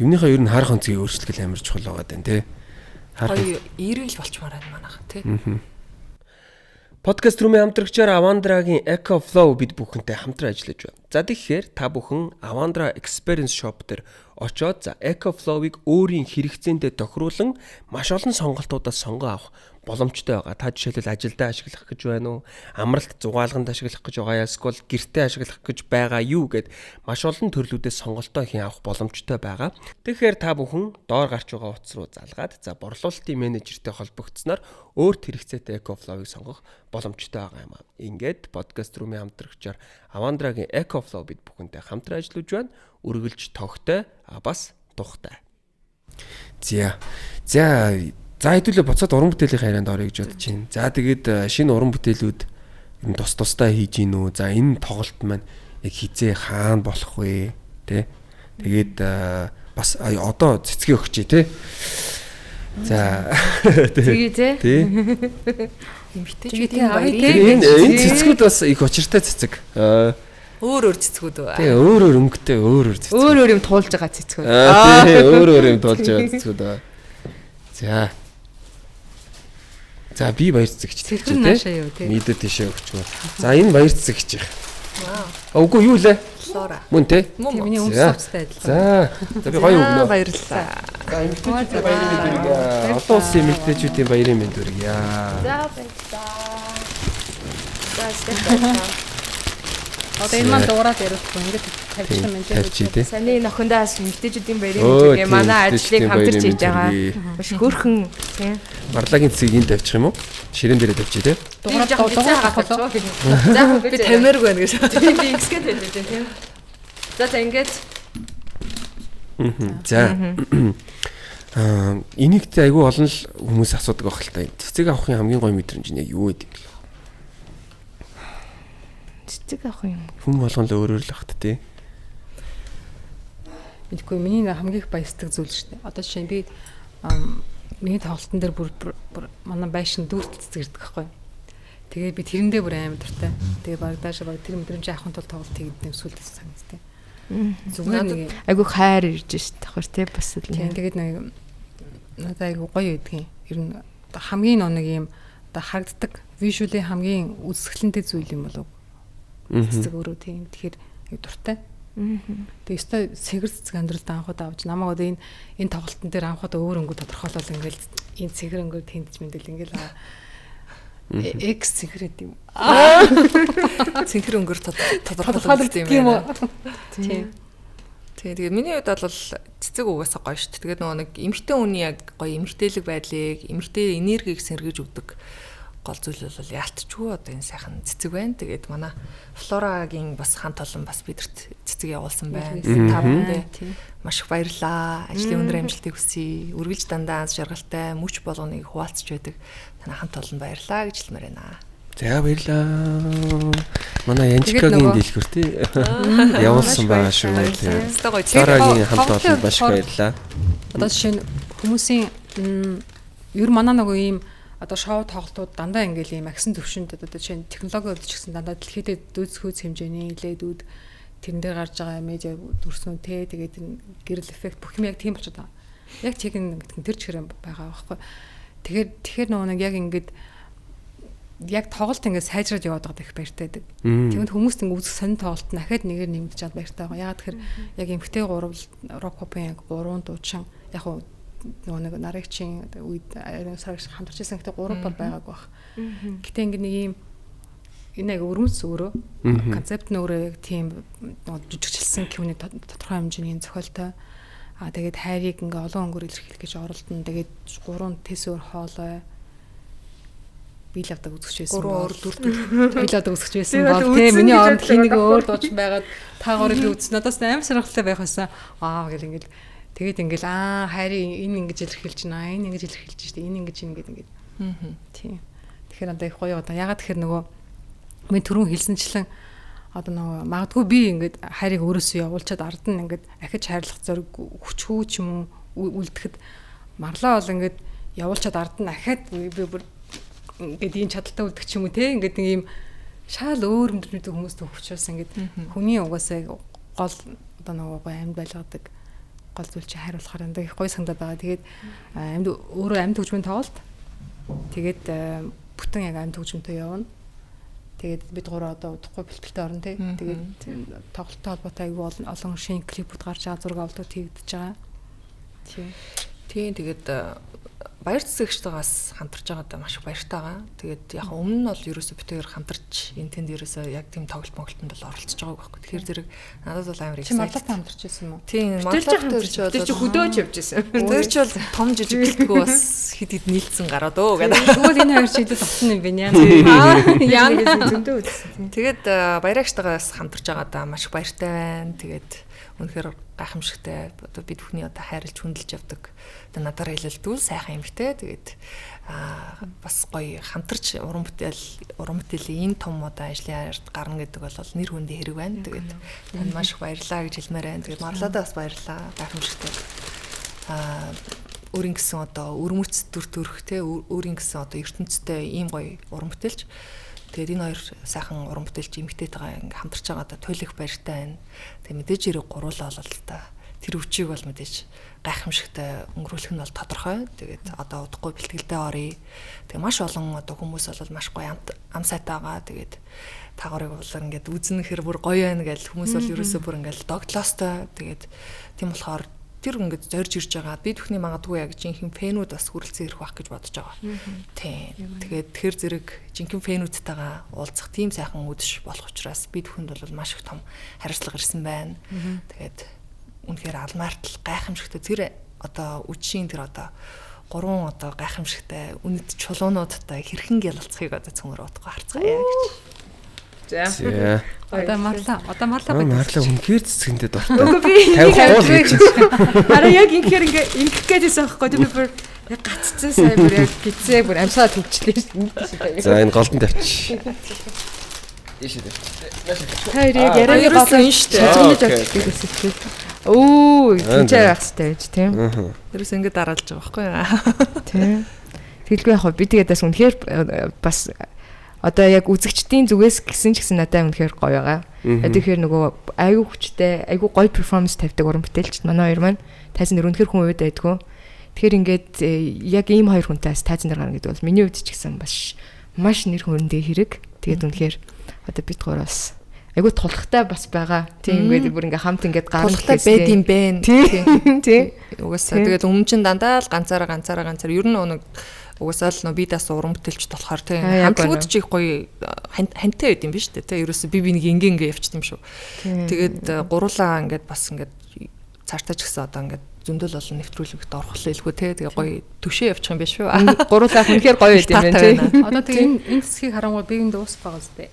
Юмныхаа ер нь харах онцгийг өөрчлөх амар чухал байгаа даа тий. Гоё эргэл болчмаар байна манайхан тий. Подкаст румын хамтрагчаар Avandra-гийн Eco Flow бид бүхэнтэй хамтран ажиллаж байна. За тэгэхээр та бүхэн Avandra Experience Shop дээр очоод за Eco Flow-ыг өөрийн хэрэгцээндээ тохируулан маш олон сонголтуудаас сонгоо авах боломжтой байгаа. Та жишээлбэл ажилдаа ашиглах гэж байна уу? Амралт зугаалганд ашиглах гэж байгаа эсвэл гэртээ ашиглах гэж байгаа юу гэд маш олон төрлүүдээс сонголтоо хийн авах боломжтой байгаа. Тэгэхээр та бүхэн доор гарч байгаа утас руу залгаад за борлуулалтын менежертэй холбогдсоноор өөрт хэрэгцээтэй Eco Flow-ыг сонгох боломжтой байгаа юм аа. Ингээд подкаст румын хамтрагчаар Avandra-гийн Eco Flow бид бүхэнтэй хамтран ажиллаж байна. Үргэлж тогтой бас тухтай. За хэдүүлээ буцаад уран бүтээлийн хайранд орё гэж бодож байна. За тэгээд шинэ уран бүтээлүүд энэ тусдаа хийж гин үү? За энэ тоглолт маань яг хизээ хаана болох вэ? Тэ? Тэгээд бас одоо цэцгээ өгчээ те. За тэгээ тий. Эмхтэйчүүдийн баярыг энэ цэцгүүд бас их очиртай цэцэг. Өөр цэцгүүд үү? Тий, өөр өнгөтэй өөр цэцэг. Өөр юм туулж байгаа цэцгүүд. Тий, өөр юм туулж байгаа цэцгүүд аа. За би баяр цэцэгч тий. Мэдээ тийшээ өгчгөө. За энэ баяр цэцэгч их. Вау. Үгүй юу лээ? Лора. Мөн тий. Миний өмсөцтэй За адилхан. би гоё өгнө. Баярлалаа. За эмэгтэйчүүдийн баярын мэнд. Олон улсын эмэгтэйчүүдийн баярын мэнд хүргье. За баярлалаа. За сэтгэлээ. Одоо энэ маань дуурайд ярихгүй ингээд тавьчихсан юм дээ. Саний нохондоос эмэгтэйчүүдийн баярын мэнд үгээ манай ажлыг хамтарч хийж байгаа. Маш хөөрхөн тийм. Марлагийн цэгийг тавьчих юм уу? Ширээн дээрээ тавьчих тий. Дуурайд гахалж. За би тамирг байна гэж. Би ихсгээд хэлж байна тийм. За ингээд. За. Энийгт айгүй олон л хүмүүс асуудаг байх л та. Цэцэг авахын хамгийн гоё мэдрэмж нь яг юу гэдэг юм бэ? Цэцэг авах юм. Хүн болгон л өөрөөр л ахт тий. Мэдгүй миний хамгийн их баясдаг зүйл шүү дээ. Одоо жишээ нь би миний тоглолтын дээр бүр манай байшин дүүрт цэцгэрдэг байхгүй. Тэгээ би тэрэндээ бүр амар дуртай. Тэгээ баг даашаа баг тэр мэдрэмж авахын тулд тоглолт хийдэг сүлдээс санагдтыг. Зүгээр нэг айгу хайр ирж шít давхар тий бас л. Тэгээд нэг надад айгу гоё байдгийн. Ер нь хамгийн нэг юм одоо харагддаг вижюли хамгийн үзэсгэлэнтэй зүйл юм болов. Цэцэг өөрөө тийм. Тэгэхээр айгу дуртай. Тэгээ өстой цэгэр цэцэг амьдралд анхуд авч намайг одоо энэ тоглолтын дээр анхуд өөр өнгө тодорхойлол ингээл энэ цэгэр өнгөөр тэндж мэдээл ингээл X цэгрэд юм. Цэнхэр өнгөөр тодорхойлох юм байна. Тийм. Тэгээ миний хувьд бол цэцэг угаасаа гоё шүү дээ. Тэгээд нөгөө нэг эмэгтэй хүний яг гоё эмэгтэйлэг байдлыг, эмэгтэй энергийг сэргэж өгдөг гол зүйл бол яалтчгүй одоо энэ сайхан цэцэг байна. Тэгээд манай Флорагийн бас хамт олон бас бидэрт цэцэг явуулсан байна. Та бүхэндээ маш их баярлалаа. Ажлын өндөр амжилтыг хүсье. Үргэлж дандаа аз жаргалтай мөч болгоныг хуваалцж байдаг. Танай хамт олон баярлалаа гэж хэлмээр байна. За баярлаа. Манай Янчкагийн дэлгүүр тий явуулсан байгаа шүү. Флорагийн хамт олон маш их баярлалаа. Одоо жишээ нь хүмүүсийн ер манай нөгөө ийм одоо шоу тоглолтууд дандаа ингээл ийм агсан төвшөнд одоо жишээ нь технологи өдч гэсэн дандаа дэлхийд дүүс хөөц хэмжээний илээдүүд тэрэн дээр гарч байгаа медиа дүрснүү те тэгээд гэрэл эффект бүх юм яг тийм болчиход байгаа. Яг тэр чигээр байгаа байхгүй. Тэгэхээр нөгөө нэг яг ингээд яг тоглолт ингээд сайжраад яваад байгаа их баяртай байдаг. Тэгвэл хүмүүст ингээд үзэх сонин тоглолт дахиад нэгээр нэмэгдэж чад баяртай байгаа. Яг тэгэхээр яг эмхтэй гурав рок попын яг 3 дуучин яг нөгөө нэг наригчийн үед сарагч хамтарч ирсэн гэдэг 3 бол байгаагүй баг. Гэтэ ингээд нэг юм энэ яг өрмөц өөрөө концепт нь өөрөө яг тийм жижигчилсэн киноны тодорхой хэмжээний зохиолтой. Тэгээд хайрыг ингээ олон өнгөөр илэрхийлэх гэж оролдоно. Тэгээд 3 тэсвэр хоолой бил авдаг үзэж байсан. 3 өөр 4 бил авдаг үзэж байсан бол тийм миний оронд хин нэг өөр дууч байгаад та гурыг үзсэн. Надаас амар сонирхолтой байх байсан. Гэл ингээл тэгээд ингээл хайрын энэ ингэж илэрхийлж байна. Энэ ингэж илэрхийлж штэ. Энэ ингэж ингээд. Тийм. Тэгэхээр одоо их гоё одоо ягаад тэгэхээр нөгөө миний түрүүн хэлсэнчлэн одоо нөгөө магадгүй би ингээд хайрыг өөрөөсөө явуулчаад ард нь ингээд ахиж хайрлах зориг хүчгүй ч юм уу үлдэхэд марлаа бол ингээд явуулчаад ард нь ахаад би бүр ингээд ийм чадaltaй үлдэх ч юм уу те ингээд нэг ийм шал өөр өндөр хүмүүс төвчөөс ингээд хүний угаасаа гол одоо нөгөө гоё амьд байлгадаг гол зүйл чи хайр болохоор энэ их гоё санагдаад байгаа. Тэгээд амьд өөрөө амьд хөгжмийн тоглолт тэгээд бүтэн яг амьд хөгжмөнтэй явна. Тэгээд бид гурав одоо удахгүй бэлтгэлтэй орно тий. Тэгээд тоглолттой холбоотой аюу олон шинэ клипүүд гарч байгаа, зураг авалтууд хийгдэж байгаа. Тийм тэгээд баяр цэцэгчтэйгээс хамтарч байгаадаа маш их баяртай байгаа. Тэгээд яг өмнө нь бол ерөөсөө бид хоёр хамтарч энэ тэнд ерөөсөө яг тийм тоглолт моголтонд бол оролцож байгааг байхгүй. Тэгэхээр зэрэг надад бол амар их Монголд хамтарч байсан юм уу? Тийм, Монголд чи хөдөөж явж байсан. Тэр ч бол том жижиг гэлтгүү бас хид хид нийлцэн гараад өө гэдэг. Тэгвэл энэ хоёр чиглэл болсон юм байна. Яа зөндөө үзсэн. Тэгээд баяраагчтайгаас хамтарч байгаадаа маш их баяртай байна. Тэгээд үнэхээр гайхамшигтай одоо бид бүхний одоо хайрлж хүндэлж явдаг. Одоо надаараа хэлэлдүүл сайхан юмхтэй. Тэгээд бас гоё хамтарч уран бүтээлийн энэ том одоо ажлын ард гарна гэдэг бол нэр хүндээ хэрэг байна. Тэгээд танд маш их баярлалаа гэж хэлмээр байна. Тэгээд марлаадаа бас баярлалаа. Гайхамшигтай. Өөрийн гэсэн одоо өрмөц төр төрх те өөрийн гэсэн одоо ертөнцтэй ийм гоё уран бүтээлч. Тэгээд энэ хоёр сайхан уран бүтээлч эмэгтэйтэйгээ ингээм хамтарч байгаадаа туйлах баяртай байна. Тэгээд мэдээж хэрэг гуруулаа бол л та тэр өвчийг бол мэдээж гайхамшигтай өнгөрүүлэх нь бол тодорхой. Тэгээд одоо удахгүй бэлтгэлдээ оръё. Тэгээд маш олон одоо хүмүүс бол маш гоё ам сайтай байгаа. Тэгээд таагаарыг бол ингээд үзнэхэр бүр гоё байна гэж хүмүүс бол ерөөсөө бүр ингээд догтлоостой. Тэгээд тийм болохоор тэр ингээд зорж ирж байгаа бид бүхний магадгүй яг жинхэнэ фэнүүд бас хүрэлцэн ирэх байх гэж бодож байгаа. Тийм. Тэгээд тэр зэрэг жинхэнэ фэнүүдтэйгээ уулзах тийм сайхан үдшиж болох учраас бид бүхэнд бол маш их том хариуцлага ирсэн байна. Тэгээд үнэхээр алмаартал гайхамшигтай тэр одоо үдшийн тэр одоо 3 одоо гайхамшигтай үнэт чулуунуудтай хэрхэн гялалцахыг одоо цөмөр утгаа харцгаая гэж. За. Одоо марлаа үнэхээр цэцгэндээ дуртай. Үгүй би хараа яг инхээр ингэх гээдсэн аахгүй би бүр яг гаццсан сайн бүр яг гизээ бүр амсаа төвчлээ. За энэ голдон тавьчих. Хайр яг ярианы гол нь шүү дээ. Оо, тэнцээр ахстай байж тийм. Тэрээс ингэ дараалж байгаа байхгүй юу? Тийм. Тэгэлгүй яг би тэгээд бас үнэхээр бас одоо яг үзэгчдийн зүгээс гисэн ч гэсэн надад үнэхээр гоё байгаа. Тэгэхээр нөгөө айгүй хүчтэй, айгүй гоё перформанс тавьдаг уран бүтээлч манай хоёр маань тайзан дээр үнэхээр хүн үед байдгүй. Тэгэхээр ингээд яг ийм хоёр хүнтэйс тайзан дээр гарна гэдэг бол миний хувьд ч гэсэн маш нэр хүндээ хэрэг. Тэгээд үнэхээр одоо бид гураас айгүй тулхтай бас байгаа. Тийм ингээд бүр ингээ хамт ингээд гарна тулхтай байд юм бэ. Тийм. Угаасаа тэгээд өмнө чинь дандаа л ганцаараа ер нь нэг угаасаа л би даас уран бүтээлч болохоор тийм хамтлагууд ч их гоё хантай байд юм биш үү тийм ерөөсө би нэг ингээ явчихд юм шүү. Тэгээд гурлаа ингээд бас ингээд цаартаа ч гэсэн одоо ингээд зөндөл олон нэвтрүүлэгт орох хэлгүй те. Тэгээ гоё төшөө явчих юм биш үү? Гурлах үнэхээр гоё байд юм байна тий. Одоо тэгээ энэ хэсгийг харангуй биеинд уусах байгаа зү.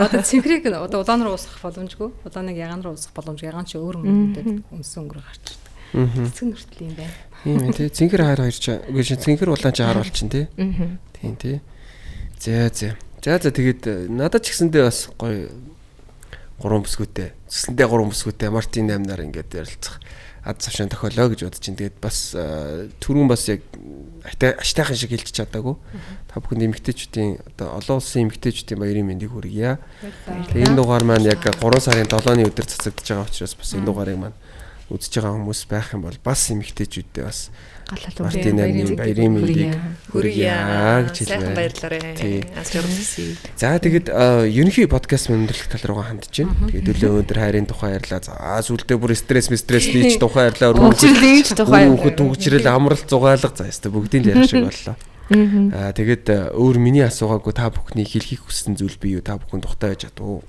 Одоо цэнхрийг одоо улаан руу уусгах боломжгүй. Улааныг ягаан руу уусгах боломж. Ягаан ч өөр мөнгөд өнсөн өнгөр гарч ирдэг. Цэцэг нүртэл юм байна. Тийм тий. Цэнхэр хоёр ч үгүй шин цэнхэр улаан ч хаар болчин тий. Тийм тий. За тэгээд надад ч гэсэндээ бас гоё 3 бүсгүйтэй. Цэсэндээ 3 бүсгүйтэй Мартин 8-аар ингээд ярилцах ад завшаан тохиолоо гэж бодож чинь. Тэгээд бас түрүүн бас яг аштайхан шиг хэлж чадаагүй. Та бүхэнд эмэгтэйчүүдийн одоо олон улсын эмэгтэйчүүдийн баярын мэндийг хүргье. Тэгээд энэ дугаар маань яг 3 сарын 7-ны өдөр цацагдж байгаа учраас бас энэ дугаарыг маань үзэж байгаа хүмүүс байх юм бол бас эмэгтэйчүүдтэй бас Мартин 8-ны баярын мэндийг хүргье гэж хэлээ. Баярлалаа. Аз жаргалсан. За тэгээд ерөнхий подкаст өндөрлөх тал руугаа хандж байна. Тэгээд өнөөдөр хайрын тухай ярьлаа. За сүлдээ бүр стресс лийч тухай ярьлаа. Бүгдийг тухай түүгчрэл амралт зугаалга за ёстой бүгдийг л ярих шиг боллоо. Тэгээд өөр миний асуугаагүй та бүхний хэлхийг хүссэн зүйл бий юу? Та бүхэн тухтай байж чадав уу?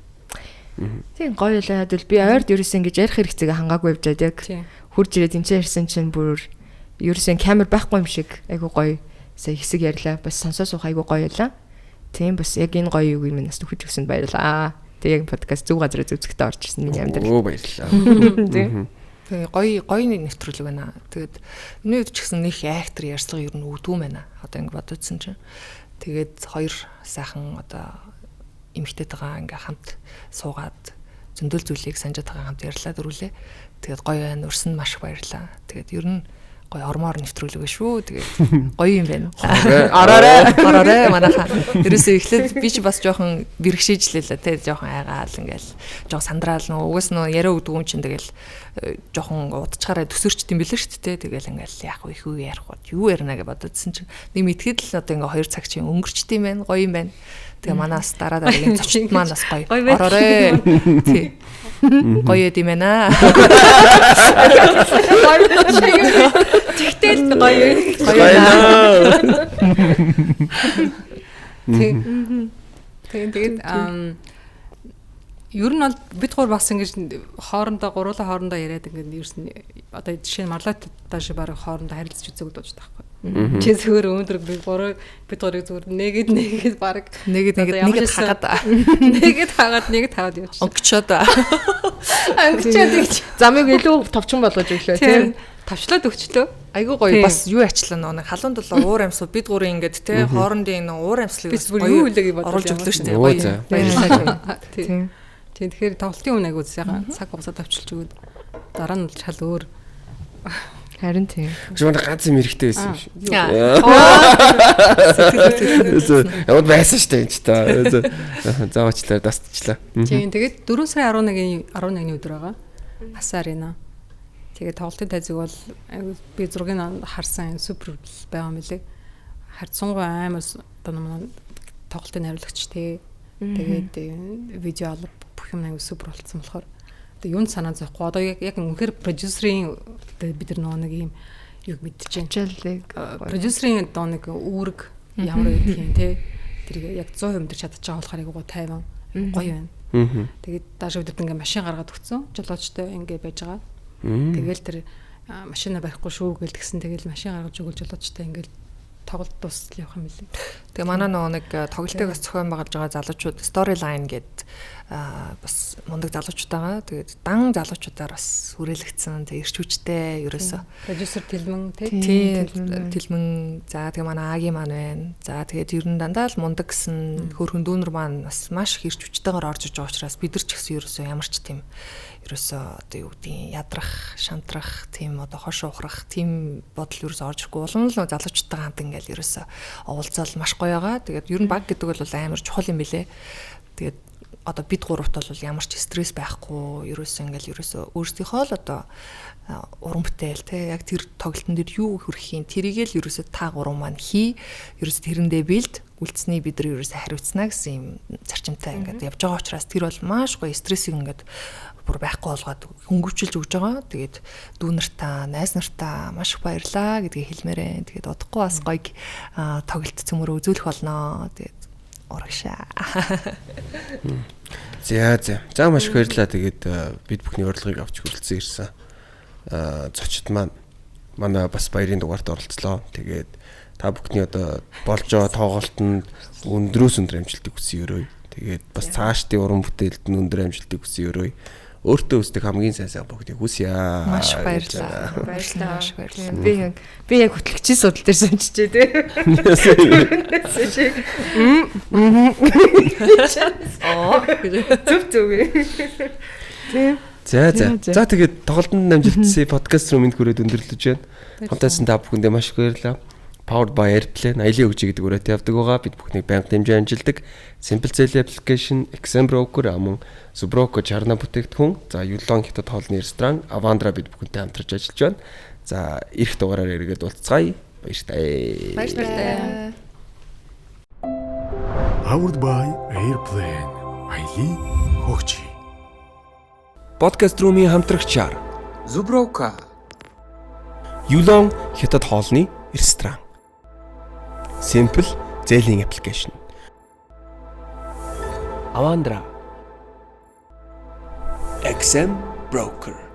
Тийм гоё л яад би ойрд ерөөсөн гэж ярих хэрэгцээг хангаагүй явжаад яг хурж ирээд энэ ярьсан чинь бүр ерөөсөн камер байхгүй юм шиг айгу гоё хэсэг ярьлаа. Бас сонсоо суух айгу гоё байлаа. Тийм бас яг энэ гоё үг юм нас төгөж өгсөнд баярлаа. Тэг яг подкаст зүг газар зүзгтээ орж ирсэн миний амьдрал. Оо баярлалаа. Тийм. Тэгээ гоё нэвтрүүлэг байна. Тэгээд миний үед ч гэсэн нэг актер ярьслага ер нь өгдөө байна. Одоо ингэ бододсон чинь. Тэгээд хоёр сайхан одоо эмэгтэйтэйгээ ингээ хамт суугаад зөндөл зүйлийг санджаад байгаа хамт ярьлаа дөрүлээ. Тэгээд гоё байна. Урьсан маш их баярлаа. Тэгээд ер нь гоё ормоор нэвтрүүлэг шүү. Тэгээд гоё юм байна. Ороорой манайхаа. Ерөөсөө эхлээд би ч бас жоохон бэрхшээжлээ л те жоохон айгаал ингээл жоохон сандраал нөө угаас нөө яриа өгдөг юм чинь тэгэл жоохон удачаараа төсөрчт юм билээ шүү дээ. Тэгэл ингээл яах вэ их үү ярих уу юу ярина гэж бододсон чинь нэг мэдхэд л одоо ингээ 2 цаг чинь өнгөрчт юм байна. Гоё юм байна. Тэгээ манаас дараагийн зочд маань бас гоё. Ороорой. Тий. Гоё юм байна. Тэгтэл гоё. Тэгээд ер нь бол бид гур бас ингэж гуруула хоорондоо яриад ингээд ерсэн одоо жишээ нь марлатаа шиг баг хоорондоо харилцаж үзэг дууж таахгүй. Чи зөвөр өндөр бид гурыг зөвөр нэгэд баг нэгэд хагаад явчих. Онгочоод гэж замыг илүү товчхон болгож өглөө тийм. Тавчлаад өгчлөө. Айгуу гоё бас юу ачлаа нэг халуун дулаа уур амьсгал бид гурийн ингээд те хоорондын уур амьсгалыг юу үлээгийг оруулж өглөө шүү дээ. Гоё. Баярлалаа. Тийм. Тэгэхээр тоглолтын өмнө айгуу сайхан цаг хугацаа тавчилж өгöd дараа нь бол шал өөр. Харин тийм. Жишээ нь ганц юм эрэхтэй байсан юм шиг. Яваад байсан шүү дээ энэ ч та. Заавчлаа дастчлаа. Тийм тэгээд 4 сарын 11-ний өдөр байгаа. Асарина. Тэгээд тоглолтын тайзыг бол би зургийг харсан супер байгаа мөлий. Харцсангуй амар одоо тоглолтын хариулагч те. Тэгээд видео алба бүх юм аягүй супер болцсон болохоор одоо юунд санаа зовхгүй одоо яг үнэхээр продюсерийн бид нар нэг юм юг мэдчихээн. Продюсерийн одоо нэг үүрэг ямар байдаг юм те. Тэр яг 100% мэдэрч чадчих байгаа болохоор айгүй тайван гоё байна. Тэгээд дааш өдөрт ингээ машин гаргаад өгцөн. Жолоочтой ингээ байж байгаа. Тэгэл тэр машина барихгүй шүү гэл тэгсэн тэгэл машин гаргаж өгөл жолоочтой ингээл тоглолт дуусал явах юм билээ. Тэгээ манай нэг тоглолтыг бас зохион байгуулж байгаа залуучууд storyline гэдэг бас мундаг залуучууд байгаа. Тэгээд дан залуучуудаар бас хүрээлэгдсэн. Тэг ирч хүчтэй ерөөсөө. Продюсер Тэлмэн Тэлмэн за тэгээ манай Аги маань байна. За тэгээд ер нь дандаа л мундаг гэсэн хөрхөн дүүнер маань бас маш их ирч хүчтэйгээр орж иж байгаа учраас бид нар ч гэсэн ерөөсөө ямар ч тийм ерөөсөө одоо юу гэдгийг ядрах, шантрах, тийм одоо хош ухрах, тийм бодол ерөөсөө орж ирэхгүй. Улам л залуучуудтай хамт ингээл ерөөсөө уулзаал маш гоё байгаа. Тэгээд ер нь баг гэдэг бол амар чухал юм билэ. Тэгээд одоо бид гуравт бол ямар ч стресс байхгүй, ерөөсөө өөрсдийнхөө л одоо уран бүтээл те яг тэр тоглолтын дээр юу хүрэх юм тэрийг л ерөөсөө та гурав маань хий. Ерөөсөө тэрэндээ бэлд үлдсэний бид нар ерөөсөө хариуцнаа гэсэн юм зарчимтай ингээд явж байгаа учраас тэр бол маш гоё стрессийг ингээд бүр байхгүй болгоод хөнгөвчилж өгж байгаа. Тэгээд дүү нартаа, найз нартаа маш их баярлаа гэдгийг хэлмээрээ. Тэгээд удахгүй бас гоё тоглолт цөмөрөө үзүүлэх болноо. Тэгээд урагшаа. За маш их баярлалаа. Тэгээд бид бүхний урилгыг авч хүрэлцэн ирсэн. зочид маань манай бас баярын дугаарт оролцлоо. Тэгээд та бүхний одоо болж байгаа тоглолтод өндрөөс өндөр амжилтыг хүсье өрөө. Тэгээд бас цаашдын уран бүтээлд нь өндөр амжилтыг хүсье өрөө. Өөртөө өсдөг хамгийн сайн бүгдийг хүсье. Маш баярлалаа. Баярлалаа. Би яг хөтлөгчийн судал дээр сончжээ тий. Зүг. Тийм. За тэгээд тоглолтод амжилтсан подкаст руу мэд хүрээд өндөрлөж байна. Хамтаасан та бүхэндээ маш их баярлалаа. Powered by Airplane аялын хөгжиж гэдэг үрэтэ явдаг байгаа. Бид бүхнийг байнга дэмжиж амжилдаг. Simple Cell application, XM Broker, амун Subroco чарна бүтээгдэхүүн. За Yulong хятад хоолны ресторан, Avandra бид бүхэнтэй хамтарч ажиллаж байна. За ирэх дугаараар эргээд уулзцгаая. Баярлалаа. Powered by Airplane аялын хөгжиж. Podcast room-ийн хамтрагчаар Subroco, Yulong хятад хоолны ресторан. Simple зээлийн application. Avandra XM Broker.